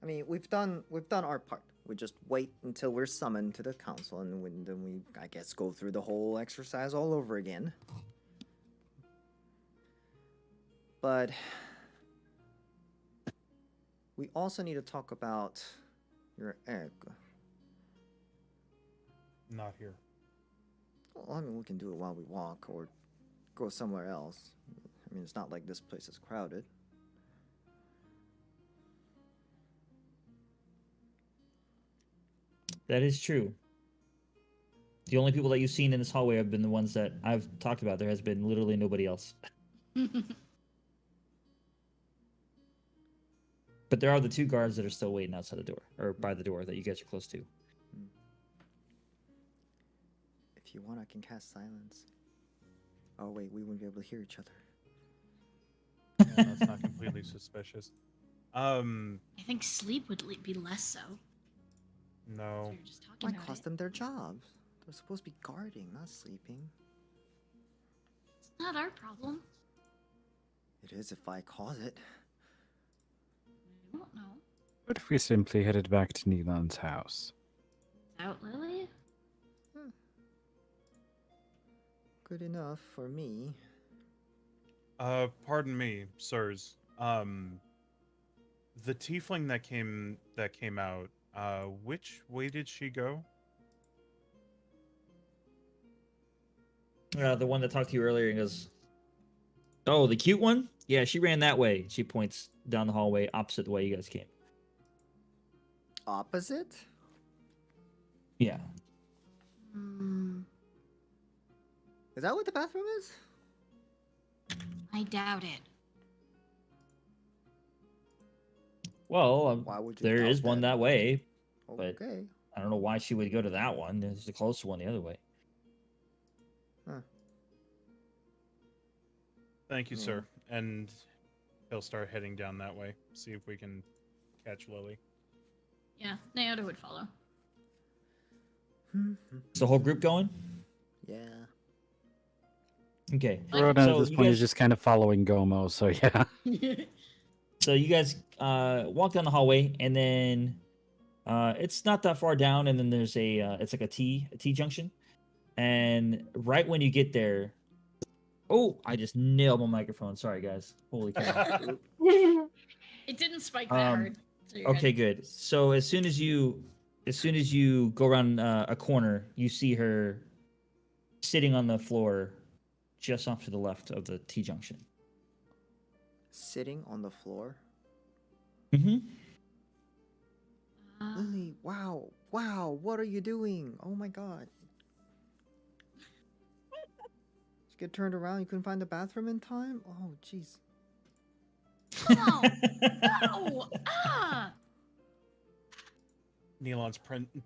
I mean, we've done our part. We just wait until we're summoned to the council, and then we, I guess, go through the whole exercise all over again. But we also need to talk about your egg. Not here. Well, I mean, we can do it while we walk or go somewhere else. I mean, it's not like this place is crowded. That is true. The only people that you've seen in this hallway have been the ones that I've talked about. There has been literally nobody else. But there are the two guards that are still waiting outside the door, or by the door that you guys are close to. If you want, I can cast silence. Oh wait, we wouldn't be able to hear each other. Yeah, that's not completely suspicious. I think sleep would be less so. No. We were just talking Why about cost it. them their jobs? They're supposed to be guarding, not sleeping. It's not our problem. It is if I cause it. I don't know. What if we simply headed back to Neelan's house? Out, Lily? Good enough for me. Pardon me, sirs. The tiefling that came out, which way did she go? The one that talked to you earlier and goes, "Oh, the cute one? Yeah, she ran that way." She points down the hallway opposite the way you guys came. Opposite? Yeah. Hmm. Is that what the bathroom is? I doubt it. Well, Why would you there doubt is one that way. but- Okay. I don't know why she would go to that one. There's the closer one the other way. Thank you, Yeah. sir. And he'll start heading down that way. See if we can catch Lily. Yeah, Naoto would follow. Is the whole group going? Yeah. Okay. Rodon So at this you point guys- is just kind of following Gomo, so yeah. So you guys walk down the hallway, and then it's not that far down, and then there's it's like a T junction, and right when you get there, oh, I just nailed my microphone. Sorry, guys. Holy cow. It didn't spike that Um, hard. So you're Okay, good. good. So as soon as you go around a corner, you see her sitting on the floor just off to the left of the T junction. sitting on the floor. Mm-hmm. Lily, wow, what are you doing? Oh my god. Just get turned around, you couldn't find the bathroom in time? Oh, jeez. No! No! Ah! Nealon's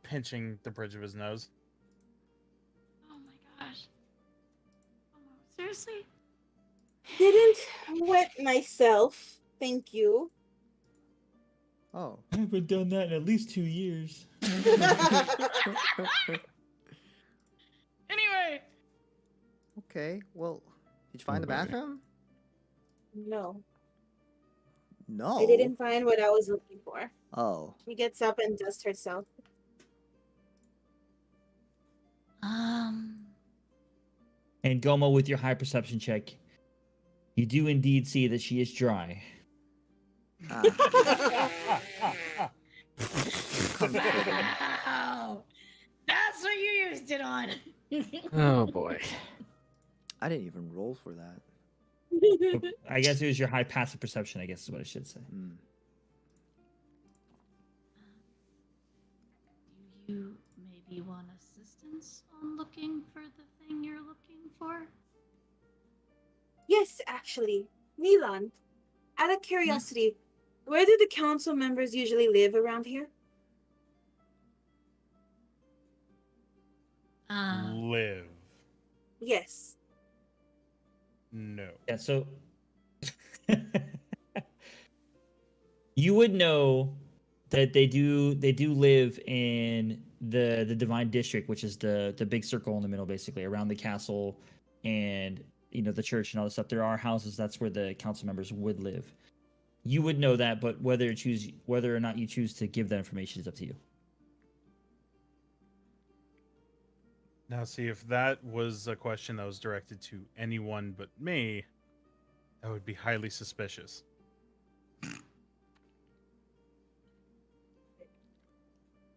pinching the bridge of his nose. Oh my gosh. Oh, seriously? Didn't wet myself. Thank you. Oh. I haven't done that in at least 2 years. Anyway. Okay, well, did you find the Okay. bathroom? No, No. I didn't find what I was looking for. Oh. She gets up and dusts herself. And Gomo, with your high perception check, you do indeed see that she is dry. Ah. Wow. That's what you used it on. Oh boy. I didn't even roll for that. I guess it was your high passive perception, I guess is what I should say. Hmm. Do you maybe want assistance on looking for the thing you're looking for? Yes, actually. Milan, out of curiosity, where do the council members usually live around here? Live. Yes. No. Yeah, so you would know that they do live in the Divine District, which is the big circle in the middle, basically around the castle and the church and all this stuff. There are houses. That's where the council members would live. You would know that, but whether or not you choose to give that information is up to you. Now, see, if that was a question that was directed to anyone but me, that would be highly suspicious.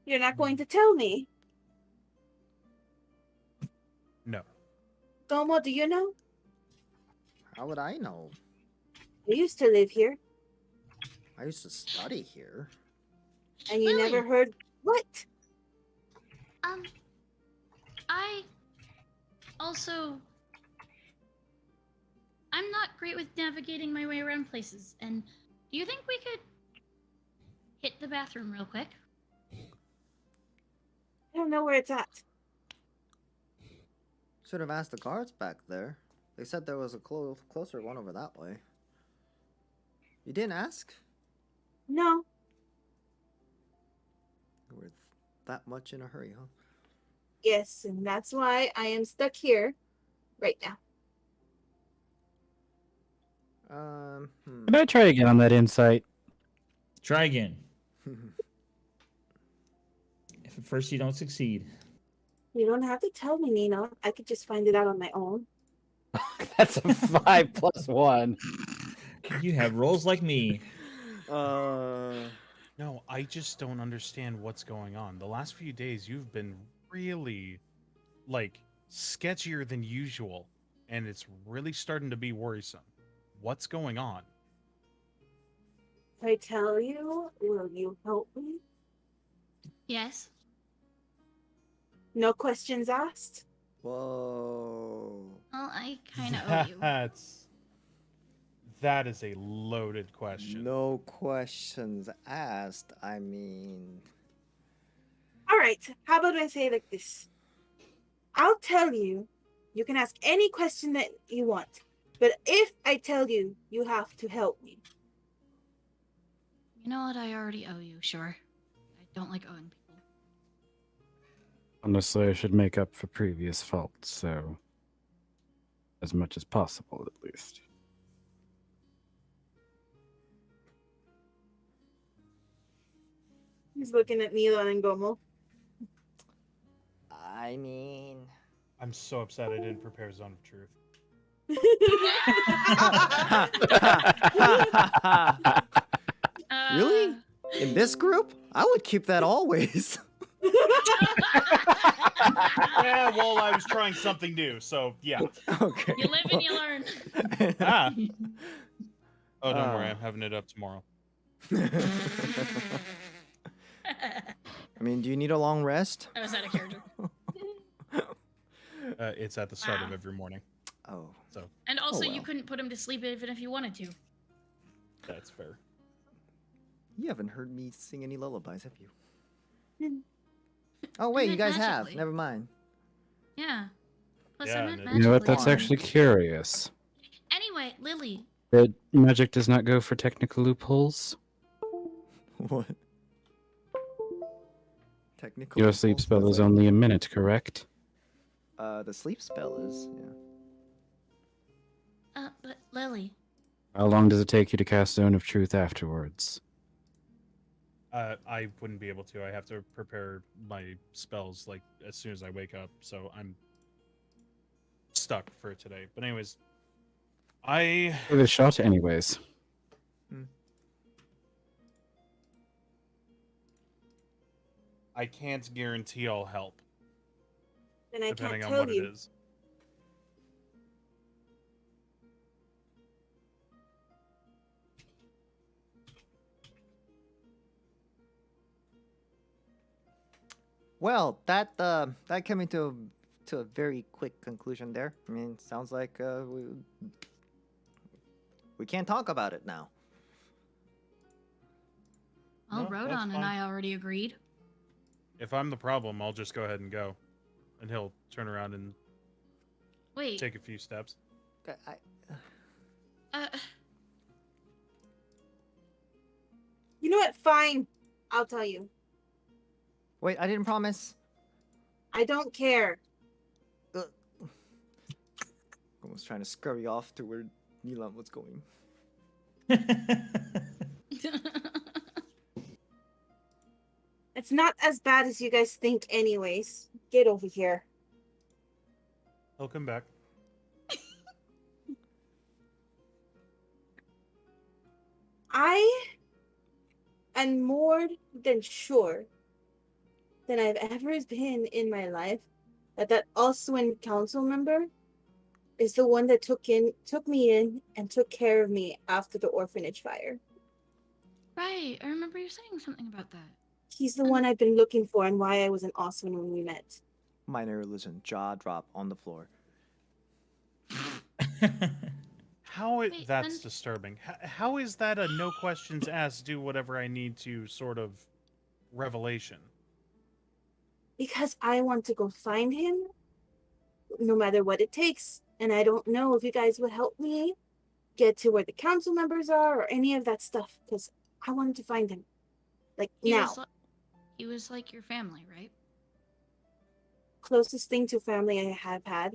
You're not going to tell me. No. Gomo, do you know? How would I know? You used to live here, I used to study here. and you Really? never heard what? I also I'm not great with navigating my way around places, and do you think we could hit the bathroom real quick? I don't know where it's at. Should have asked the guards back there. They said there was a closer one over that way. You didn't ask? No. You were that much in a hurry, huh? Yes, and that's why I am stuck here right now. Can I try again on that insight? Try again. If at first you don't succeed. You don't have to tell me, Nina. I could just find it out on my own. That's a 5 plus 1. You have rolls like me. No, I just don't understand what's going on. The last few days, you've been really, sketchier than usual, and it's really starting to be worrisome. What's going on? If I tell you, will you help me? Yes. No questions asked? Whoa. Well, I kind of owe you. That is a loaded question. No questions asked. I mean... All right, how about I say it like this? I'll tell you. You can ask any question that you want. But if I tell you, you have to help me. You know what? I already owe you, sure. I don't like owing people. Honestly, I should make up for previous faults, so as much as possible, at least. He's looking at Milan and Gomo. I mean... I'm so upset I didn't prepare Zone of Truth. Really? In this group? I would keep that always. Yeah, well, I was trying something new, so yeah. Okay. You live and you learn. Ah. Oh, don't worry, I'm having it up tomorrow. I mean, do you need a long rest? I was out of character. It's at the start of Wow. every morning, Oh, so And also, you well. couldn't put him to sleep even if you wanted to. that's fair. you haven't heard me sing any lullabies, have you? Hmm. Oh wait, you meant guys have. magically. Never mind. Yeah. Plus, Yeah, I meant and You know what? magically. That's Fine. actually curious. Anyway, Lily. That magic does not go for technical loopholes. What? Technical. Your sleep loopholes? spell What's is that? only a minute, correct? The sleep spell is. Yeah. But Lily. How long does it take you to cast Zone of Truth afterwards? I wouldn't be able to. I have to prepare my spells like as soon as I wake up, so I'm stuck for today. But anyways, I Give it a shot, anyways. can't guarantee I'll help, Then I depending can't on tell what you. it is. Well, that came to a very quick conclusion there. I mean, sounds like we can't talk about it now. Well, No, that's Rodon and fine. I already agreed. If I'm the problem, I'll just go ahead and go, and he'll turn around and Wait. take a few steps. Uh, You know what? Fine. I'll tell you. Wait, I didn't promise. I don't care. Almost trying to scurry off to where Milan was going. It's not as bad as you guys think, anyways. Get over here. He'll come back. I am more than sure than I've ever been in my life that Oswin council member is the one that took me in and took care of me after the orphanage fire. right. I remember you saying something about that. He's the one I've been looking for and why I was in Oswin when we met. Minor illusion, jaw drop on the floor. Wait, That's then- disturbing. How is that a no questions asked, do whatever I need to sort of revelation? Because I want to go find him no matter what it takes. And I don't know if you guys would help me get to where the council members are or any of that stuff. Because I wanted to find him. Like now. He was like your family, right? Closest thing to family I have had.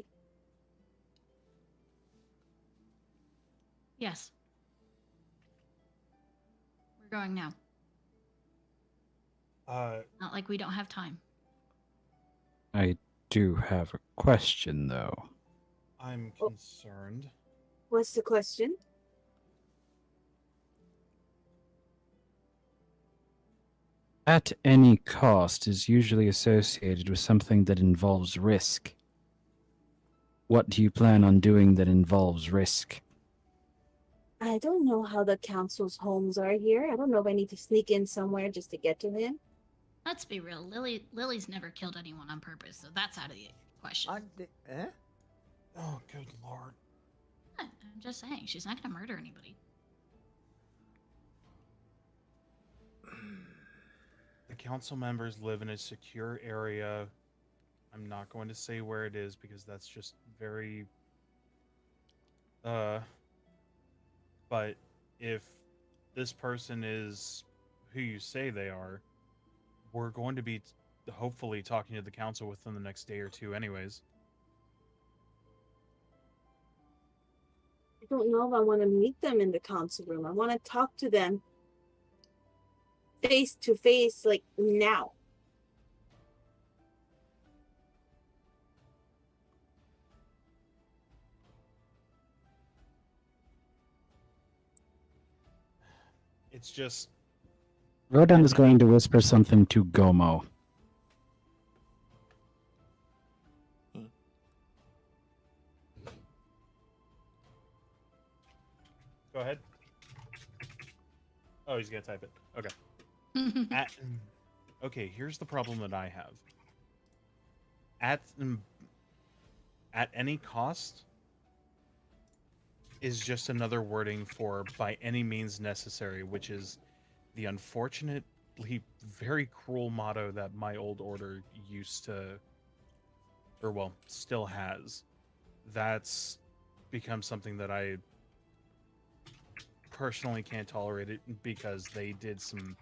Yes. We're going now. Not like we don't have time. I do have a question, though. I'm Oh. concerned. What's the question? At any cost is usually associated with something that involves risk. What do you plan on doing that involves risk? I don't know how the council's homes are here. I don't know if I need to sneak in somewhere just to get to him. Let's be real. Lily's never killed anyone on purpose, so that's out of the question. Oh, good lord. I'm just saying, she's not gonna murder anybody. The council members live in a secure area. I'm not going to say where it is because that's just very... But if this person is who you say they are, we're going to be hopefully talking to the council within the next day or two anyways. I don't know if I want to meet them in the council room. I want to talk to them face to face, like now. It's just... Rodan is going to whisper something to Gomo. Go ahead. Oh, he's gonna type it. Okay. Okay, here's the problem that I have. At any cost is just another wording for by any means necessary, which is the unfortunately very cruel motto that my old order used to, or well, still has. That's become something that I personally can't tolerate it because they did some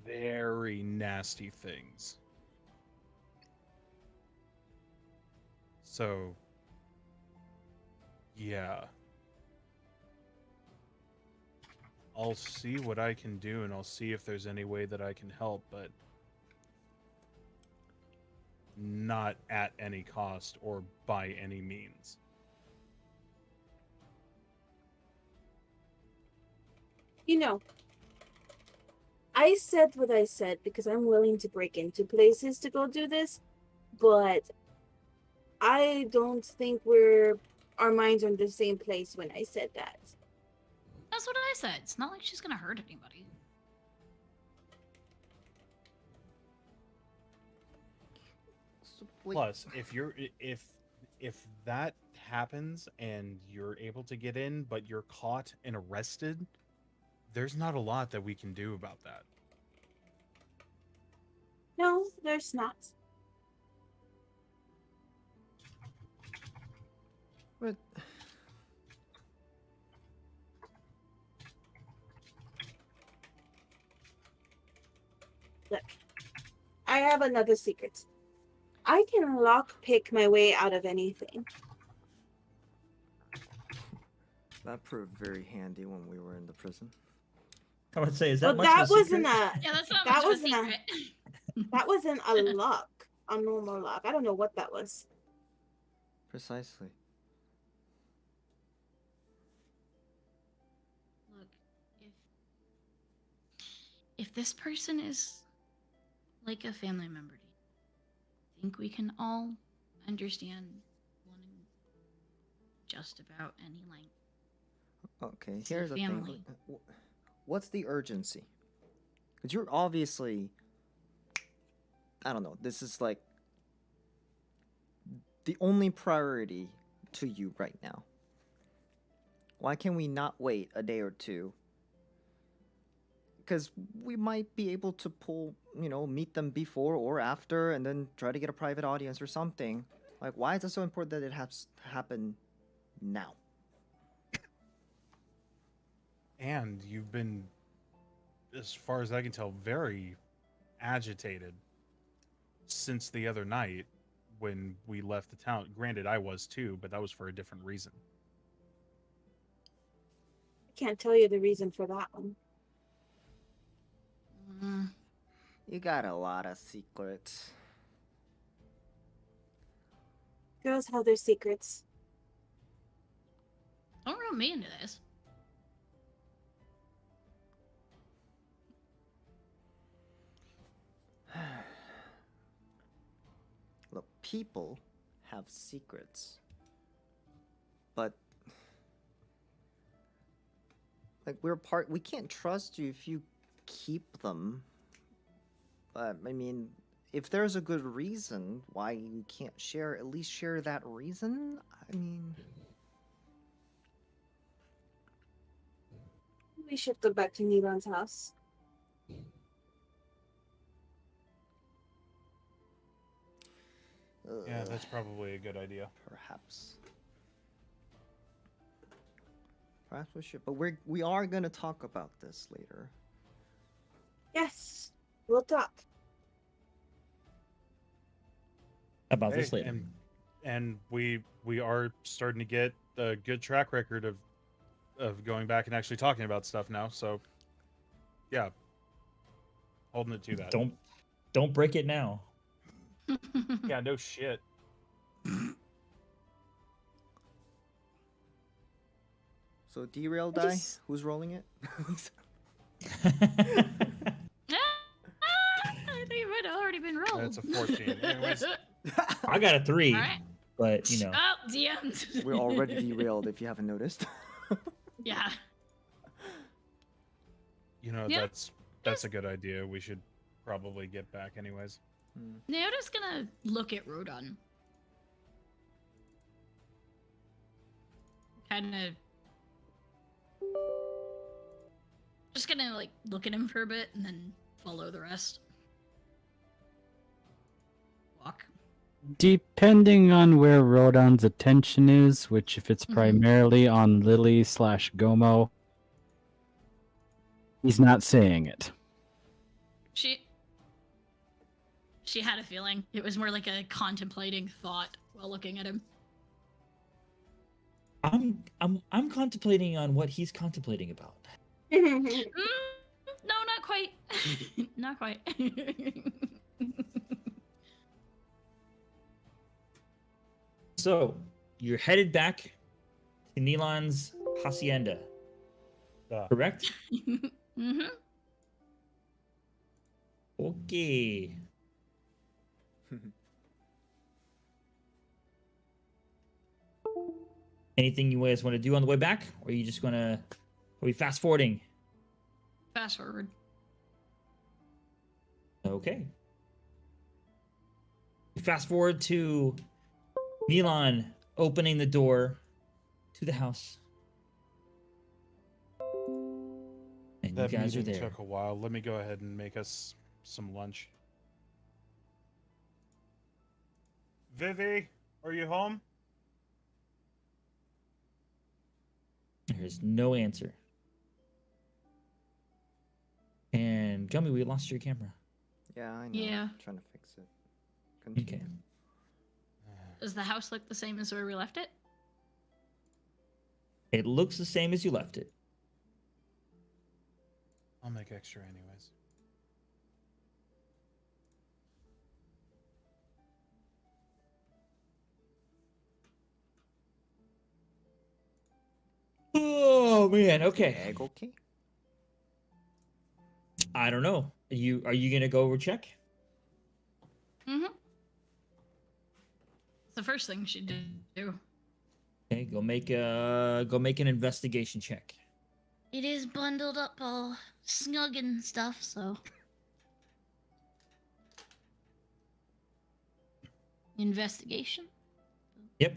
very nasty things. So, yeah. I'll see what I can do and I'll see if there's any way that I can help, but not at any cost or by any means. You know, I said what I said because I'm willing to break into places to go do this, but I don't think our minds are in the same place when I said that. That's what I said. It's not like she's gonna hurt anybody. So, wait, Plus, if that happens and you're able to get in, but you're caught and arrested, there's not a lot that we can do about that. No, there's not. but Look, I have another secret. I can lockpick my way out of anything. that proved very handy when we were in the prison. I would say, is that Well, much that of a wasn't secret? a Yeah, that's not That much of a wasn't a- secret. that wasn't a lock, a normal lock. I don't know what that was. Precisely. Look, if this person is like a family member to you, I think we can all understand wanting just about any length. Okay, It's a here's the thing. family. What's the urgency? Because you're obviously, I don't know, this is like the only priority to you right now. Why can we not wait a day or two? Because we might be able to meet them before or after and then try to get a private audience or something. Like, why is it so important that it has to happen now? And you've been, as far as I can tell, very agitated since the other night when we left the town. Granted, I was too, but that was for a different reason. I can't tell you the reason for that one. You got a lot of secrets. Girls have their secrets. Don't rope me into this. Look, people have secrets. But like we can't trust you if you keep them. But I mean, if there's a good reason why you can't share, at least share that reason. I mean, We should go back to Neron's house. Yeah, that's probably a good idea. perhaps. Perhaps we should, but we are gonna talk about this later. Yes, we'll talk. About this Hey, later. and we are starting to get a good track record of going back and actually talking about stuff now. So, yeah, holding it to that. Don't break it now. Yeah, no shit. So derail I die? just- Who's rolling it? I think it might have already been rolled. That's a 14. Anyways, I got a 3, All right. but you know. Oh, DM. We're already derailed if you haven't noticed. Yeah. Yeah. that's a good idea. We should probably get back anyways. Naota's gonna look at Rodon. Kind of. Just gonna, like, look at him for a bit and then follow the rest. Walk. Depending on where Rodon's attention is, which if it's primarily on Lily/Gomo, he's not saying it. She had a feeling. It was more like a contemplating thought while looking at him. I'm contemplating on what he's contemplating about. No, not quite. Not quite. So you're headed back to Neelan's hacienda, correct? Mm-hmm. Okay. Anything you guys want to do on the way back, or are you just gonna? Are we fast forwarding? Fast forward. Okay. Fast forward to Neelan opening the door to the house. And That you guys are meeting there. took a while. Let me go ahead and make us some lunch. Vivi, are you home? There's no answer. And Gummy, we lost your camera. Yeah, I know. Yeah. I'm trying to fix it. Continue. Okay. Does the house look the same as where we left it? It looks the same as you left it. I'll make extra anyways. Oh man, okay. Egg okay? I don't know. Are you gonna go over check? Mm-hmm. It's the first thing she'd do. Okay, go make an investigation check. It is bundled up all snug and stuff, so. Investigation? Yep.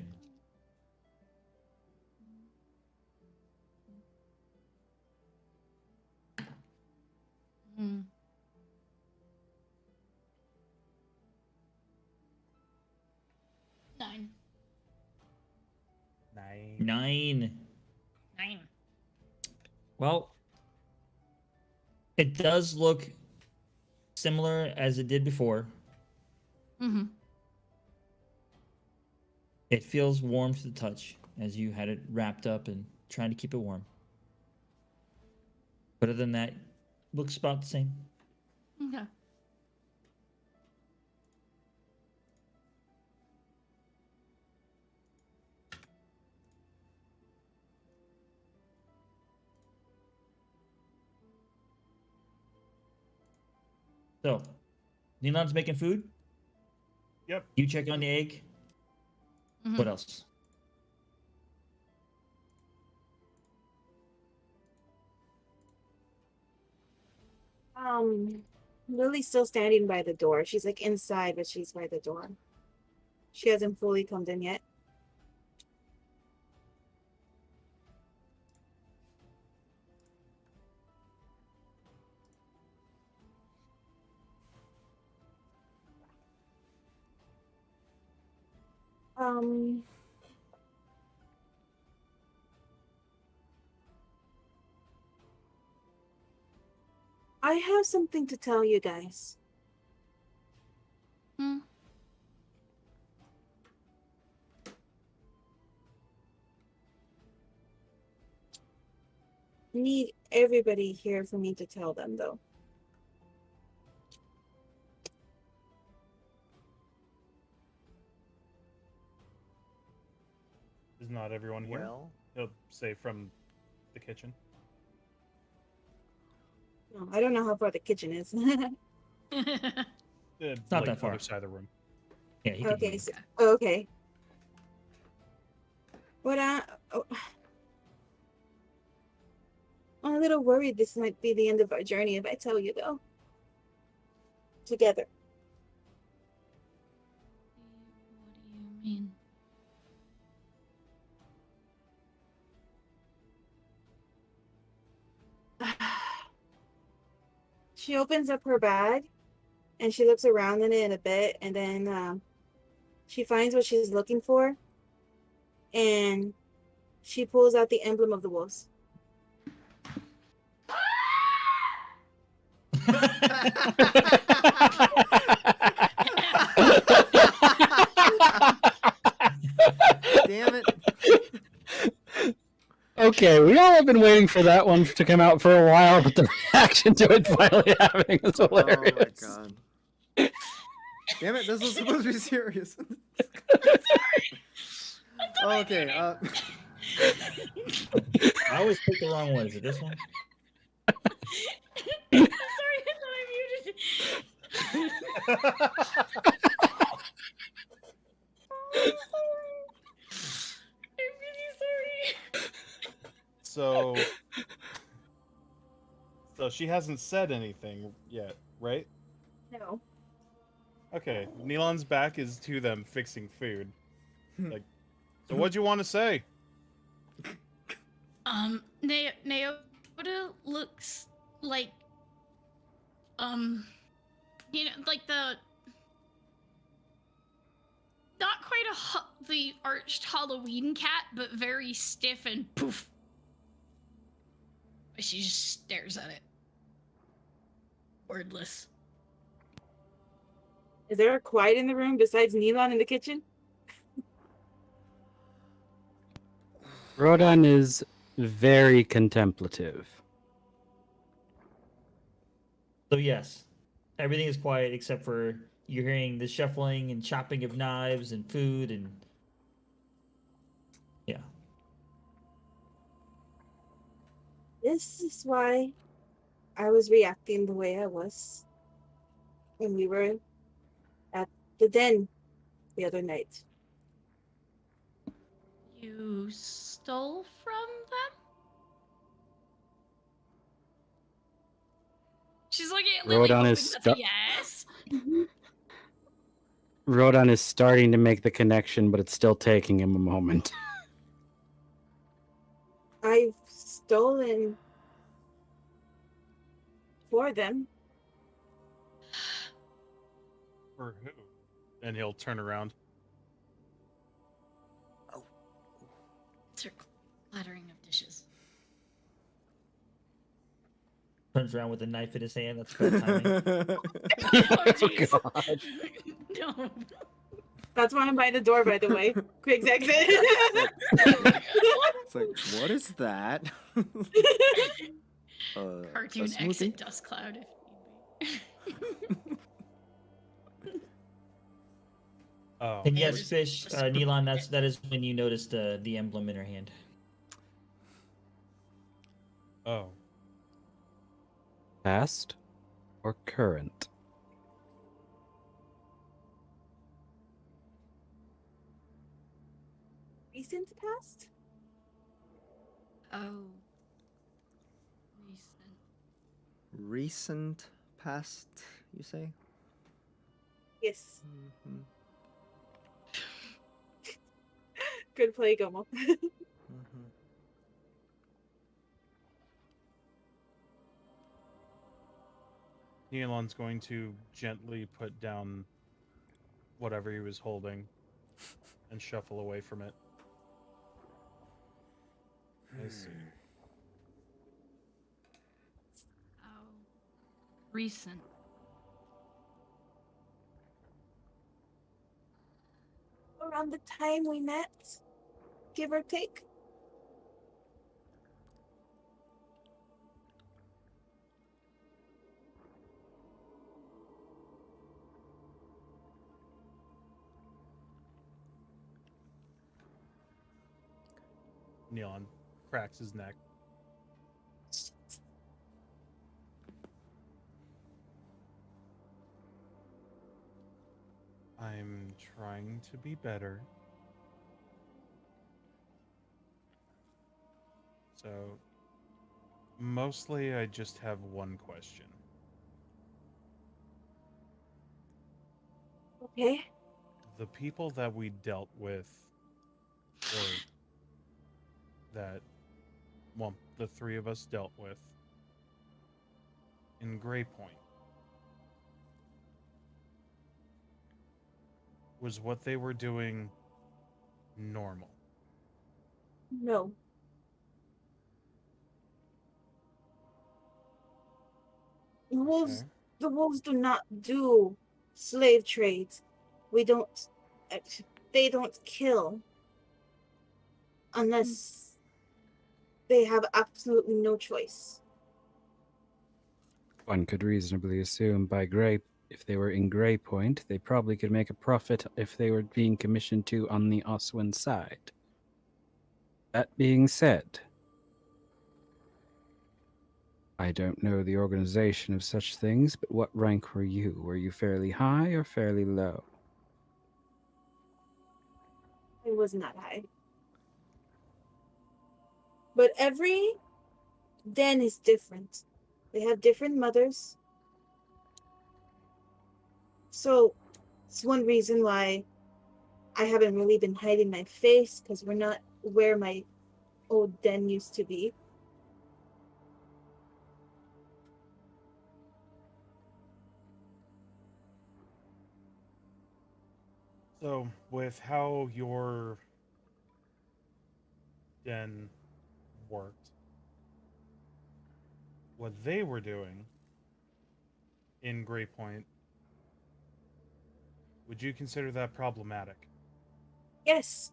Hmm. Nine. 9. 9. Well, it does look similar as it did before. Mm-hmm. It feels warm to the touch as you had it wrapped up and trying to keep it warm. But other than that, looks about the same. Okay. So, Neelan's making food. Yep. You check on the egg. Mhm. What else? Lily's still standing by the door. She's like inside, but she's by the door. She hasn't fully come in yet. Um, I have something to tell you guys. Hmm. Need everybody here for me to tell them, though. Is not everyone here? Well, He'll say from the kitchen. No, I don't know how far the kitchen is. It's not that far. Other side of the room. Yeah, he can Okay, hear so, you. okay. What I'm a little worried this might be the end of our journey if I tell you, though. Together. What do you mean? She opens up her bag and she looks around in it in a bit, and then she finds what she's looking for, and she pulls out the emblem of the wolves. Damn it. Okay, we all have been waiting for that one to come out for a while, but the reaction to it finally happening is hilarious. Oh my god. Damn it, this was supposed to be serious. Okay, I always pick the wrong one. Is it this one? Sorry, I thought I muted. I'm really sorry. So she hasn't said anything yet, right? No. Okay, Neelon's back is to them fixing food. Like, so what'd you want to say? Naoda looks like, like the not quite the arched Halloween cat, but very stiff and poof. She just stares at it, wordless. Is there a quiet in the room besides Neelon in the kitchen? Rodan is very contemplative. So yes, everything is quiet except for you're hearing the shuffling and chopping of knives and food and yeah. This is why I was reacting the way I was when we were at the den the other night. You stole from them? She's looking at Lily, Rodan hoping is that's a yes. Rodan is starting to make the connection, but it's still taking him a moment. I've stolen for them. For who? And he'll turn around. It's her clattering of dishes. Turns around with a knife in his hand. That's good timing. Oh, jeez. God. No. That's why I'm by the door, by the way. Quick exit. It's like, what is that? Cartoon a smoothie? exit dust cloud if need be. Oh. And Yeah, yes, Fish, Neelon, that is when you noticed the emblem in her hand. Oh. Past or current? Recent past? Oh. Recent. Recent past, you say? Yes. Mhm. Good play, Gomo. Mhm. Neelon's going to gently put down whatever he was holding and shuffle away from it. I see. Oh. Recent. Around the time we met, give or take. Neelon cracks his neck. I'm trying to be better. So, Mostly, I just have one question. Okay. The people that we dealt with, or that, well, the three of us dealt with in Grey Point, was what they were doing normal? No. Okay. The wolves do not do slave trades. We don't. uh, They don't kill unless they have absolutely no choice. One could reasonably assume if they were in Grey Point, they probably could make a profit if they were being commissioned to on the Oswin side. That being said, I don't know the organization of such things, but what rank were you? Were you fairly high or fairly low? It was not high. But every den is different. They have different mothers. So it's one reason why I haven't really been hiding my face, because we're not where my old den used to be. So, with how your den worked, what they were doing in Grey Point, would you consider that problematic? Yes,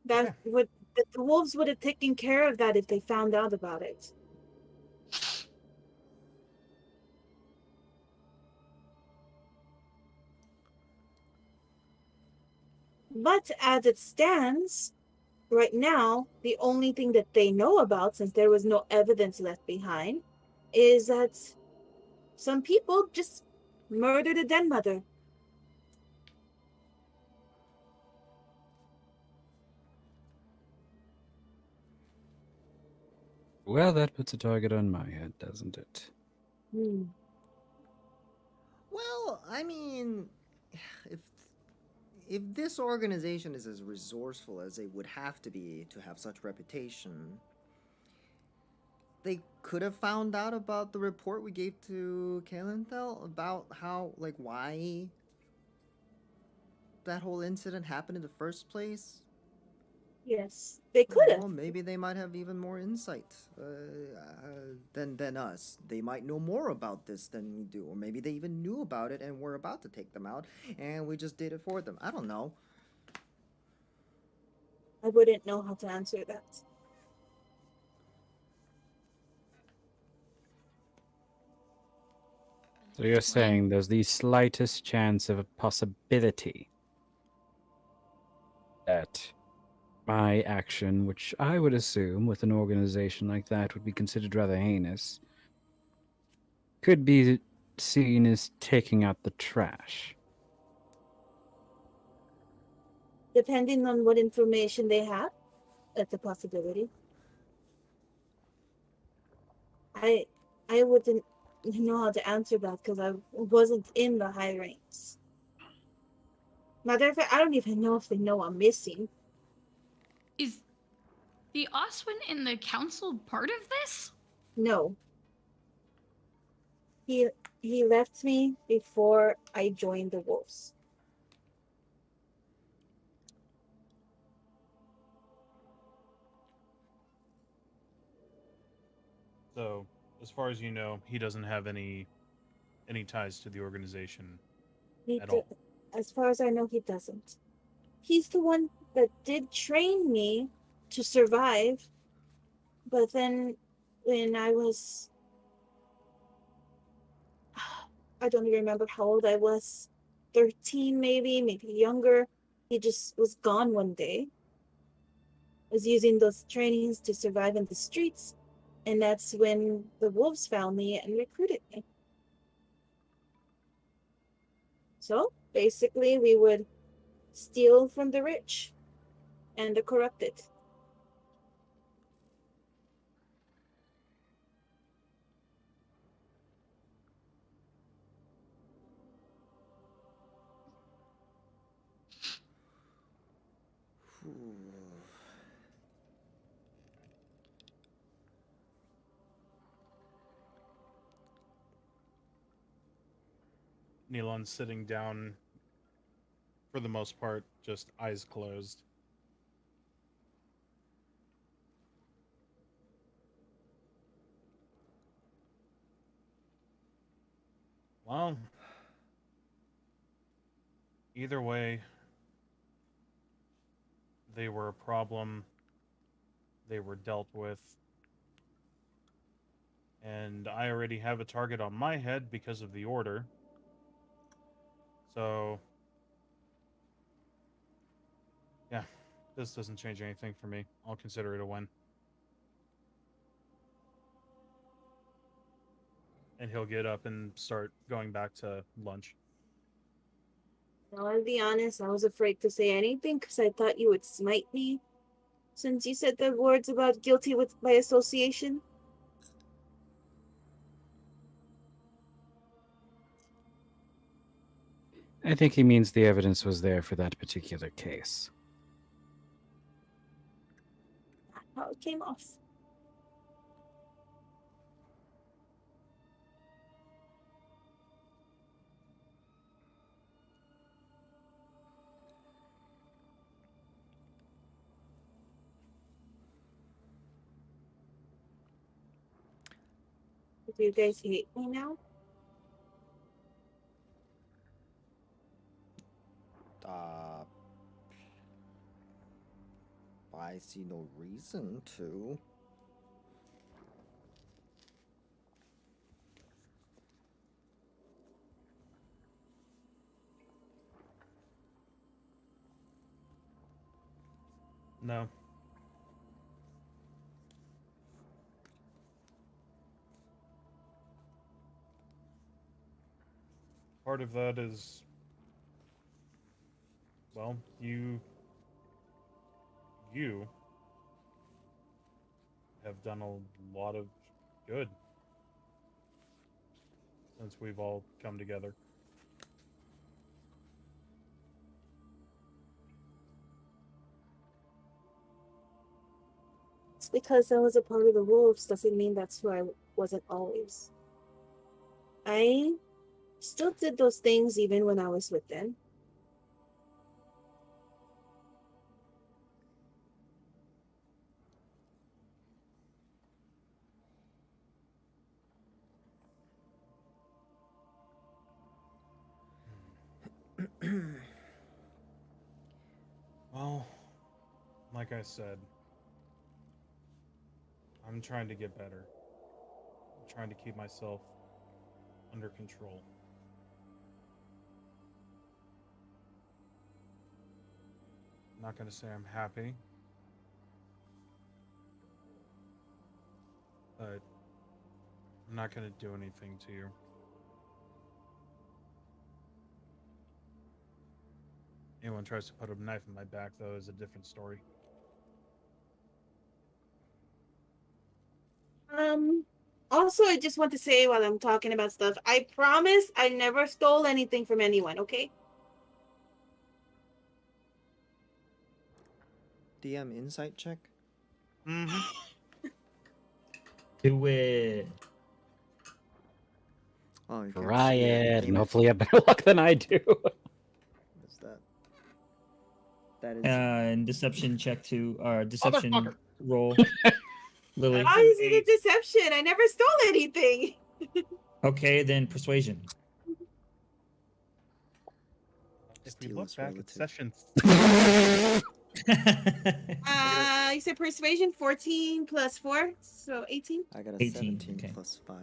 that Okay. would the wolves would have taken care of that if they found out about it. But as it stands, right now, the only thing that they know about, since there was no evidence left behind, is that some people just murdered a den mother. Well, that puts a target on my head, doesn't it? Hmm. Well, I mean, if if this organization is as resourceful as they would have to be to have such reputation, they could have found out about the report we gave to Kalenthal about how, like, why that whole incident happened in the first place. Yes, they could have. Well, maybe they might have even more insight than us. They might know more about this than we do, or maybe they even knew about it and were about to take them out, and we just did it for them. I don't know. I wouldn't know how to answer that. So you're saying there's the slightest chance of a possibility that my action, which I would assume with an organization like that would be considered rather heinous, could be seen as taking out the trash. Depending on what information they have, that's a possibility. I I wouldn't know how to answer that because I wasn't in the high ranks. Matter of fact, I don't even know if they know I'm missing. Is the Oswin in the council part of this? No. He left me before I joined the wolves. So, as far as you know, he doesn't have any ties to the organization He at d- all. as far as I know, he doesn't. He's the one that did train me to survive, but then when I was I don't even remember how old I was, 13 maybe younger. He just was gone one day. Was using those trainings to survive in the streets, and that's when the wolves found me and recruited me. So basically, we would steal from the rich and the corrupted. Nealon's sitting down for the most part, just eyes closed. Well, either way, they were a problem. They were dealt with. And I already have a target on my head because of the order. So, yeah, this doesn't change anything for me. I'll consider it a win. And he'll get up and start going back to lunch. Now, I'll be honest, I was afraid to say anything because I thought you would smite me. Since you said the words about guilty with by association. I think he means the evidence was there for that particular case. How it came off. Do you guys hate me now? I see no reason to. No. Part of that is, well, you have done a lot of good since we've all come together. It's because I was a part of the wolves doesn't mean that's who I wasn't always. I still did those things even when I was with them. Well, like I said, I'm trying to get better. I'm trying to keep myself under control. I'm not going to say I'm happy, but I'm not going to do anything to you. Anyone tries to put a knife in my back, though, is a different story. Also, I just want to say while I'm talking about stuff, I promise I never stole anything from anyone, okay? DM insight check. Mm-hmm. Do it. Oh, you can't Try see it, and Name hopefully you have better luck than I do. What's that? That is And deception check to deception Motherfucker. roll. Lily. That's How an is it a 8. deception? I never stole anything. Okay, then persuasion. If Steal you look is back relative. at session You said persuasion 14 plus 4, so 18. I got a 18, 17 okay. plus 5.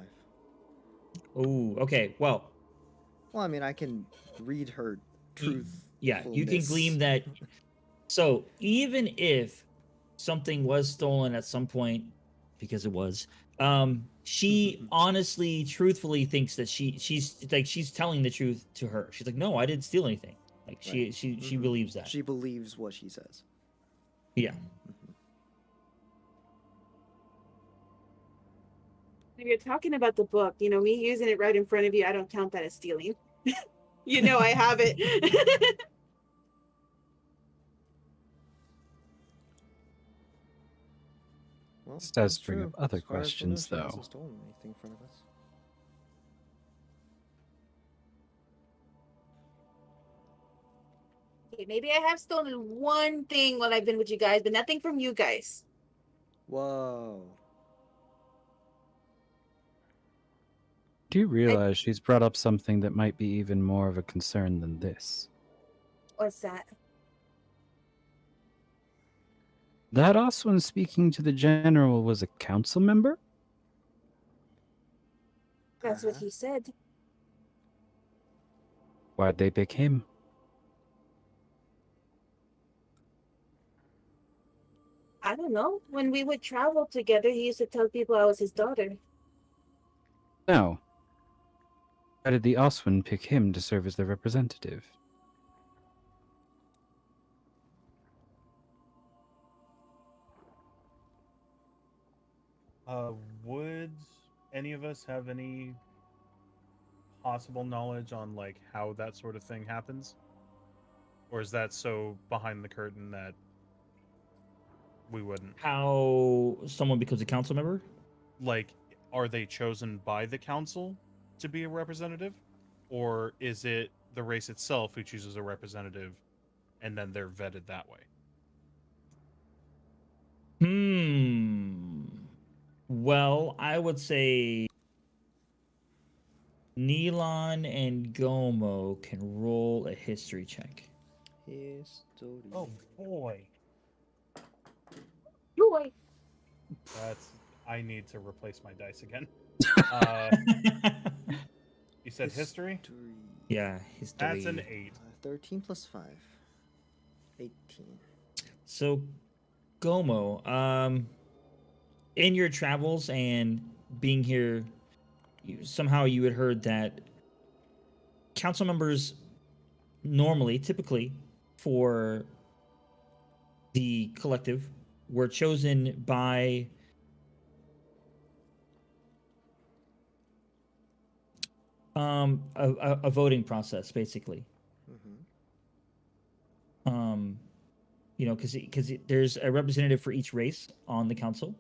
Oh, okay. Well, Well, I mean, I can read her truth. yeah, you can glean that. So even if something was stolen at some point, because it was, she honestly, truthfully thinks that she's telling the truth to her. She's like, no, I didn't steal anything. Like she Mhm. believes that. She believes what she says. Yeah. If you're talking about the book, me using it right in front of you, I don't count that as stealing. You know I have it. Well, This does that's bring true. up other As far as we know, questions, she hasn't though. stolen anything in front of us. Okay, maybe I have stolen one thing while I've been with you guys, but nothing from you guys. Whoa. Do you realize she's brought up something that might be even more of a concern than this? What's that? That Oswin speaking to the general was a council member? That's what he said. Why'd they pick him? I don't know. When we would travel together, he used to tell people I was his daughter. No. Why did the Oswin pick him to serve as their representative? Would any of us have any possible knowledge on like how that sort of thing happens? Or is that so behind the curtain that we wouldn't? How someone becomes a council member? Like, are they chosen by the council to be a representative? Or is it the race itself who chooses a representative and then they're vetted that way? Well, I would say Neelon and Gomo can roll a history check. History. Oh boy. Boy. I need to replace my dice again. You said history? Yeah, history. That's an 8. 13 plus 5. 18. So, Gomo, in your travels and being here, somehow you had heard that council members normally, typically, for the collective, were chosen by a voting process, basically. You know, because there's a representative for each race on the council,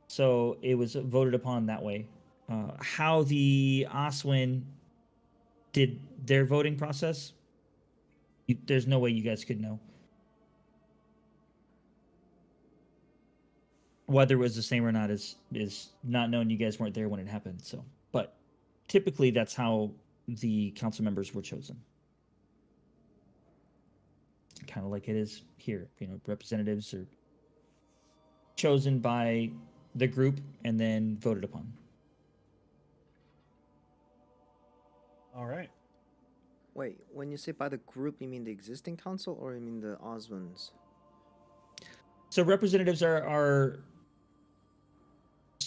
so it was voted upon that way. How the Oswin did their voting process, there's no way you guys could know. Whether it was the same or not is not known. You guys weren't there when it happened, so. But typically, that's how the council members were chosen. Kind of like it is here. You know, representatives are chosen by the group and then voted upon. All right. Wait, when you say by the group, you mean the existing council or you mean the Oswins? So representatives are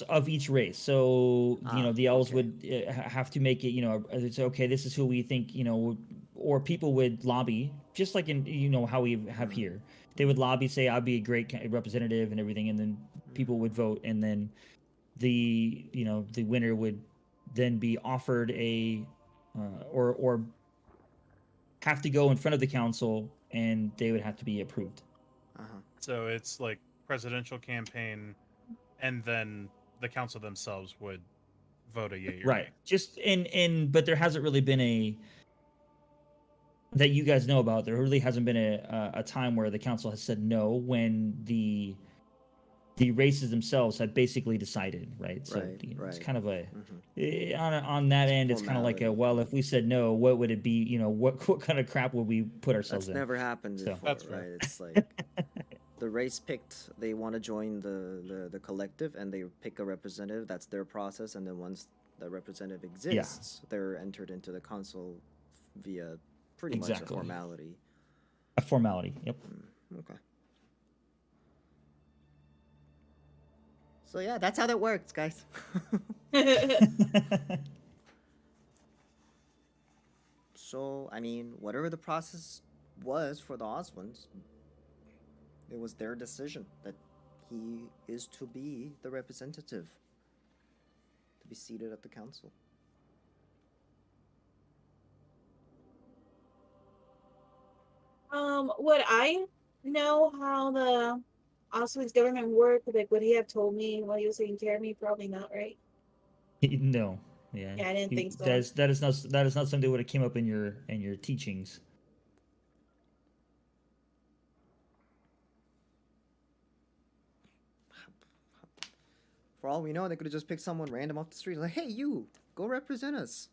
of each race. So, you know, the elves would have to make it, you know, it's okay, this is who we think, you know, or people would lobby, just like in, you know, how we have here. They would lobby, say, I'd be a great representative and everything, and then people would vote, and then the, you know, the winner would then be offered a, or have to go in front of the council, and they would have to be approved. So it's like presidential campaign, and then the council themselves would vote a yay or Right. nay. Just but there hasn't really been a that you guys know about. There really hasn't been a time where the council has said no when the races themselves have basically decided, right? So you know, it's kind of a on that end, it's kind of like a, well, if we said no, what would it be? You know, what kind of crap would we put ourselves in? That's never happened before, That's right? fair. It's like the race picked, they want to join the collective, and they pick a representative. That's their process, and then once the representative exists, they're entered into the council via pretty much a formality. A formality, yep. Okay. So yeah, that's how that works, guys. So, I mean, whatever the process was for the Oswins, it was their decision that he is to be the representative, to be seated at the council. Would I know how the Oswald's government worked? Like, would he have told me while he was taking care of me? Probably not, right? No. Yeah. Yeah, I didn't think so. That is not something that would have came up in your teachings. For all we know, they could have just picked someone random off the street. Like, hey, you, go represent us.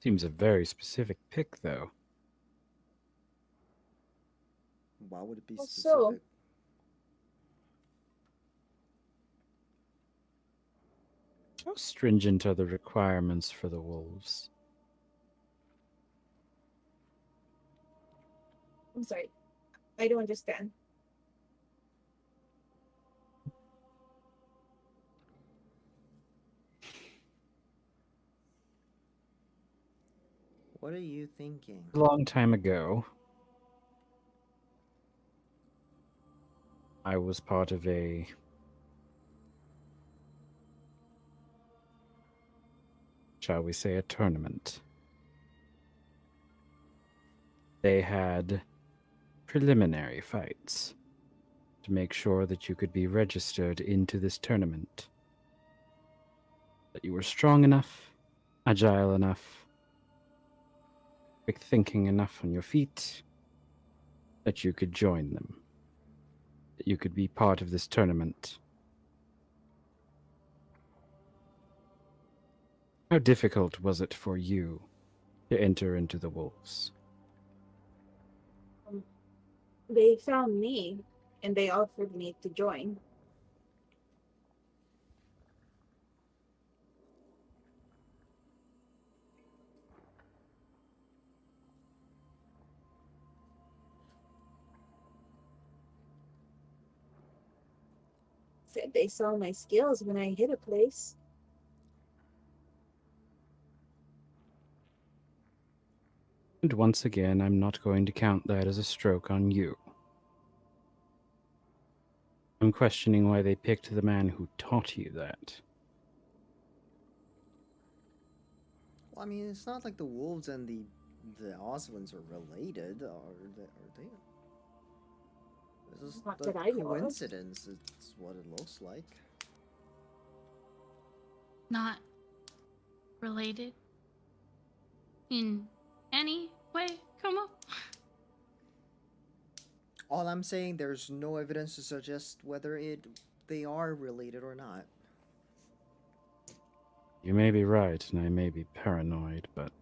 Seems a very specific pick, though. Why would it be How specific? so? How stringent are the requirements for the wolves? I'm sorry. I don't understand. What are you thinking? A long time ago, I was part of a shall we say, a tournament. They had preliminary fights to make sure that you could be registered into this tournament. That you were strong enough, agile enough, quick thinking enough on your feet, that you could join them. That you could be part of this tournament. How difficult was it for you to enter into the wolves? They found me and they offered me to join. Said they saw my skills when I hit a place. And once again, I'm not going to count that as a stroke on you. I'm questioning why they picked the man who taught you that. Well, I mean, it's not like the wolves and the Oswins are related, are they? This is Not a that I know of. coincidence. It's what it looks like. Not related in any way, Como? All I'm saying, there's no evidence to suggest whether they are related or not. You may be right, and I may be paranoid, but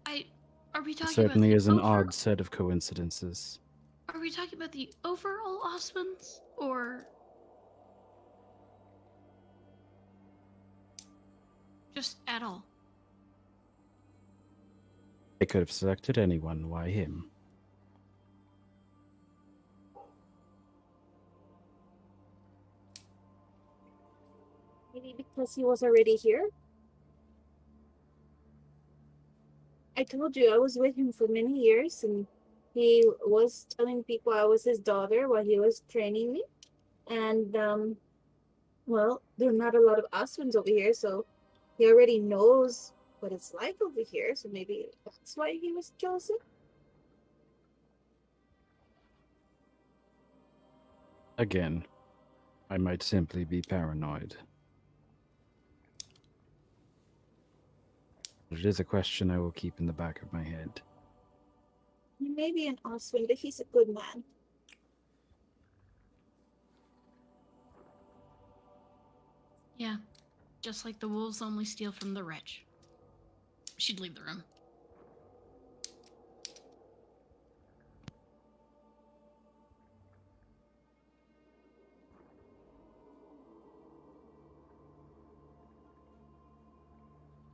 Are we it talking certainly about is an odd set of coincidences. Are we talking about the overall Osmonds, or just at all? They could have selected anyone. Why him? Maybe because he was already here? I told you I was with him for many years and he was telling people I was his daughter while he was training me. And well, there are not a lot of Osmonds over here, so he already knows what it's like over here, so maybe that's why he was chosen. Again, I might simply be paranoid. But it is a question I will keep in the back of my head. He may be an Osmond, but he's a good man. Yeah, just like the wolves only steal from the rich. She'd leave the room.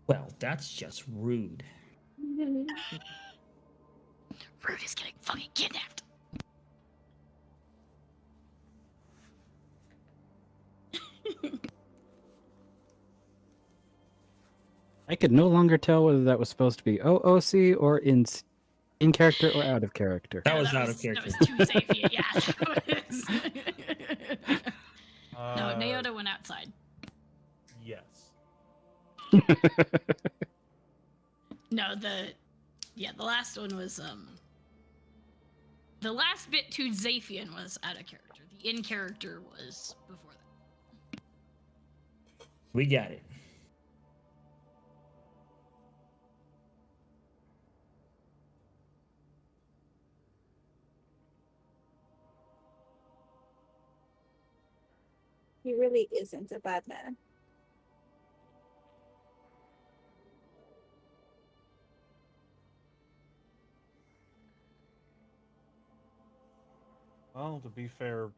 Well, that's just rude. Rude is getting fucking kidnapped. I could no longer tell whether that was supposed to be OOC or in character or out of character. That was out of character. That was too safe. Yeah. That was... No, Naota went outside. Yes. No, the last one was the last bit to Zaphian was out of character. The in character was before that. We got it. He really isn't a bad man. Well, to be fair,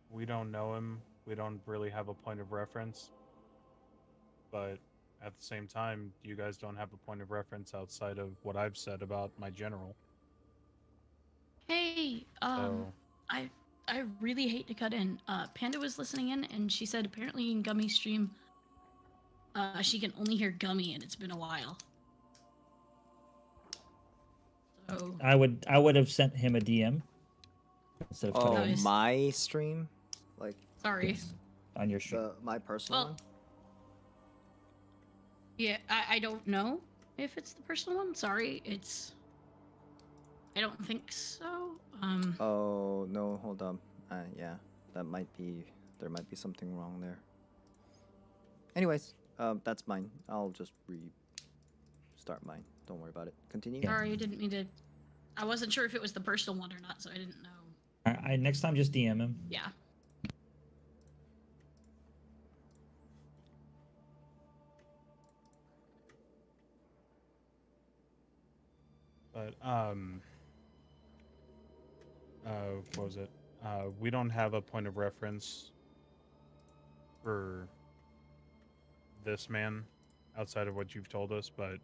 we don't know him. We don't really have a point of reference. But at the same time, you guys don't have a point of reference outside of what I've said about my general. Hey, So, I really hate to cut in. Panda was listening in, and she said apparently in Gummy's stream, she can only hear Gummy, and it's been a while. So I would have sent him a DM instead of Oh, cutting Nice. my stream, like sorry. on your stream. my personal Well, one. yeah, I don't know if it's the personal one. Sorry, I don't think so. Oh no, hold on. Yeah, that might be. There might be something wrong there. Anyways, that's mine. I'll just restart mine. Don't worry about it. Continue. Sorry, I didn't mean to. I wasn't sure if it was the personal one or not, so I didn't know. I next time just DM him. Yeah. but what was it? We don't have a point of reference for this man outside of what you've told us, but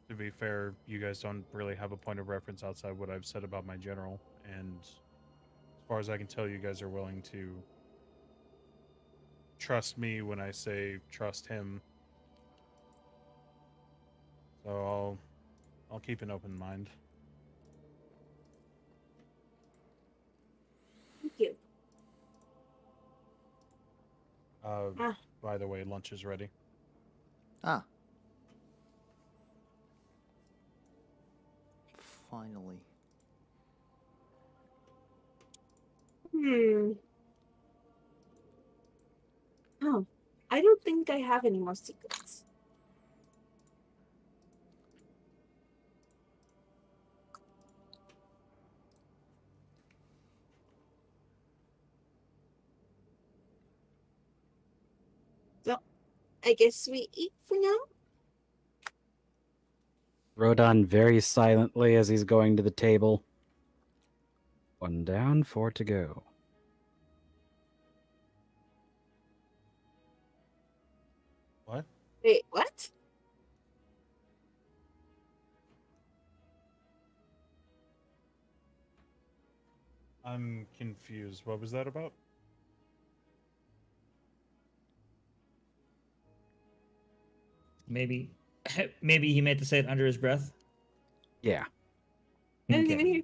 to be fair, you guys don't really have a point of reference outside what I've said about my general, and as far as I can tell, you guys are willing to trust me when I say trust him. So I'll keep an open mind. Thank you. By the way, lunch is ready. Ah. Finally. Oh, I don't think I have any more secrets. So, I guess we eat for now. Rodon very silently as he's going to the table. 1 down, 4 to go. What? Wait, what? I'm confused. What was that about? Maybe he meant to say it under his breath. Yeah. I didn't Okay. even hear.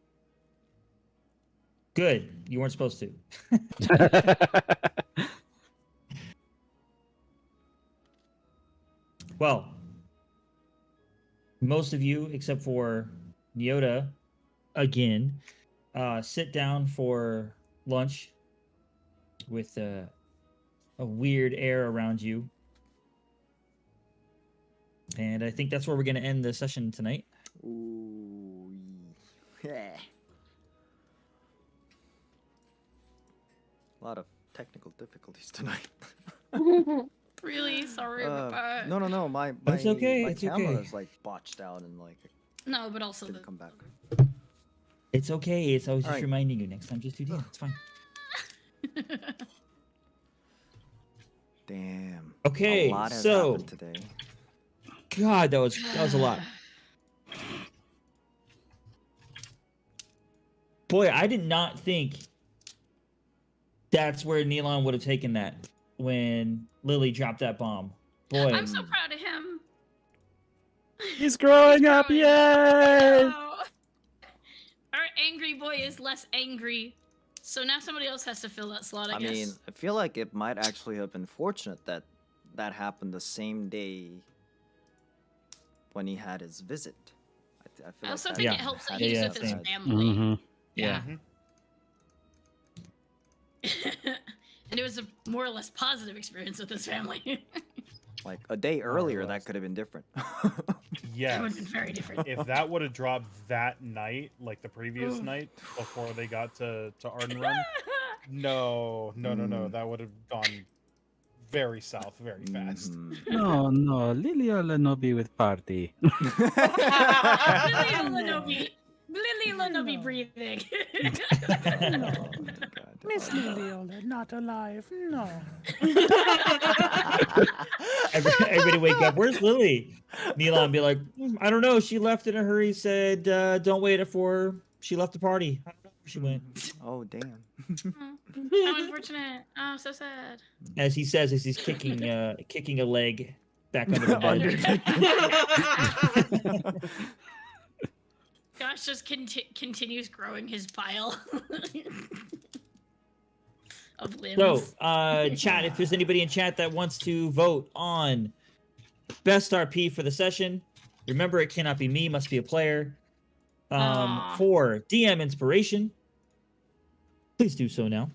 Good. You weren't supposed to. Well, most of you, except for Nyota, again, sit down for lunch with a weird air around you. And I think that's where we're going to end the session tonight. Ooh. Yeah. A lot of technical difficulties tonight. Really sorry about that. No. My It's okay, My it's camera okay. is like botched out and like No, but also didn't the come back. It's okay. It's always just Alright. reminding you next time. Just do DM. It's fine. Damn. Okay, A lot has so happened today. God, that was a lot. Boy, I did not think that's where Neilon would have taken that when Lily dropped that bomb. Boy, I'm so proud of him. He's growing up, growing. yay! Oh. Our angry boy is less angry. So now somebody else has to fill that slot, I guess. mean, I feel like it might actually have been fortunate that that happened the same day when he had his visit. I feel I also like think Yeah. it helps that Yeah, he's yeah, with his same. family. Mhm. yeah. And it was a more or less positive experience with his family. Like a day More or earlier, less. that could have been different. That Yes. would have been very different. If that would have dropped that night, like the previous night before they got to Arden Run, no, that would have gone very south very fast. Mhm. No, no, Liliola no be with party. Lily will be breathing. Oh, God. Miss Liliola, not alive. No. Everybody wake up. Where's Lily? Milan be like, I don't know. She left in a hurry. Said, don't wait for her. She left the party. I don't know where she went. Oh, damn. How unfortunate. Oh, so sad. As he says, as he's kicking a leg back under the bed. Josh just continues growing his pile of limbs. So, chat, if there's anybody in chat that wants to vote on best RP for the session, remember it cannot be me, must be a player. For DM inspiration, please do so now.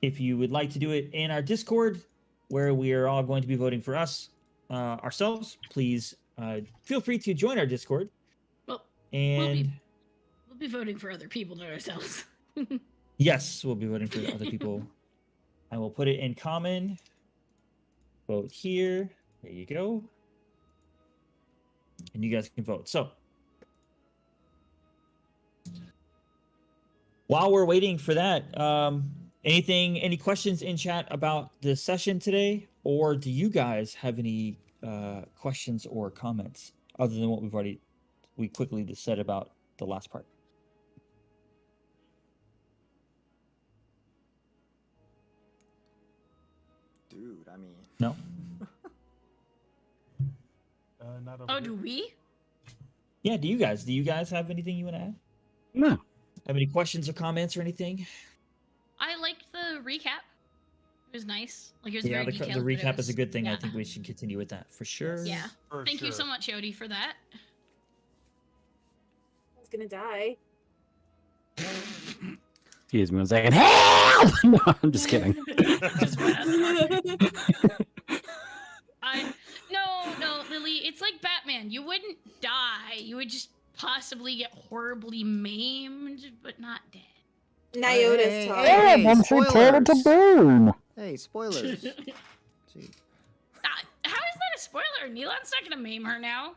If you would like to do it in our Discord, where we are all going to be voting for us ourselves, please feel free to join our Discord. Well, And we'll be voting for other people, not ourselves. yes, we'll be voting for other people. I will put it in common. Vote here. There you go. And you guys can vote. So, while we're waiting for that, any questions in chat about the session today? Or do you guys have any questions or comments other than what we quickly just said about the last part? Dude, I mean. No? Not over Oh, here. do we? Yeah, do you guys have anything you want to add? No. Have any questions or comments or anything? I liked the recap. It was nice. Like, it was Yeah, very the detailed. but it recap is a was- good thing. I yeah. think we should continue with that for sure. Yeah. For Thank you so sure. much, Yodi, for that. I was gonna die. Excuse me 1 second. Help! No, I'm just kidding. Just No, Lily, it's like Batman. You wouldn't die. You would just possibly get horribly maimed, but not dead. Nyota's Hey, talking. hey, once we turn it to spoilers. burn. Hey, spoilers. Gee. How is that a spoiler? Neelan's not gonna maim her now.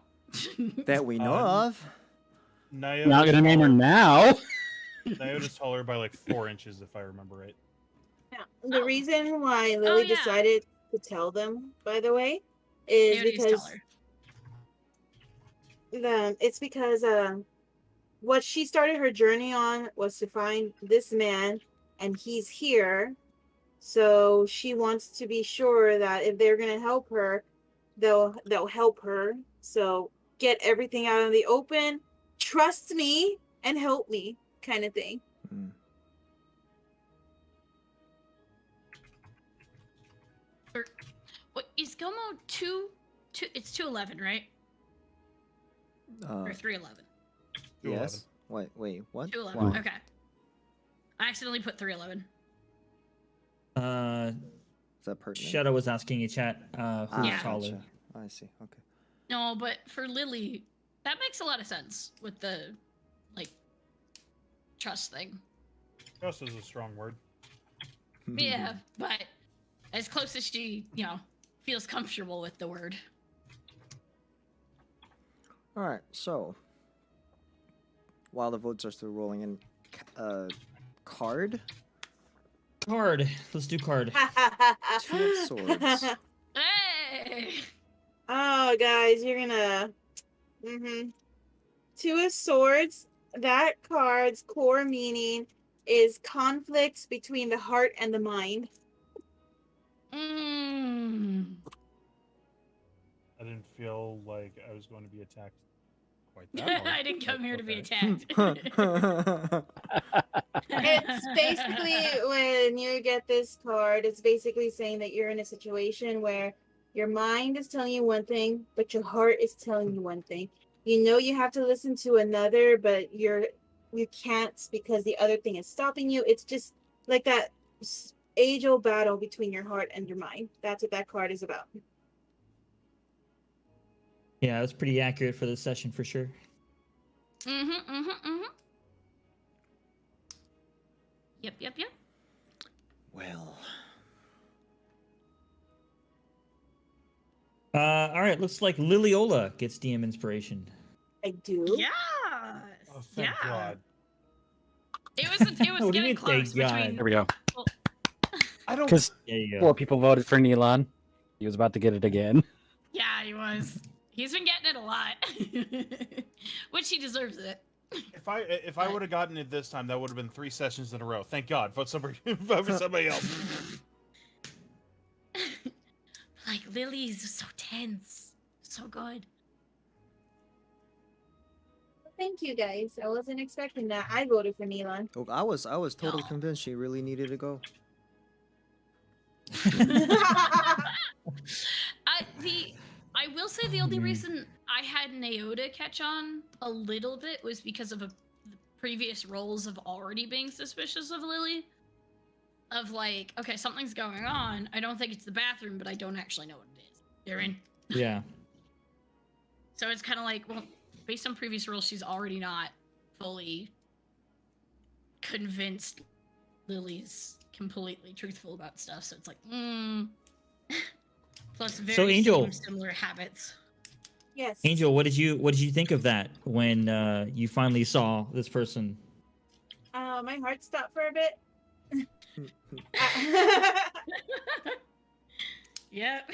That we know of. Nyota's Not gonna name her taller- now. Nyota's taller by like 4 inches, if I remember right. Yeah. The Oh. reason why Lily yeah. decided to tell them, by the way, is Yodi's because taller. it's because what she started her journey on was to find this man, and he's here. So she wants to be sure that if they're gonna help her, they'll help her. So get everything out in the open, trust me, and help me, kind of thing. Hmm. What is Gomo 2? It's 211, right? Or 311? Yes. Wait, what? 211. Why? Okay. I accidentally put 311. Is that pertinent? Shadow was asking in chat who's Yeah. taller. Gotcha. I see. Okay. No, but for Lily, that makes a lot of sense with the, like, trust thing. Trust is a strong word. Yeah, but as close as she, feels comfortable with the word. All right. So, while the votes are still rolling in, card. Card. Let's do card. Two of Swords. Hey! Oh, guys, you're gonna. Two of Swords. That card's core meaning is conflict between the heart and the mind. Mm. I didn't feel like I was going to be attacked quite that hard. I didn't come but here to be okay. attacked. It's basically when you get this card, it's basically saying that you're in a situation where your mind is telling you one thing, but your heart is telling you one thing. You know you have to listen to another, but you can't because the other thing is stopping you. It's just like that age-old battle between your heart and your mind. That's what that card is about. Yeah, that's pretty accurate for this session for sure. Yep. Well, All right, looks like Liliola gets DM inspiration. I do. Yes. Oh, thank God. It was What do you getting mean, close thank God? between. There we go. Well, I don't. Because There you go. 4 people voted for Neelon. He was about to get it again. yeah, he was. He's been getting it a lot, which he deserves it. If I would have gotten it this time, that would have been 3 sessions in a row. Thank God. Vote for somebody else. Like Lily's so tense, so good. Thank you guys. I wasn't expecting that. I voted for Neelon. oh, I was totally No. convinced she really needed to go. I will say the only reason I had Naota catch on a little bit was because of the previous roles of already being suspicious of Lily. Of like, okay, something's going on. I don't think it's the bathroom, but I don't actually know what it is. You're in. Yeah. So it's kind of like, well, based on previous roles, she's already not fully convinced Lily's completely truthful about stuff. So it's like, Plus, very Angel- similar habits. Yes. Angel, what did you think of that when you finally saw this person? My heart stopped for a bit. Yep.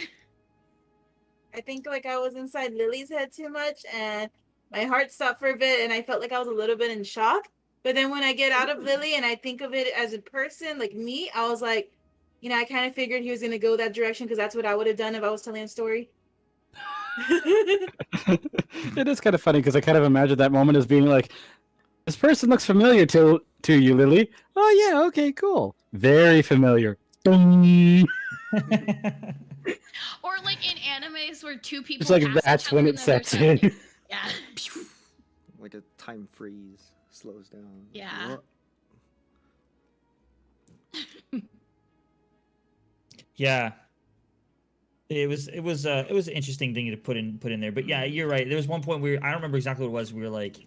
I think like I was inside Lily's head too much, and my heart stopped for a bit, and I felt like I was a little bit in shock. But then when I get out of Lily and I think of it as a person, like me, I was like, you know, I kind of figured he was gonna go that direction because that's what I would have done if I was telling a story. It is kind of funny because I kind of imagined that moment as being like, this person looks familiar to you, Lily. Oh yeah, okay, cool. Very familiar. Ding. Or like in animes where 2 people. It's like pass each that's other when and it then they're sets in. separate. Yeah. Like a time freeze slows down. Yeah. Yeah. It was an interesting thing to put in there. But yeah, you're right. There was one point where I don't remember exactly what it was. We were like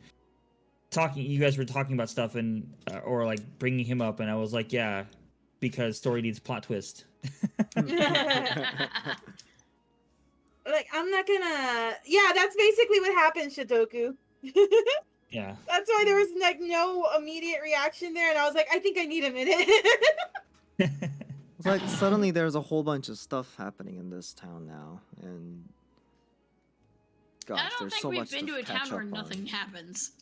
talking. You guys were talking about stuff and or like bringing him up, and I was like, yeah, because story needs plot twist. Like I'm not gonna. Yeah, that's basically what happened, Shitoku. Yeah. That's why there was like no immediate reaction there, and I was like, I think I need a minute. It's like suddenly there's a whole bunch of stuff happening in this town now, and gosh, I don't there's think so we've much been to a catch town where up on. nothing happens.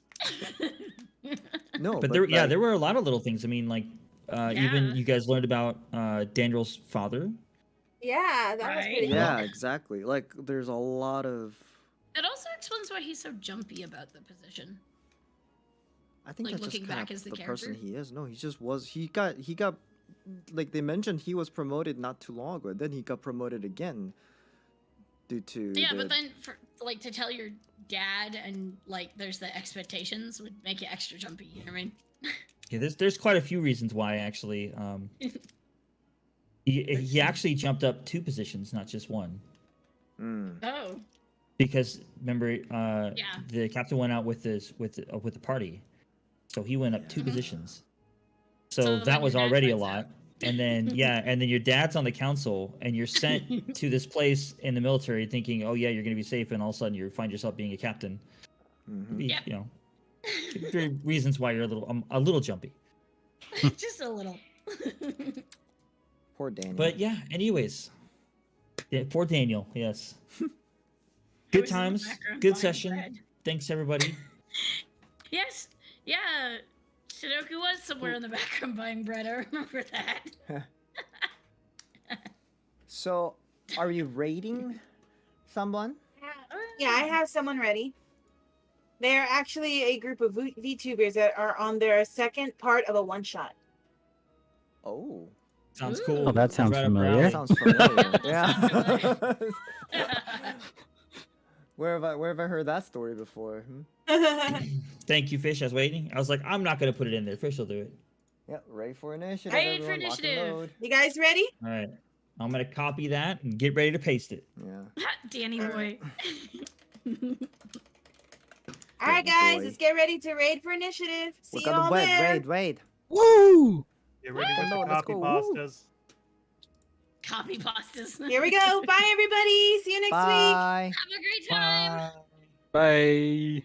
No, But there like, were a lot of little things. I mean, like even Yeah. you guys learned about Daniel's father. Yeah, that was Right. pretty yeah, cool. exactly. Like there's a lot of. It also explains why he's so jumpy about the position. I think Like, that's just looking kind back of as the person character? he is. No, he just was. He got. Like they mentioned, he was promoted not too long ago. Then he got promoted again due to. Yeah, the- but then for like to tell your dad and like there's the expectations would make it extra jumpy. You know what I mean? Yeah, there's quite a few reasons why actually. He actually jumped up 2 positions, not just 1. Mm. Oh. Because remember, Yeah. the captain went out with the party, so he went up 2 Mhm. positions. So So then that was your dad already a finds lot. out. And then and then your dad's on the council, and you're sent to this place in the military, thinking, oh yeah, you're gonna be safe, and all of a sudden you find yourself being a captain. hmm Yep. You know, there are reasons why you're a little jumpy. Just a little. Poor Daniel. But yeah, anyways, yeah, poor Daniel. Yes. I Good was in the times, background good buying session. bread. Thanks everybody. Yes. Yeah. Shidoku was somewhere in the background buying bread. I remember that. So, are you raiding someone? Yeah, I have someone ready. They're actually a group of VTubers that are on their second part of a one-shot. Oh, Sounds Ooh. cool. Oh, that sounds Right up our familiar. alley. sounds familiar. Yeah. Yeah. Where have I heard that story before? Hmm? Thank you, Fish. I was waiting. I was like, I'm not gonna put it in there. Fish will do it. Yeah, ready for initiative. Ready for everyone, lock and initiative. load. You guys ready? All right. I'm gonna copy that and get ready to paste it. Yeah. Danny boy. All right, Good guys, boy. let's get ready to raid for initiative. See We're you gonna all there. raid. Woo! Get ready with the Let's copy go. Woo. pastas. Copy pastas. Here we go. Bye, everybody. See you next week. Bye. Have a great time. Bye.